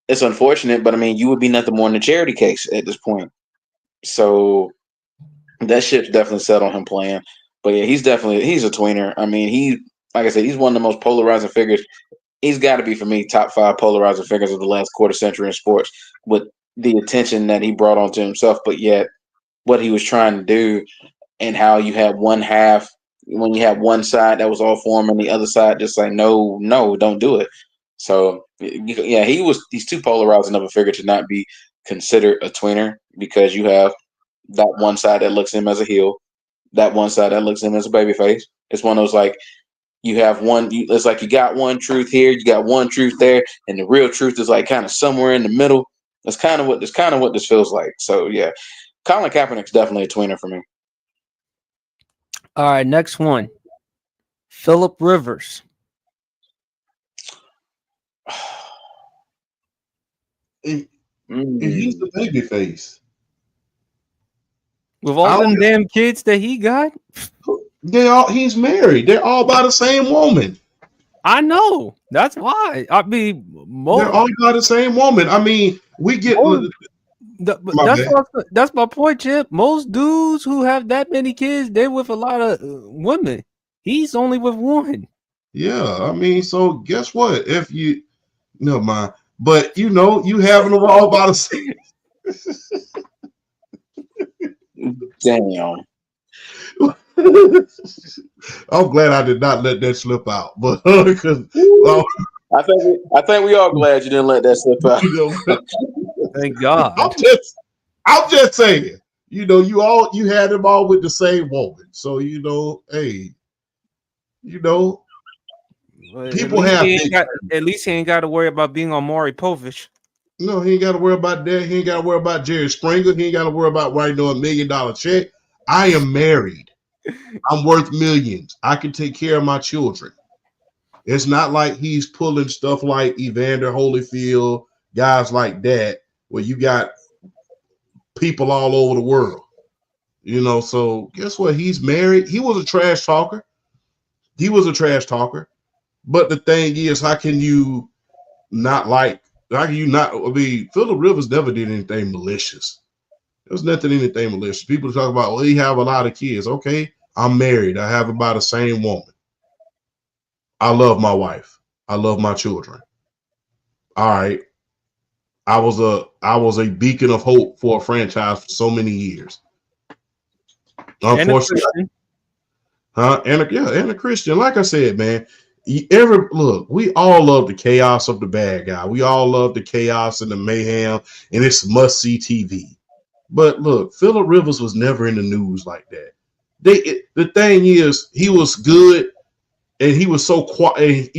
It's unfortunate, but I mean, you would be nothing more than a charity case at this point. So that ship's definitely set on him playing. But yeah, he's a tweener. I mean, like I said, he's one of the most polarizing figures. He's got to be, for me, top 5 polarizing figures of the last quarter century in sports, with the attention that he brought onto himself, but yet what he was trying to do, and how you had one half, when you had one side that was all for him and the other side just like, no, don't do it. So yeah, he's too polarizing of a figure to not be considered a tweener, because you have that one side that looks at him as a heel, that one side that looks at him as a babyface. It's one of those, like, you have it's like you got one truth here, you got one truth there, and the real truth is like kind of somewhere in the middle. That's kind of what this feels like. So yeah, Colin Kaepernick's definitely a tweener for me. All right, next one. Phillip Rivers. He's the baby face. With all them damn kids that he got? He's married. They're all by the same woman. I know. That's why. I mean, they're all by the same woman. I mean, we get. That's my point, Chip. Most dudes who have that many kids, they're with a lot of women. He's only with one. Yeah, I mean, so guess what? If you, never mind. But you having them all by the same. Damn. I'm glad I did not let that slip out, but because I think we all glad you didn't let that slip out. Thank God. I'm just saying, you had them all with the same woman, so hey, people have. At least he ain't got to worry about being on Maury Povich. No, he ain't got to worry about that. He ain't got to worry about Jerry Springer. He ain't got to worry about writing $1 million check. I am married. I'm worth millions. I can take care of my children. It's not like he's pulling stuff like Evander Holyfield, guys like that, where you got people all over the world. So guess what? He's married. He was a trash talker. But the thing is, how can you not? I mean, Phillip Rivers never did anything malicious. There was anything malicious. People talk about, well, he have a lot of kids. Okay, I'm married. I have about the same woman. I love my wife. I love my children. All right. I was a beacon of hope for a franchise for so many years. Unfortunately. And a Christian. Like I said, man, we all love the chaos of the bad guy. We all love the chaos and the mayhem, and it's must-see TV. But look, Phillip Rivers was never in the news like that. The thing is, he was good, and he was so quiet.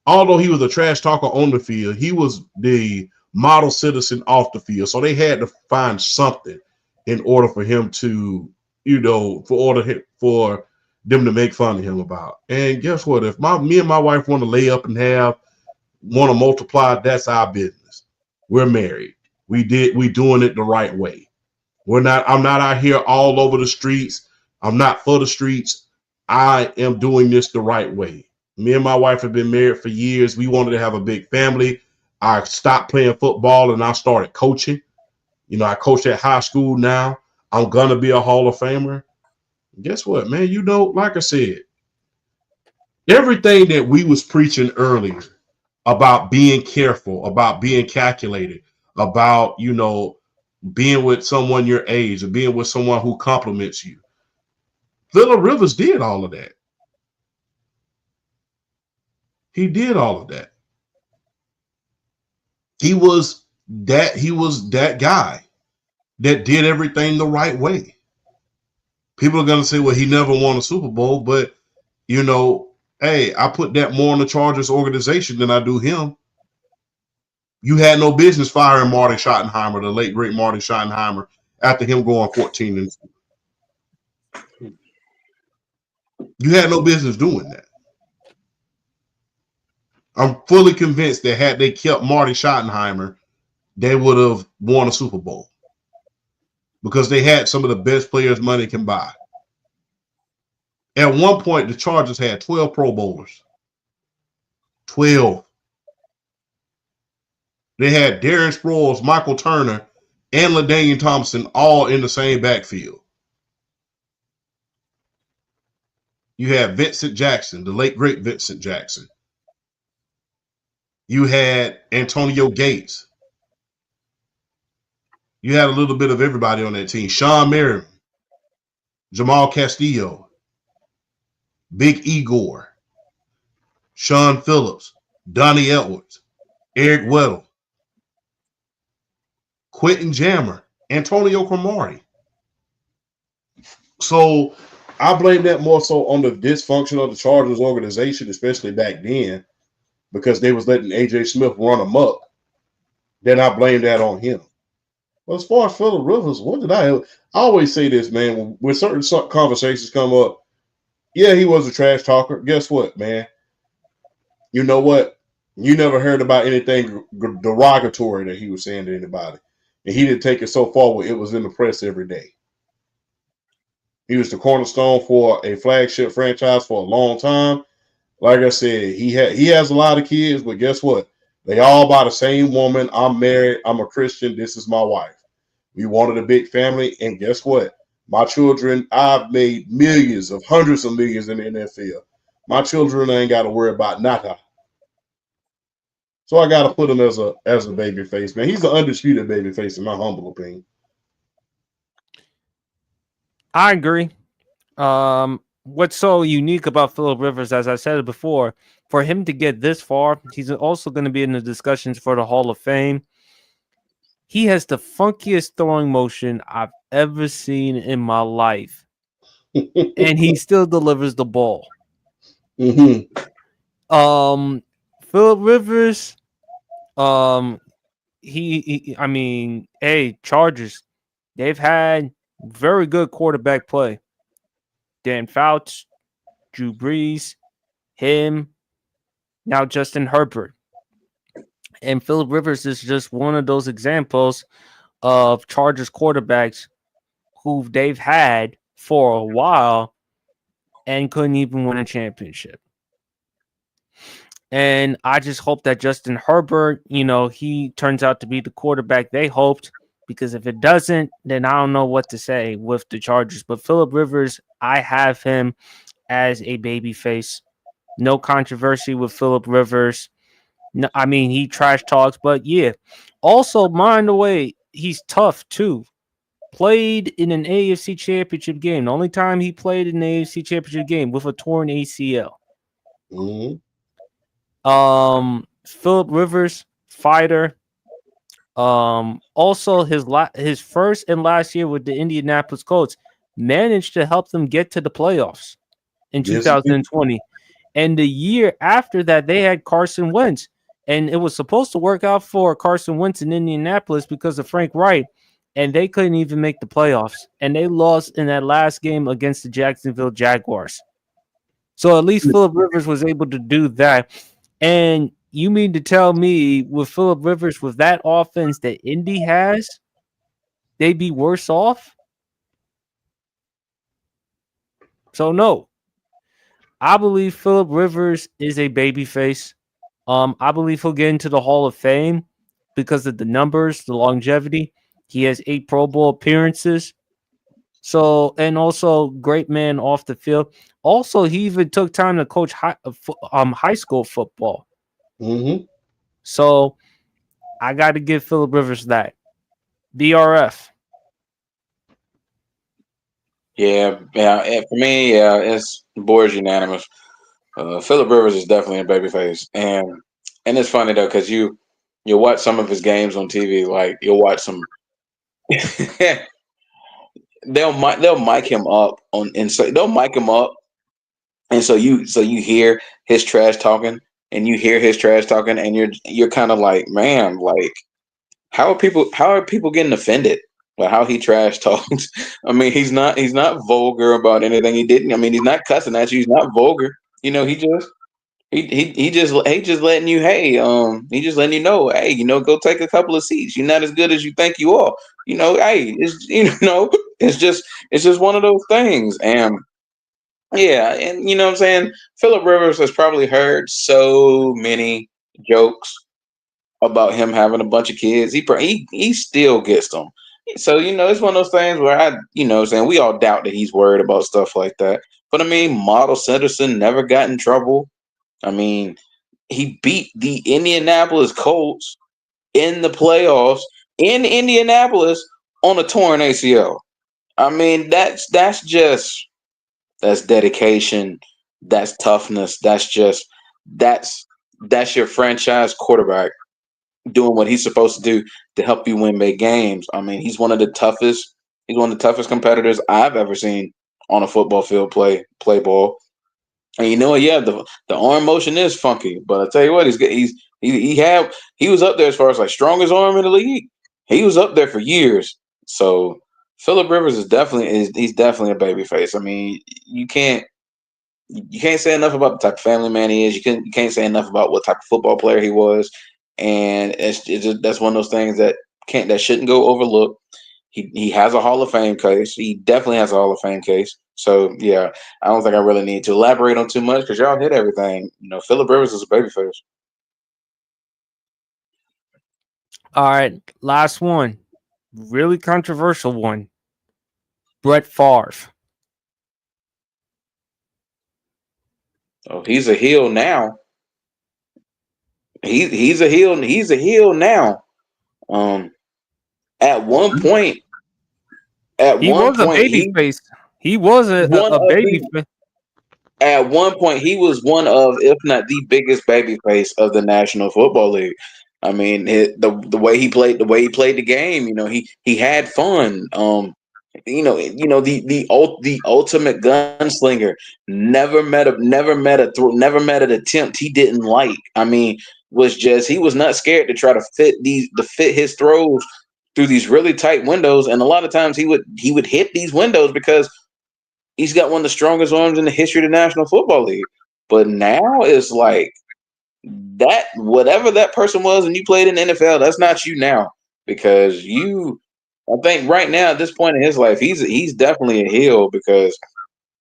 Although he was a trash talker on the field, he was the model citizen off the field. So they had to find something in order for him to, for them to make fun of him about. And guess what? If me and my wife want to lay up and want to multiply, that's our business. We're married. We doing it the right way. I'm not out here all over the streets. I'm not for the streets. I am doing this the right way. Me and my wife have been married for years. We wanted to have a big family. I stopped playing football and I started coaching. I coach at high school now. I'm going to be a Hall of Famer. Guess what, man? Like I said, everything that we was preaching earlier about being careful, about being calculated, about, being with someone your age or being with someone who compliments you. Phillip Rivers did all of that. He did all of that. He was that guy that did everything the right way. People are going to say, well, he never won a Super Bowl, but, hey, I put that more on the Chargers organization than I do him. You had no business firing Marty Schottenheimer, the late, great Marty Schottenheimer, after him going 14-2. You had no business doing that. I'm fully convinced that had they kept Marty Schottenheimer, they would have won a Super Bowl because they had some of the best players money can buy. At one point, the Chargers had 12 Pro Bowlers. 12. They had Darren Sproles, Michael Turner, and LaDainian Thompson all in the same backfield. You had Vincent Jackson, the late great Vincent Jackson. You had Antonio Gates. You had a little bit of everybody on that team. Sean Merriman, Jamal Castillo, Big Igor, Sean Phillips, Donnie Edwards, Eric Weddle, Quentin Jammer, Antonio Cromartie. So I blame that more so on the dysfunction of the Chargers organization, especially back then, because they was letting AJ Smith run amok. Then I blame that on him. But as far as Phillip Rivers, what did I always say this, man, when certain conversations come up, yeah, he was a trash talker. Guess what, man? You know what? You never heard about anything derogatory that he was saying to anybody. And he didn't take it so far where it was in the press every day. He was the cornerstone for a flagship franchise for a long time. Like I said, he has a lot of kids, but guess what? They all by the same woman. I'm married. I'm a Christian. This is my wife. We wanted a big family, and guess what? My children, I've made millions of hundreds of millions in the NFL. My children ain't got to worry about nada. So I got to put him as a baby face, man. He's the undisputed baby face, in my humble opinion. I agree. What's so unique about Phillip Rivers, as I said before, for him to get this far, he's also going to be in the discussions for the Hall of Fame. He has the funkiest throwing motion I've ever seen in my life, and he still delivers the ball. Mm-hmm. Phillip Rivers, Chargers, they've had very good quarterback play. Dan Fouts, Drew Brees, him, now Justin Herbert. And Phillip Rivers is just one of those examples of Chargers quarterbacks who they've had for a while and couldn't even win a championship. And I just hope that Justin Herbert, he turns out to be the quarterback they hoped, because if it doesn't, then I don't know what to say with the Chargers. But Phillip Rivers, I have him as a baby face. No controversy with Phillip Rivers. No, he trash talks, but yeah. Also, mind the way, he's tough too. Played in an AFC Championship game. The only time he played in an AFC Championship game with a torn ACL. Mm-hmm. Phillip Rivers, fighter. Also his first and last year with the Indianapolis Colts managed to help them get to the playoffs in 2020. And the year after that, they had Carson Wentz. And it was supposed to work out for Carson Wentz in Indianapolis because of Frank Wright. And they couldn't even make the playoffs. And they lost in that last game against the Jacksonville Jaguars. So at least Phillip Rivers was able to do that. And you mean to tell me with Phillip Rivers, with that offense that Indy has, they'd be worse off? So no. I believe Phillip Rivers is a babyface. I believe he'll get into the Hall of Fame because of the numbers, the longevity. He has 8 Pro Bowl appearances. So, and also great man off the field. Also, he even took time to coach high school football. Mm-hmm. So, I got to give Phillip Rivers that. BRF. Yeah. For me, it's boys unanimous. Phillip Rivers is definitely a babyface, and it's funny though because you'll watch some of his games on TV, like you'll watch some. they'll mic him up and so they'll mic him up, and so you hear his trash talking, and you're kind of like, man, like how are people getting offended by how he trash talks? He's not vulgar about anything he didn't. He's not cussing at you. He's not vulgar. He just letting you, he just letting you know, hey, go take a couple of seats. You're not as good as you think you are. Hey, it's just one of those things. And Yeah, and you know what I'm saying? Philip Rivers has probably heard so many jokes about him having a bunch of kids. He still gets them. So, it's one of those things where saying we all doubt that he's worried about stuff like that. But I mean, Model Citizen never got in trouble. I mean, he beat the Indianapolis Colts in the playoffs in Indianapolis on a torn ACL. I mean, that's dedication, that's toughness, that's your franchise quarterback doing what he's supposed to do to help you win big games. I mean, he's one of the toughest competitors I've ever seen on a football field play ball. And yeah, the arm motion is funky, but I tell you what, he was up there as far as like strongest arm in the league. He was up there for years. So Philip Rivers he's definitely a baby face. I mean, you can't say enough about the type of family man he is. You can't say enough about what type of football player he was, and that's one of those things that shouldn't go overlooked. He has a Hall of Fame case. He definitely has a Hall of Fame case. So yeah, I don't think I really need to elaborate on too much because y'all hit everything. Philip Rivers is a babyface. All right, last one. Really controversial one. Brett Favre. Oh, he's a heel now. He's a heel. He's a heel now. At one point, He was a baby face. He was a baby face. At one point, he was one of, if not the biggest baby face of the National Football League. I mean, the way he played the game, he had fun. The ultimate gunslinger. Never met an attempt he didn't like. I mean, he was not scared to try to fit his throws through these really tight windows, and a lot of times he would hit these windows because he's got one of the strongest arms in the history of the National Football League. But now it's like that whatever that person was when you played in the NFL, that's not you now. Because I think right now at this point in his life, he's definitely a heel because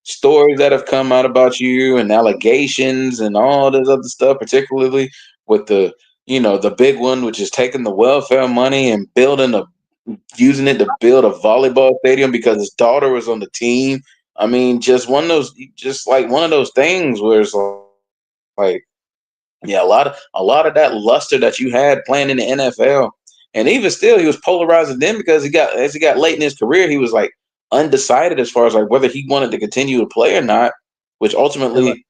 stories that have come out about you and allegations and all this other stuff, particularly with the big one, which is taking the welfare money and using it to build a volleyball stadium because his daughter was on the team. I mean, just one of those things where it's like, yeah, a lot of that luster that you had playing in the NFL, and even still, he was polarizing then because as he got late in his career, he was like undecided as far as like whether he wanted to continue to play or not, which ultimately,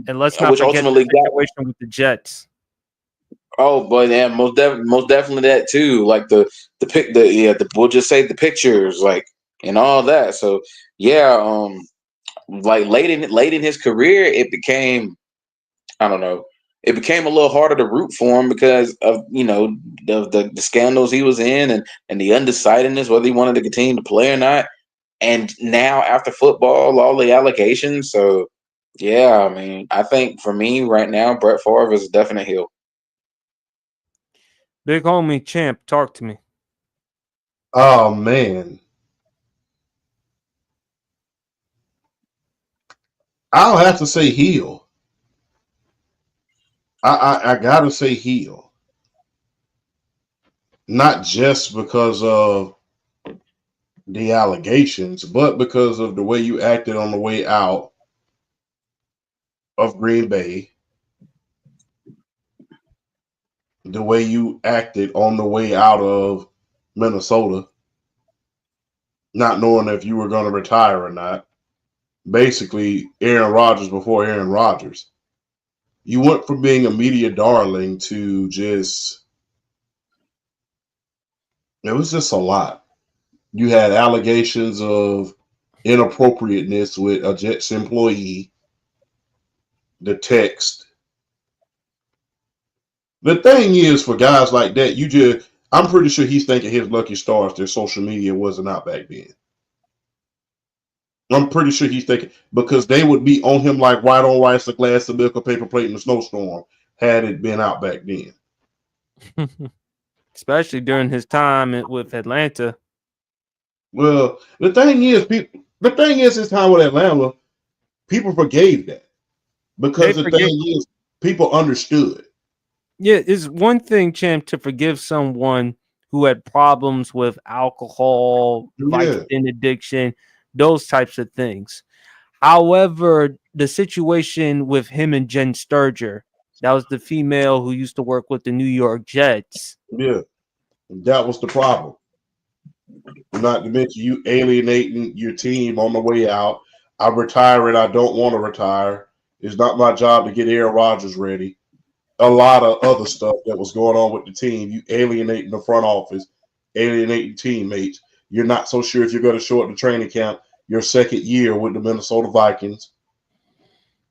and let's not forget the situation with the Jets. Oh, but yeah, most definitely that too. Like we'll just say the pictures, like and all that. So yeah, like late in his career, it became, I don't know, it became a little harder to root for him because of the scandals he was in and the undecidedness whether he wanted to continue to play or not. And now after football, all the allegations. So yeah, I mean, I think for me right now, Brett Favre is a definite heel. Big homie Champ, talk to me. Oh man, I'll have to say heel. I gotta say heel. Not just because of the allegations, but because of the way you acted on the way out of Green Bay, the way you acted on the way out of Minnesota, not knowing if you were going to retire or not. Basically, Aaron Rodgers before Aaron Rodgers. You went from being a media darling to it was just a lot. You had allegations of inappropriateness with a Jets employee, the text. The thing is, for guys like that, I'm pretty sure he's thinking his lucky stars their social media wasn't out back then. I'm pretty sure he's thinking, because they would be on him like white on rice, a glass of milk, a paper plate in a snowstorm had it been out back then. Especially during his time with Atlanta. Well, the thing is, his time with Atlanta, people forgave that because the thing is, people understood. Yeah, it's one thing, champ, to forgive someone who had problems with alcohol, Yeah. Vicodin addiction, those types of things. However, the situation with him and Jen Sturger, that was the female who used to work with the New York Jets. Yeah, that was the problem. Not to mention you alienating your team on the way out. I'm retiring. I don't want to retire. It's not my job to get Aaron Rodgers ready. A lot of other stuff that was going on with the team. You alienating the front office, alienating teammates. You're not so sure if you're going to show up to training camp your second year with the Minnesota Vikings.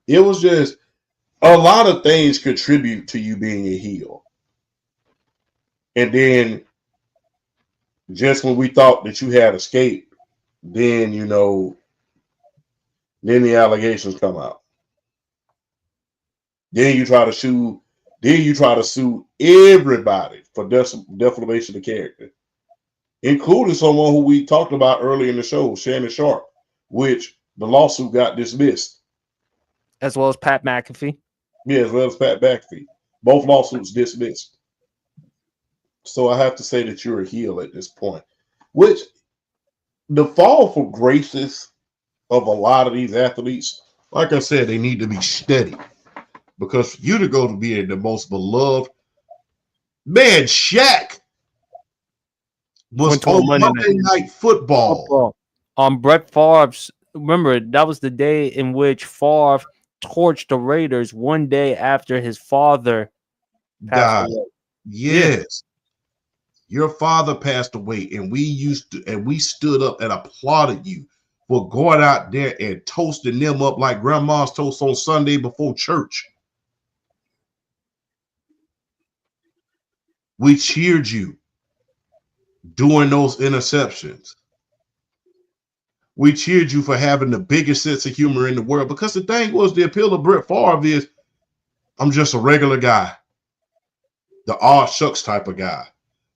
It was just a lot of things contribute to you being a heel. And then just when we thought that you had escaped, then then the allegations come out. Then you try to sue everybody for defamation of character, including someone who we talked about earlier in the show, Shannon Sharp, which the lawsuit got dismissed. As well as Pat McAfee. Yeah, as well as Pat McAfee. Both lawsuits dismissed. So I have to say that you're a heel at this point, which the fall from graces of a lot of these athletes, like I said, they need to be steady. Because for you to go to being the most beloved man, Shaq was on Monday Night Football. Brett Favre's, remember, that was the day in which Favre torched the Raiders one day after his father passed away. Yes. Your father passed away, and we stood up and applauded you for going out there and toasting them up like grandma's toast on Sunday before church. We cheered you during those interceptions. We cheered you for having the biggest sense of humor in the world, because the thing was, the appeal of Brett Favre is, I'm just a regular guy, the aw shucks type of guy,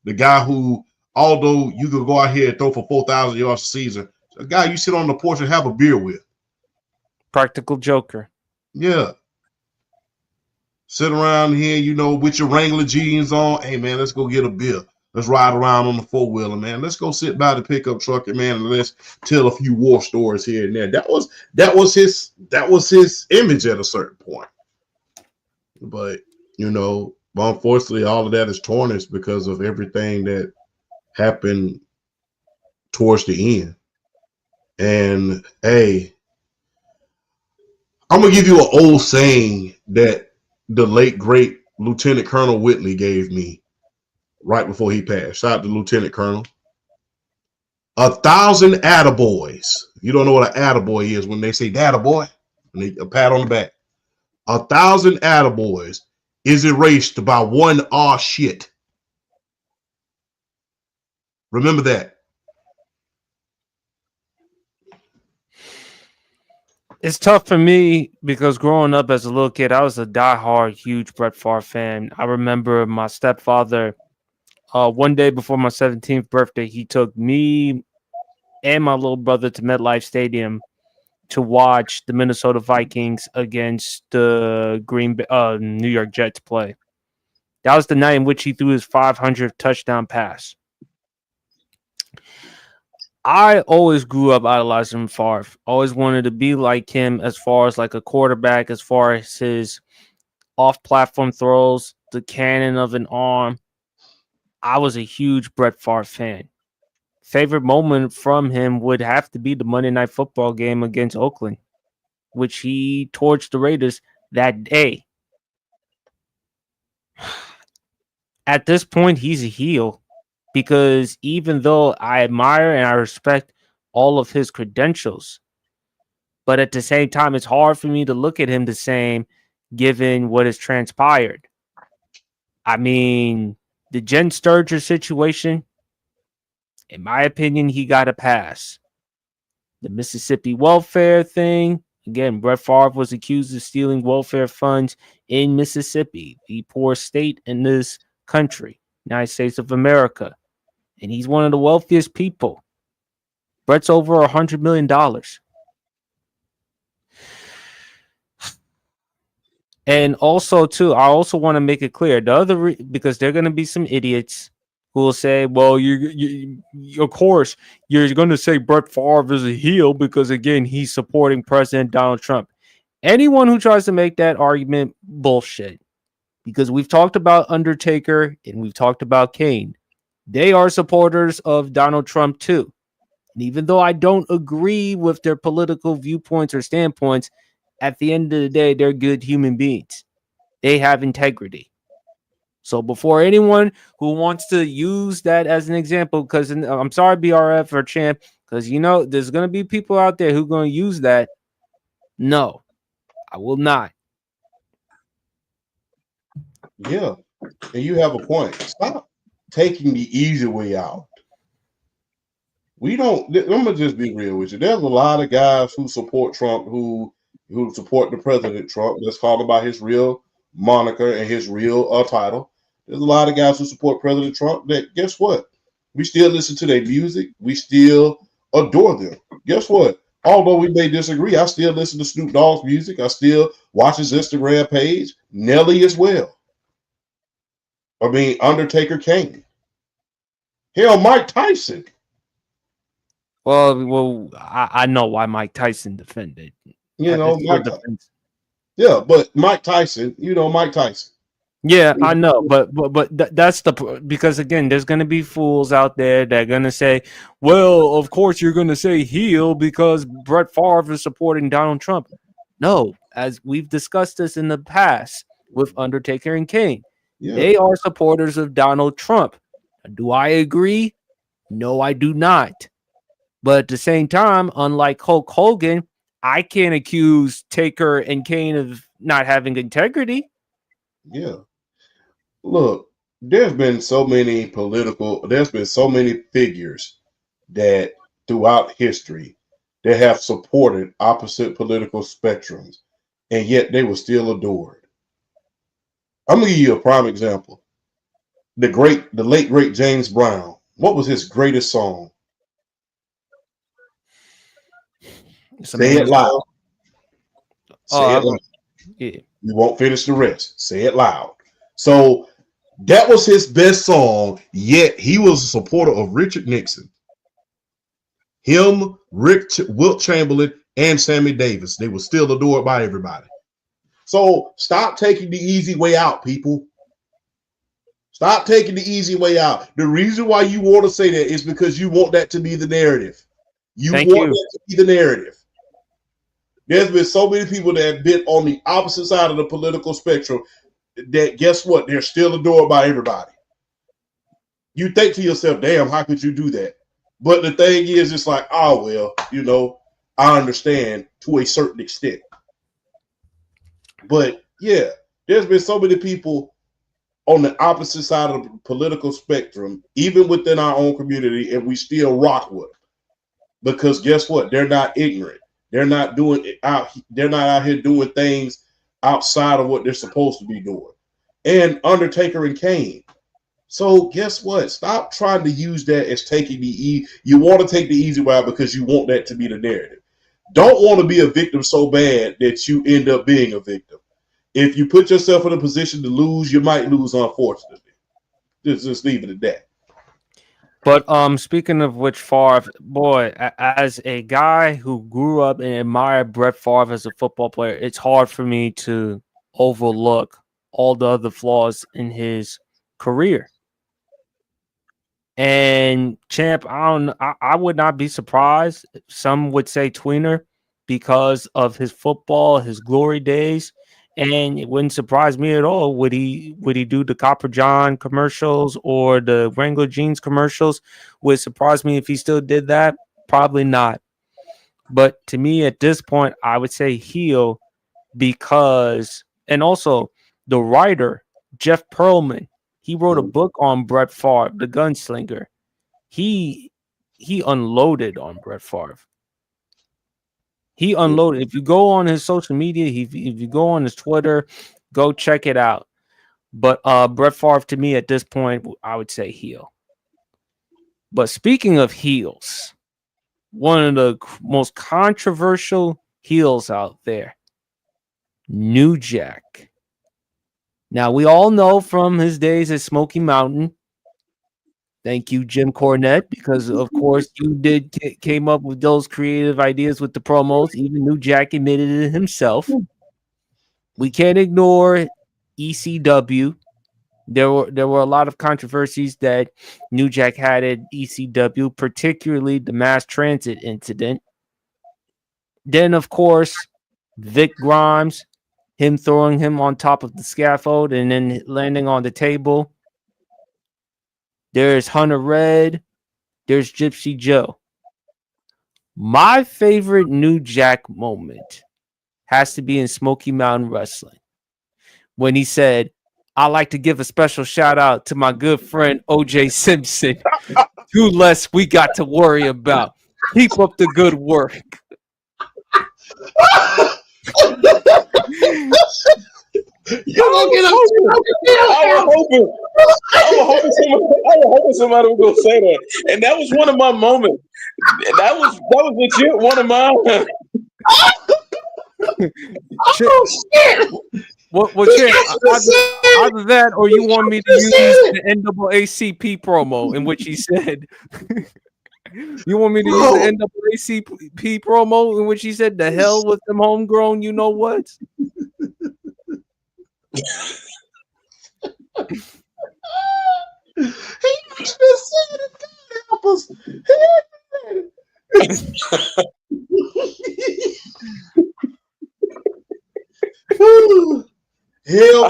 the guy who, although you could go out here and throw for 4,000 yards a season, a guy you sit on the porch and have a beer with. Practical joker. Yeah. Sit around here, with your Wrangler jeans on. Hey, man, let's go get a beer. Let's ride around on the four-wheeler, man. Let's go sit by the pickup truck and, man, let's tell a few war stories here and there. That was his image at a certain point. But, unfortunately, all of that is tarnished because of everything that happened towards the end. And, hey, I'm going to give you an old saying that the late, great Lieutenant Colonel Whitley gave me right before he passed. Shout out to Lieutenant Colonel. 1,000 attaboys. You don't know what an attaboy is when they say attaboy, and a pat on the back. 1,000 attaboys is erased by one aw shit. Remember that. It's tough for me because growing up as a little kid, I was a diehard, huge Brett Favre fan. I remember my stepfather, one day before my 17th birthday, he took me and my little brother to MetLife Stadium to watch the Minnesota Vikings against the New York Jets play. That was the night in which he threw his 500th touchdown pass. I always grew up idolizing Favre. Always wanted to be like him as far as like a quarterback, as far as his off-platform throws, the cannon of an arm. I was a huge Brett Favre fan. Favorite moment from him would have to be the Monday Night Football game against Oakland, which he torched the Raiders that day. At this point, he's a heel. Because even though I admire and I respect all of his credentials, but at the same time, it's hard for me to look at him the same given what has transpired. I mean, the Jen Sturger situation, in my opinion, he got a pass. The Mississippi welfare thing, again, Brett Favre was accused of stealing welfare funds in Mississippi, the poor state in this country, United States of America. And he's one of the wealthiest people. Brett's over $100 million. And also, too, I also want to make it clear because there are going to be some idiots who will say, "Well, of course, you're going to say Brett Favre is a heel because again, he's supporting President Donald Trump." Anyone who tries to make that argument, bullshit. Because we've talked about Undertaker and we've talked about Kane. They are supporters of Donald Trump too. And even though I don't agree with their political viewpoints or standpoints, at the end of the day, they're good human beings. They have integrity. So before anyone who wants to use that as an example, because I'm sorry, BRF or Champ, because there's going to be people out there who are going to use that. No, I will not. Yeah, and you have a point. Stop taking the easy way out. We don't. I'm gonna just be real with you. There's a lot of guys who support Trump, who support the president Trump. Let's call him by his real moniker and his real title. There's a lot of guys who support President Trump. That guess what? We still listen to their music. We still adore them. Guess what? Although we may disagree, I still listen to Snoop Dogg's music. I still watch his Instagram page. Nelly as well. I mean, Undertaker, Kane. Hell, Mike Tyson. Well, I know why Mike Tyson defended. Yeah, but Mike Tyson, Mike Tyson. Yeah, I know, but that's because again, there's gonna be fools out there that are gonna say, "Well, of course you're gonna say heel because Brett Favre is supporting Donald Trump." No, as we've discussed this in the past with Undertaker and Kane, they are supporters of Donald Trump. Do I agree? No, I do not. But at the same time, unlike Hulk Hogan, I can't accuse Taker and Kane of not having integrity. Yeah. Look, there's been so many figures that throughout history that have supported opposite political spectrums, and yet they were still adored. I'm gonna give you a prime example. The late great James Brown. What was his greatest song? Say it loud. Say it loud. Yeah. You won't finish the rest. Say it loud. So that was his best song, yet he was a supporter of Richard Nixon. Him, Wilt Chamberlain, and Sammy Davis. They were still adored by everybody. So stop taking the easy way out, people. Stop taking the easy way out. The reason why you want to say that is because you want that to be the narrative. You want that to be the narrative. There's been so many people that have been on the opposite side of the political spectrum that guess what? They're still adored by everybody. You think to yourself, damn, how could you do that? But the thing is, it's like, oh, well, I understand to a certain extent. But yeah, there's been so many people on the opposite side of the political spectrum, even within our own community, and we still rock with them. Because guess what? They're not ignorant. They're not They're not out here doing things outside of what they're supposed to be doing. And Undertaker and Kane. So guess what? Stop trying to use that as taking you want to take the easy way out because you want that to be the narrative. Don't want to be a victim so bad that you end up being a victim. If you put yourself in a position to lose, you might lose, unfortunately. Just leave it at that. But speaking of which, Favre, boy, as a guy who grew up and admired Brett Favre as a football player, it's hard for me to overlook all the other flaws in his career. And Champ, I would not be surprised. Some would say tweener because of his football, his glory days. And it wouldn't surprise me at all. Would he do the Copper John commercials or the Wrangler jeans commercials? Would surprise me if he still did that? Probably not. But to me, at this point, I would say heel because, and also the writer Jeff Pearlman, he wrote a book on Brett Favre, the gunslinger. He unloaded on Brett Favre. He unloaded. If you go on his social media, if you go on his Twitter, go check it out. But Brett Favre, to me, at this point, I would say heel. But speaking of heels, one of the most controversial heels out there, New Jack. Now we all know from his days at Smoky Mountain. Thank you, Jim Cornette, because of course you came up with those creative ideas with the promos. Even New Jack admitted it himself. We can't ignore ECW. There were a lot of controversies that New Jack had at ECW, particularly the mass transit incident. Then, of course, Vic Grimes, him throwing him on top of the scaffold and then landing on the table. There's Hunter Red. There's Gypsy Joe. My favorite New Jack moment has to be in Smoky Mountain Wrestling when he said, "I'd like to give a special shout out to my good friend OJ Simpson. 2 less we got to worry about. Keep up the good work." I was hoping somebody was gonna say that, and that was one of my moments. That was legit one of mine. What either that or you want me to use the NAACP promo in which he said you want me to use the NAACP promo in which he said the hell with them homegrown you know what? He just said it. God help us. Hell,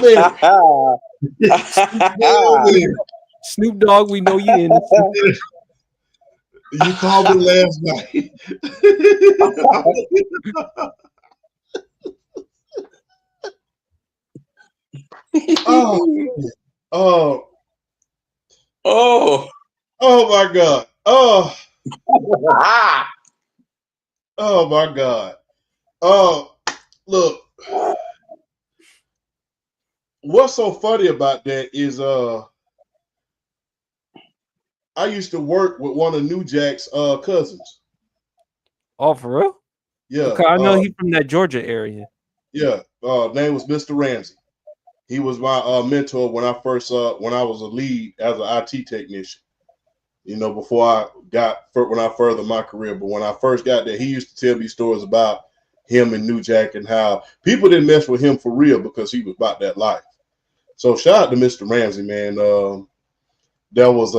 man. Snoop Dogg, we know you innocent. You called me last night. Oh my God. Oh my God. Look. What's so funny about that is I used to work with one of New Jack's cousins. Oh, for real? Yeah. Okay, I know he's from that Georgia area. Yeah. Name was Mr. Ramsey. He was my mentor when I first when I was a lead as an IT technician. You know, when I furthered my career. But when I first got there, he used to tell me stories about him and New Jack and how people didn't mess with him for real because he was about that life. So shout out to Mr. Ramsey, man. There was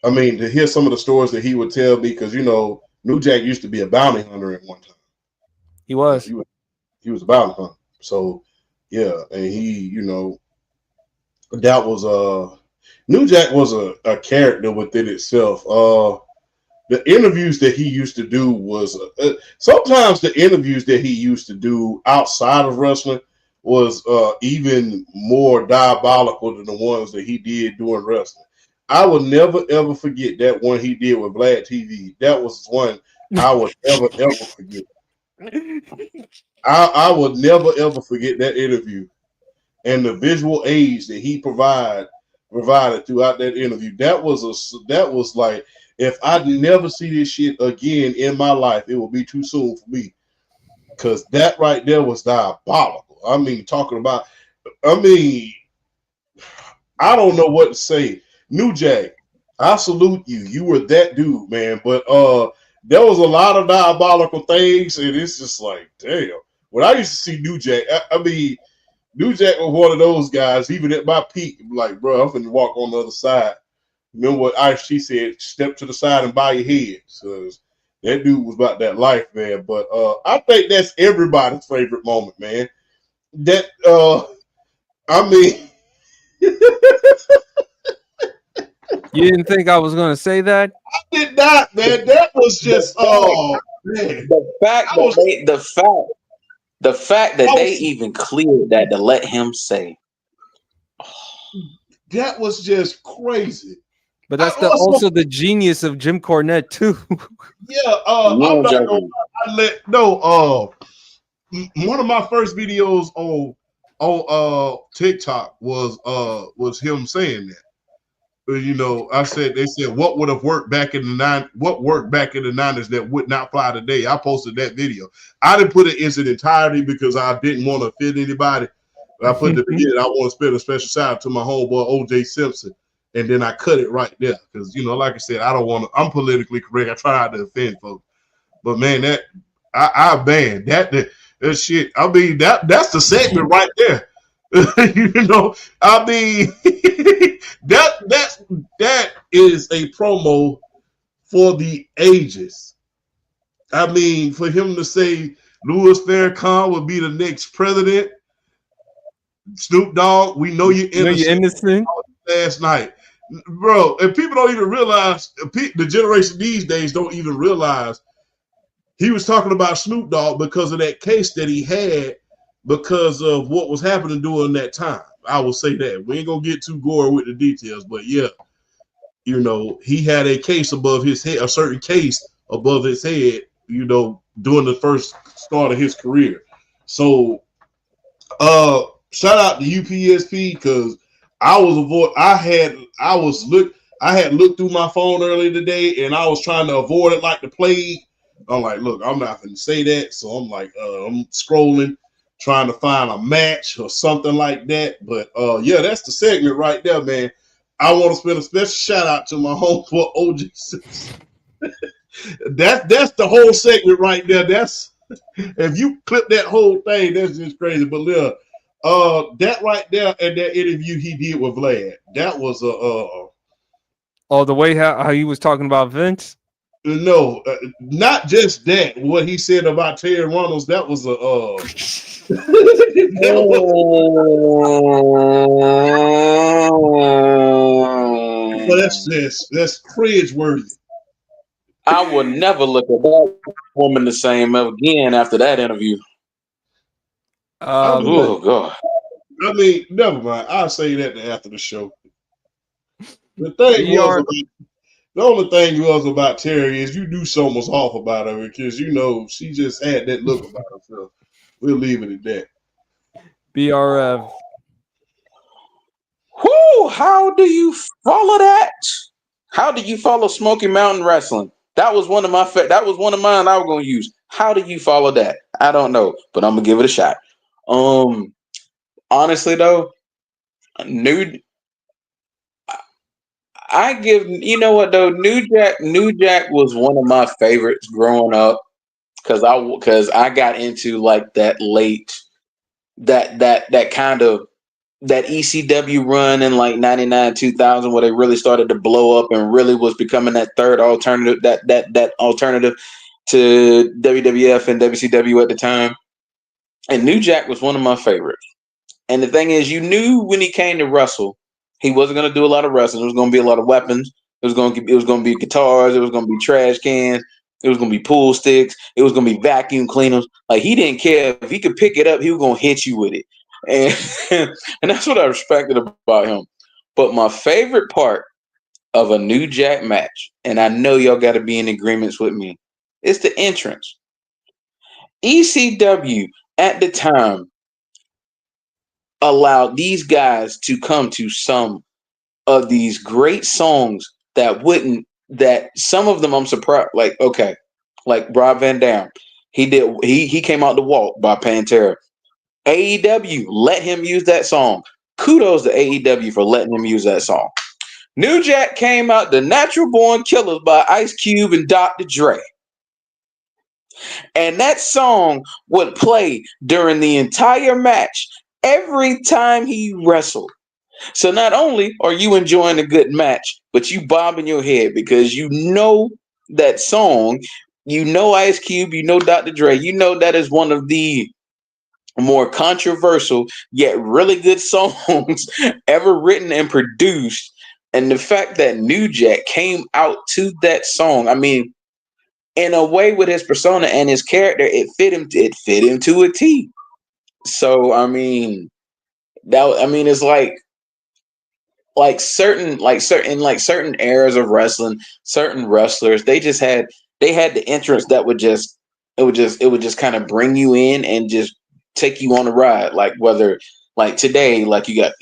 to hear some of the stories that he would tell me, because, you know, New Jack used to be a bounty hunter at one time. He was. He was a bounty hunter. So, yeah, and he, you know, that was New Jack was a character within itself. The interviews that he used to do was sometimes the interviews that he used to do outside of wrestling was even more diabolical than the ones that he did during wrestling. I will never ever forget that one he did with Vlad TV. That was one I would ever forget. I would never ever forget that interview and the visual aids that he provided throughout that interview. That was like, if I never see this shit again in my life, it will be too soon for me. Because that right there was diabolical. I mean, I don't know what to say. New Jack, I salute you. You were that dude, man. But there was a lot of diabolical things, and it's just like, damn. When I used to see New Jack, New Jack was one of those guys, even at my peak, like, bro, I'm finna walk on the other side. Remember what Ice-T said, step to the side and bow your head. So that dude was about that life, man. But I think that's everybody's favorite moment, man. That, You didn't think I was going to say that? I did not, man. That was just, man. The fact that they even cleared that to let him say. That was just crazy. But that's also the genius of Jim Cornette too. Yeah, I'm not gonna one of my first videos on TikTok was him saying that. You know, they said what would have worked back in the 90s that would not fly today. I posted that video. I didn't put it in its entirety because I didn't want to offend anybody, I put the beginning. I want to spend a special shout out to my homeboy OJ Simpson, and then I cut it right there because like I said, I don't want to. I'm politically correct. I try not to offend folks, but man, that I banned that shit. I mean that's the segment right there. I mean that is a promo for the ages. I mean, for him to say Louis Farrakhan would be the next president, Snoop Dogg, we know you're innocent. Last night, bro, and people don't even realize, the generation these days don't even realize he was talking about Snoop Dogg because of that case that he had because of what was happening during that time. I will say that. We ain't gonna get too gory with the details, but yeah, he had a case above his head, a certain case above his head, during the first start of his career. So shout out to UPSP because I had looked through my phone earlier today and I was trying to avoid it like the plague. I'm like, look, I'm not going to say that. So I'm like, I'm scrolling, trying to find a match or something like that. But yeah, that's the segment right there, man. I want to spend a special shout out to my homeboy OJ Simpson. That's the whole segment right there. That's if you clip that whole thing, that's just crazy. But look, that right there and that interview he did with Vlad, that was the way how he was talking about Vince. No, not just that. What he said about Terry Runnels, that was that's cringe-worthy. I would never look at that woman the same again after that interview. Oh God! I mean, never mind. I'll say that after the show. The only thing was about Terry is you knew something was off about her because she just had that look about herself. We'll leave it at that. BRF. Whoo! How do you follow that? How do you follow Smoky Mountain Wrestling? That was one of my that was one of mine I was gonna use. How do you follow that? I don't know, but I'm gonna give it a shot. Honestly though, New Jack was one of my favorites growing up because I got into like that late that kind of that ECW run in like 99 2000 where they really started to blow up and really was becoming that third alternative that alternative to WWF and WCW at the time. And New Jack was one of my favorites. And the thing is, you knew when he came to wrestle, he wasn't going to do a lot of wrestling. It was going to be a lot of weapons. It was going to be guitars. It was going to be trash cans. It was going to be pool sticks. It was going to be vacuum cleaners. Like, he didn't care. If he could pick it up, he was going to hit you with it. And that's what I respected about him. But my favorite part of a New Jack match, and I know y'all got to be in agreements with me, is the entrance. ECW at the time allowed these guys to come to some of these great songs that some of them I'm surprised, like Rob Van Dam. He came out to Walk by Pantera. AEW let him use that song. Kudos to AEW for letting him use that song. New Jack came out The Natural Born Killers by Ice Cube and Dr. Dre. And that song would play during the entire match every time he wrestled. So not only are you enjoying a good match, but you bobbing your head because you know that song, you know Ice Cube, you know Dr. Dre, you know that is one of the more controversial yet really good songs ever written and produced. And the fact that New Jack came out to that song, I mean, in a way with his persona and his character, it fit him to a T. So I mean, it's like certain eras of wrestling, certain wrestlers, they had the entrance that would just kind of bring you in and just take you on a ride. Like whether like today, like you got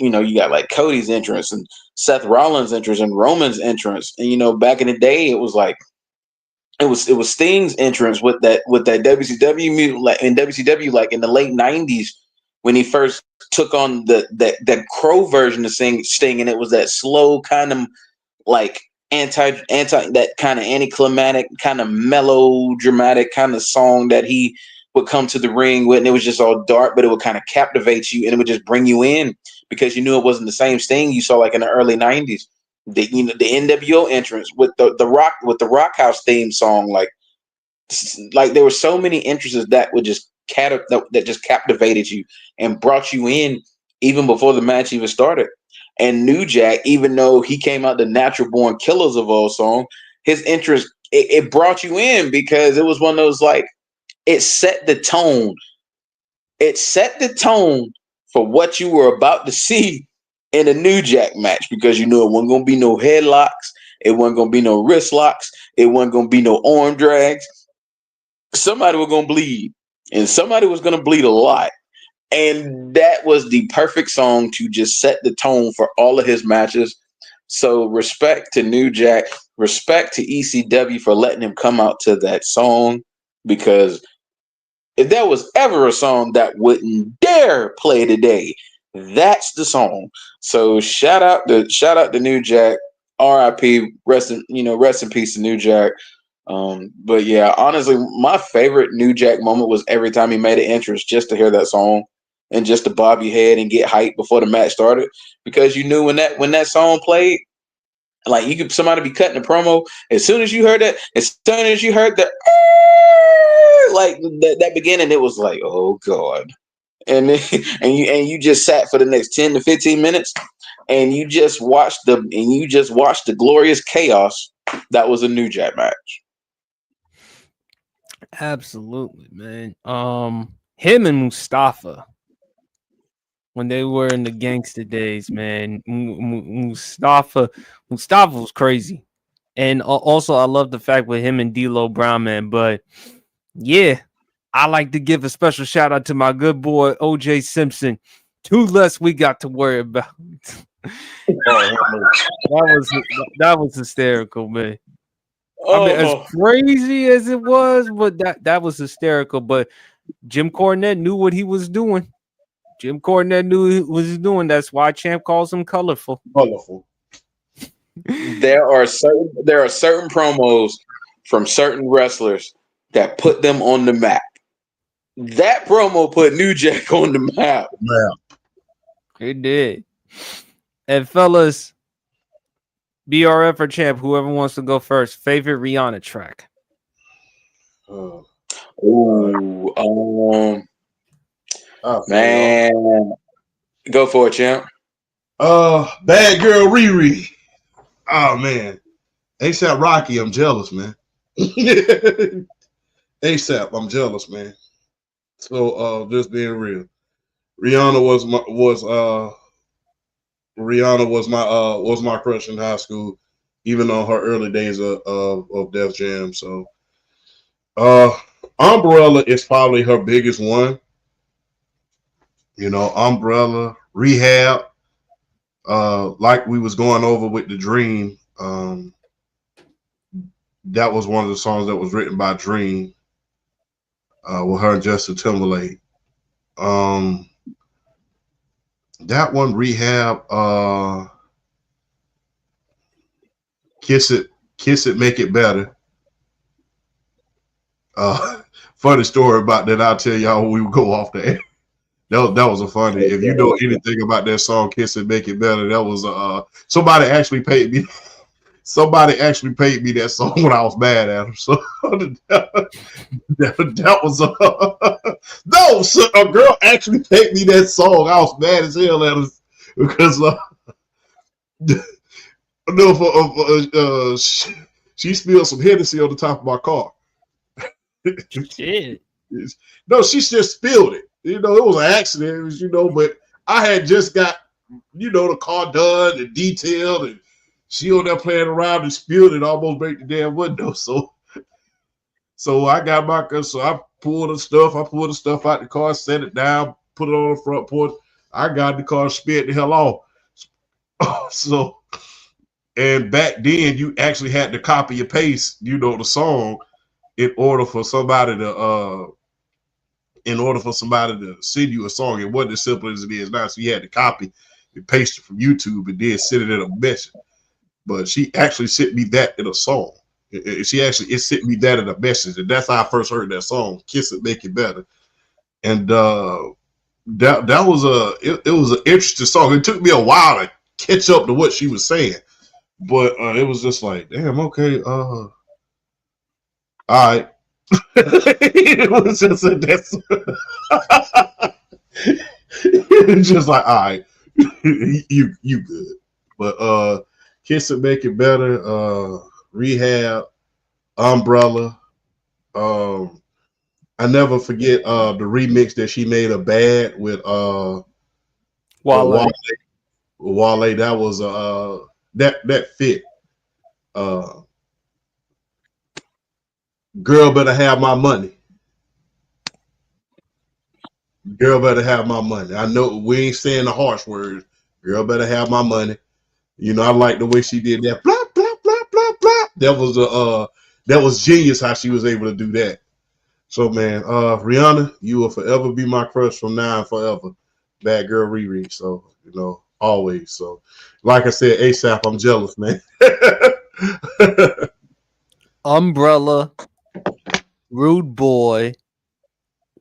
like Cody's entrance and Seth Rollins' entrance and Roman's entrance, and back in the day it was like it was Sting's entrance with that WCW music, like in WCW, like in the late 90s. when he first took on that Crow version of Sting, and it was that slow kind of like anti that kind of anticlimactic, kind of melodramatic kind of song that he would come to the ring with, and it was just all dark, but it would kind of captivate you, and it would just bring you in because you knew it wasn't the same Sting you saw like in the early '90s. The NWO entrance with the Rock House theme song, like there were so many entrances that would just that just captivated you and brought you in even before the match even started. And New Jack, even though he came out the natural born killers of all song, his entrance it brought you in because it was one of those like it set the tone. It set the tone for what you were about to see in a New Jack match because you knew it wasn't gonna be no headlocks, it wasn't gonna be no wrist locks, it wasn't gonna be no arm drags. Somebody was gonna bleed, and somebody was gonna bleed a lot. And that was the perfect song to just set the tone for all of his matches. So respect to New Jack, respect to ECW for letting him come out to that song, because if there was ever a song that wouldn't dare play today, that's the song. So shout out to New Jack. R.I.P. Rest in peace to New Jack. But yeah, honestly, my favorite New Jack moment was every time he made an entrance just to hear that song and just to bob your head and get hyped before the match started, because you knew when that song played, like somebody be cutting a promo, as soon as you heard that, like that beginning, it was like, oh God. And then, and you just sat for the next 10 to 15 minutes and you just watched the glorious chaos that was a New Jack match. Absolutely, man. Him and Mustafa, when they were in the gangster days, man, Mustafa was crazy. And also, I love the fact with him and D'Lo Brown, man. But yeah, I like to give a special shout out to my good boy OJ Simpson. 2 less we got to worry about. that was hysterical, man. I mean, as crazy as it was, but that was hysterical. But Jim Cornette knew what he was doing. Jim Cornette knew what he was doing. That's why Champ calls him colorful. Colorful. There are certain promos from certain wrestlers that put them on the map. That promo put New Jack on the map. It did. And fellas, BRF or Champ, whoever wants to go first. Favorite Rihanna track? Man, go for it, Champ. Bad Girl Riri. Oh man, ASAP Rocky, I'm jealous, man. ASAP, I'm jealous, man. So just being real, Rihanna was my crush in high school, even on her early days of Def Jam. So Umbrella is probably her biggest one. You know, Umbrella, Rehab, like we was going over with The Dream. That was one of the songs that was written by Dream with her and Justin Timberlake. That one, Rehab, Kiss It, Make It Better. Funny story about that. I'll tell y'all when we would go off the air. That was a funny. If you know anything about that song, Kiss It, Make It Better, that was somebody actually paid me. Somebody actually paid me that song when I was mad at him. So that was no, so a girl actually paid me that song. I was mad as hell at her because she spilled some Hennessy on the top of my car. Shit. No, she just spilled it. You know, it was an accident. It was, but I had just got, the car done and detailed, and she on there playing around and spilled it, almost break the damn window. So I got my car. So I pulled the stuff out the car, set it down, put it on the front porch. I got in the car, spit the hell off. So, and back then you actually had to copy and paste, the song in order for somebody to in order for somebody to send you a song, it wasn't as simple as it is now. So you had to copy and paste it from YouTube and then send it in a message. But she actually sent me that in a song. It sent me that in a message, and that's how I first heard that song, "Kiss It, Make It Better." And that was it was an interesting song. It took me a while to catch up to what she was saying, but it was just like, damn, okay, all right. It was just that's it's just like, all right, you good. But "Kiss It, Make It Better," Rehab, Umbrella. I never forget the remix that she made of Bad with Wale. Wale. That was that fit. Girl better have my money. Girl better have my money. I know we ain't saying the harsh words. Girl better have my money. You know, I like the way she did that. Blah blah blah blah blah. That was genius how she was able to do that. So man, Rihanna, you will forever be my crush from now and forever. Bad Girl Riri. So, you know, always. So like I said, ASAP, I'm jealous, man. Umbrella, Rude Boy,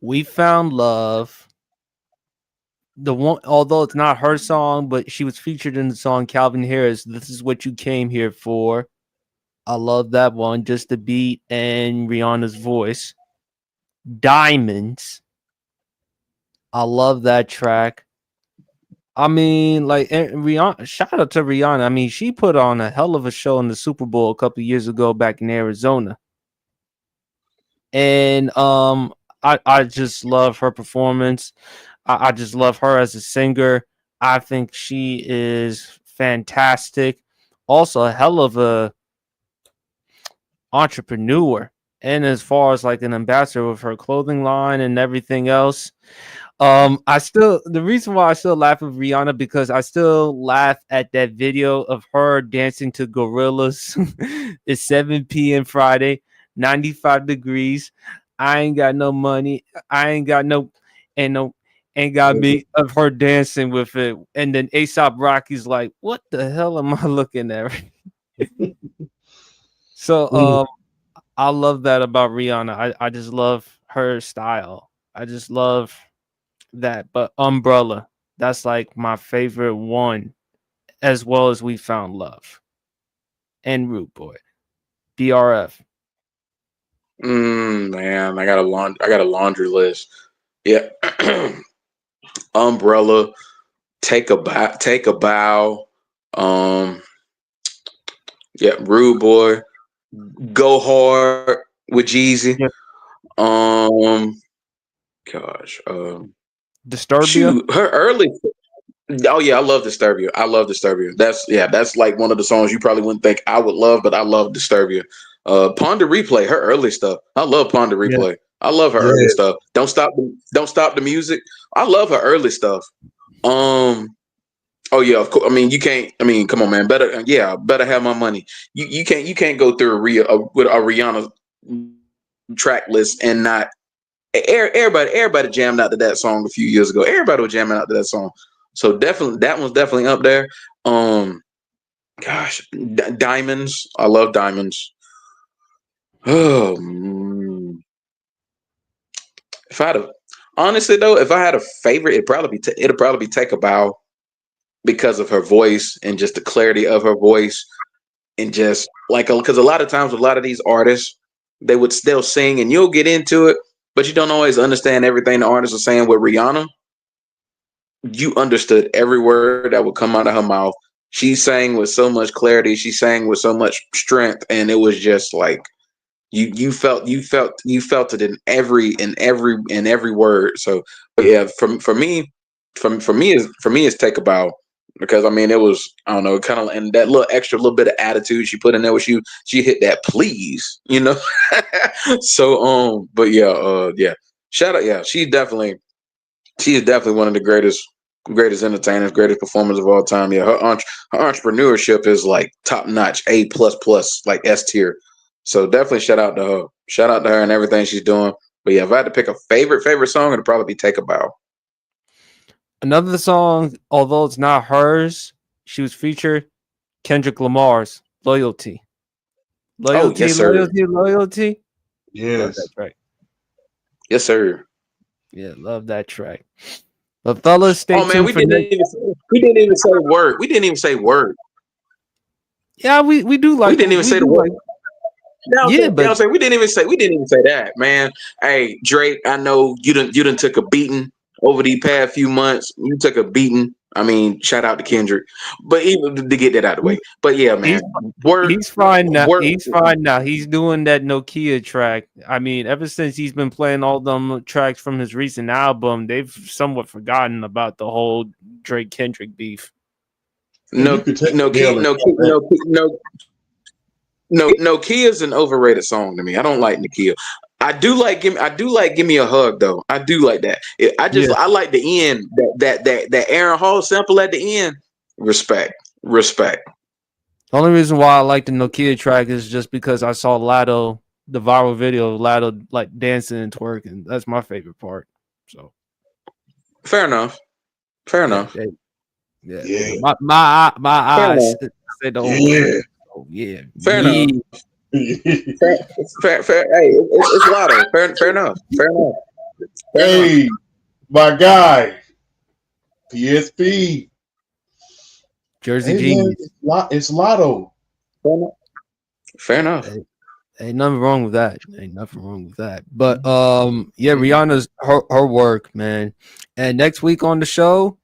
We Found Love. The one, although it's not her song, but she was featured in the song Calvin Harris, "This Is What You Came Here For." I love that one, just the beat and Rihanna's voice. Diamonds. I love that track. I mean, like, Rihanna, shout out to Rihanna. I mean, she put on a hell of a show in the Super Bowl a couple years ago back in Arizona. And I just love her performance. I just love her as a singer. I think she is fantastic. Also a hell of a entrepreneur. And as far as like an ambassador with her clothing line and everything else. The reason why I still laugh at Rihanna, because I still laugh at that video of her dancing to Gorillaz. It's 7 p.m. Friday, 95 degrees. I ain't got no money. I ain't got ain't got me, of her dancing with it. And then A$AP Rocky's like, what the hell am I looking at? So I love that about Rihanna. I just love her style. I just love that. But Umbrella, that's like my favorite one, as well as We Found Love and Rude Boy. BRF. Man, I got a laundry list. Yeah. Umbrella, Take a Bow. Yeah, Rude Boy, Go Hard with Jeezy. Yeah. Disturbia. Shoot, her early. Oh yeah, I love Disturbia. That's like one of the songs you probably wouldn't think I would love, but I love Disturbia. Ponder Replay, her early stuff. I love Ponder Replay. Yeah. I love her early stuff. Don't stop the music. I love her early stuff. Oh yeah, of course. I mean, you can't. I mean, come on, man. Better have my money. You can't go through with a Rihanna track list and not. Everybody jammed out to that song a few years ago. Everybody was jamming out to that song. So definitely, that one's definitely up there. Diamonds. I love Diamonds. Oh, if I had a favorite, it'd probably be Take a Bow, because of her voice and just the clarity of her voice, and just like, because a lot of times with a lot of these artists, they'll sing and you'll get into it, but you don't always understand everything the artists are saying. With Rihanna, you understood every word that would come out of her mouth. She sang with so much clarity. She sang with so much strength, and it was just like you felt it in every word. So, but yeah, for me is Take a Bow, because I mean it was, I don't know, kind of, and that little bit of attitude she put in there, she hit that please, you know. So but yeah, shout out, yeah, she is definitely one of the greatest entertainers, greatest performers of all time. Yeah, her entrepreneurship is like top notch, A++, like S tier. So definitely shout out to her and everything she's doing. But yeah, if I had to pick a favorite song, it'd probably be "Take a Bow." Another song, although it's not hers, she was featured. Kendrick Lamar's "Loyalty." Oh yes, sir. Loyalty. Love that Yes. track. Yes, sir. Yeah, love that track. But fellas, stay Oh man, tuned we for didn't next. even say word. We didn't even say word. Yeah, we do We like didn't even we say the do word. like. You know what Yeah, I'm but saying? We didn't even say that, man. Hey, Drake, I know you done took a beating over the past few months. You took a beating. I mean, shout out to Kendrick. But even to get that out of the way. But yeah, man. he's Word, he's fine now. word. He's fine now. He's doing that Nokia track. I mean, ever since he's been playing all them tracks from his recent album, they've somewhat forgotten about the whole Drake Kendrick beef. And you No, could take no, the L and Kia's an overrated song to me. I don't like Nakia. I do like Give Me a Hug though. I do like that. Yeah. I like the end that Aaron Hall sample at the end. Respect. The only reason why I like the Nokia track is just because I saw Lotto, the viral video of Lotto like dancing and twerking. That's my favorite part. So Fair enough. Fair enough. yeah. Yeah. My Fair eyes enough. say the whole Yeah. word. Oh yeah. Fair Yeah. enough. Fair. Hey, it's Lotto. Fair enough. Fair enough. Fair enough. Hey, my guy, PSP. Jersey Hey man, Genius. it's Lotto. Fair enough. Ain't nothing wrong with that. Ain't nothing wrong with that. But yeah, Rihanna's her work, man. And next week on the show,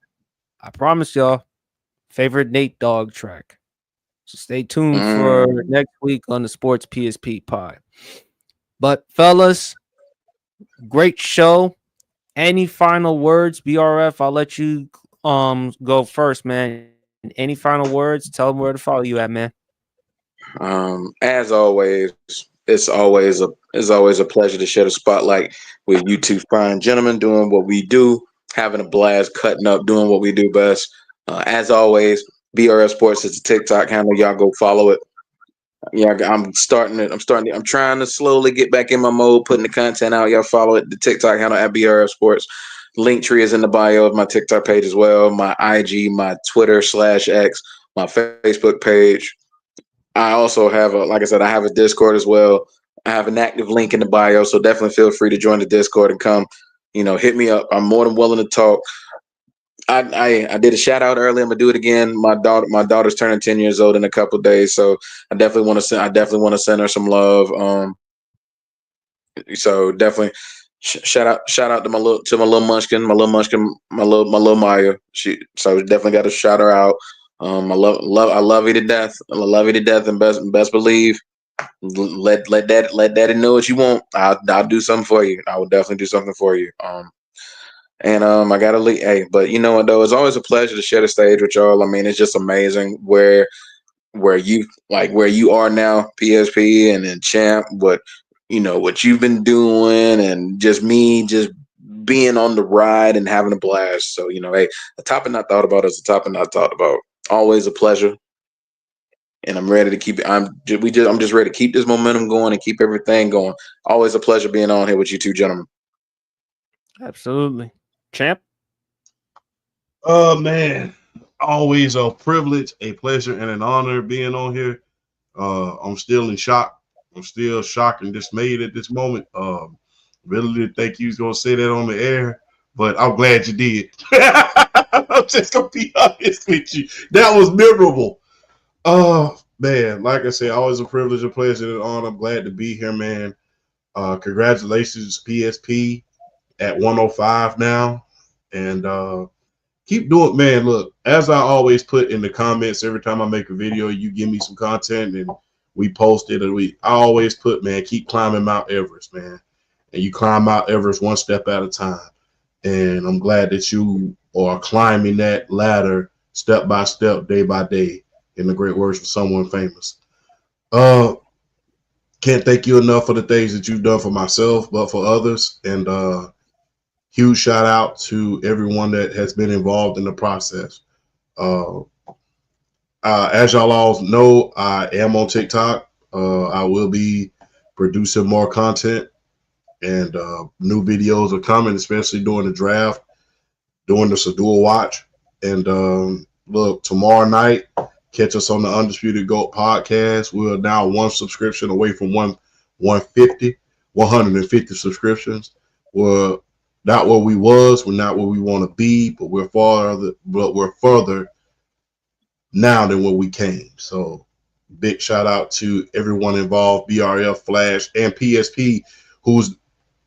I promise y'all, favorite Nate Dogg track. So stay tuned for next week on the Sports PSP pod. But fellas, great show. Any final words, BRF? I'll let you go first, man. Any final words? Tell them where to follow you at, man. As always, it's always a pleasure to share the spotlight with you two fine gentlemen doing what we do, having a blast, cutting up, doing what we do best. As always, BRF Sports is a TikTok handle. Y'all go follow it. Yeah, I'm trying to slowly get back in my mode, putting the content out. Y'all follow it. The TikTok handle at BRF Sports. Linktree is in the bio of my TikTok page as well. My IG, my Twitter /X, my Facebook page. I also have like I said, I have a Discord as well. I have an active link in the bio, so definitely feel free to join the Discord and come, hit me up. I'm more than willing to talk. I did a shout out earlier. I'm gonna do it again. My daughter's turning 10 years old in a couple of days, so I definitely want to send her some love. So definitely shout out to my little munchkin, my little Maya. So definitely got to shout her out. I love you to death. I love you to death, and best believe. Let daddy know what you want. I'll do something for you. I will definitely do something for you. And I gotta leave. Hey, but you know what though? It's always a pleasure to share the stage with y'all. I mean, it's just amazing where you are now, PSP and then Champ. What you've been doing, and just me just being on the ride and having a blast. So hey, a topic not thought about is a topic not thought about. Always a pleasure. And I'm ready to keep it. I'm just ready to keep this momentum going and keep everything going. Always a pleasure being on here with you two gentlemen. Absolutely. Champ? Man, always a privilege, a pleasure, and an honor being on here. I'm still in shock. I'm still shocked and dismayed at this moment. Really didn't think you was gonna say that on the air, but I'm glad you did. I'm just gonna be honest with you. That was memorable. Oh man, like I said, always a privilege, a pleasure, and an honor. I'm glad to be here, man. Congratulations, PSP at 105 now, and keep doing, man. Look, as I always put in the comments every time I make a video, you give me some content and we post it, and I always put, man, keep climbing Mount Everest, man, and you climb Mount Everest one step at a time. And I'm glad that you are climbing that ladder step by step, day by day, in the great words of someone famous. Can't thank you enough for the things that you've done for myself, but for others. And huge shout out to everyone that has been involved in the process. As y'all all know, I am on TikTok. I will be producing more content. And new videos are coming, especially during the draft, doing the Sadua Watch. And look, tomorrow night, catch us on the Undisputed GOAT podcast. We're now one subscription away from 150 subscriptions. We're not where we was. We're not where we want to be, but we're further now than where we came. So big shout out to everyone involved, BRF, Flash, and PSP, who's,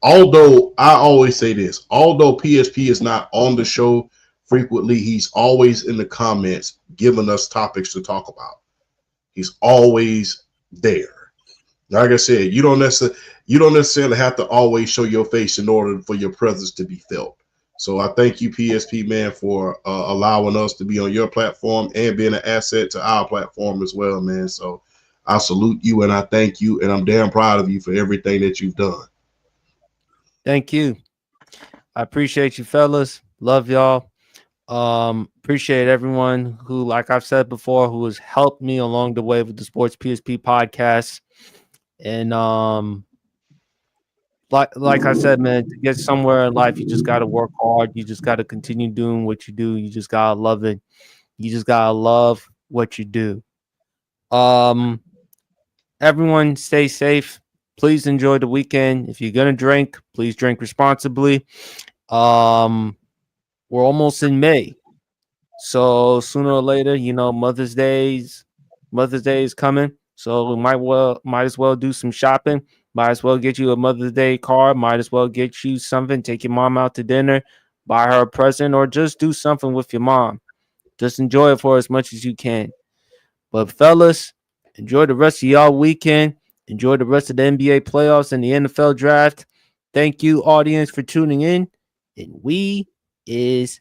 although I always say this, although PSP is not on the show frequently, he's always in the comments giving us topics to talk about. He's always there. Like I said, you don't necessarily have to always show your face in order for your presence to be felt. So I thank you, PSP, man, for allowing us to be on your platform and being an asset to our platform as well, man. So I salute you and I thank you, and I'm damn proud of you for everything that you've done. Thank you. I appreciate you, fellas. Love y'all. Appreciate everyone who, like I've said before, who has helped me along the way with the Sports PSP podcast. And like I said, man, to get somewhere in life, you just got to work hard. You just got to continue doing what you do. You just got to love it. You just got to love what you do. Everyone stay safe. Please enjoy the weekend. If you're going to drink, please drink responsibly. We're almost in May. So sooner or later, you know, Mother's Day is coming. So we might as well do some shopping. Might as well get you a Mother's Day card. Might as well get you something. Take your mom out to dinner, buy her a present, or just do something with your mom. Just enjoy it for as much as you can. But fellas, enjoy the rest of y'all weekend. Enjoy the rest of the NBA playoffs and the NFL draft. Thank you, audience, for tuning in. And we is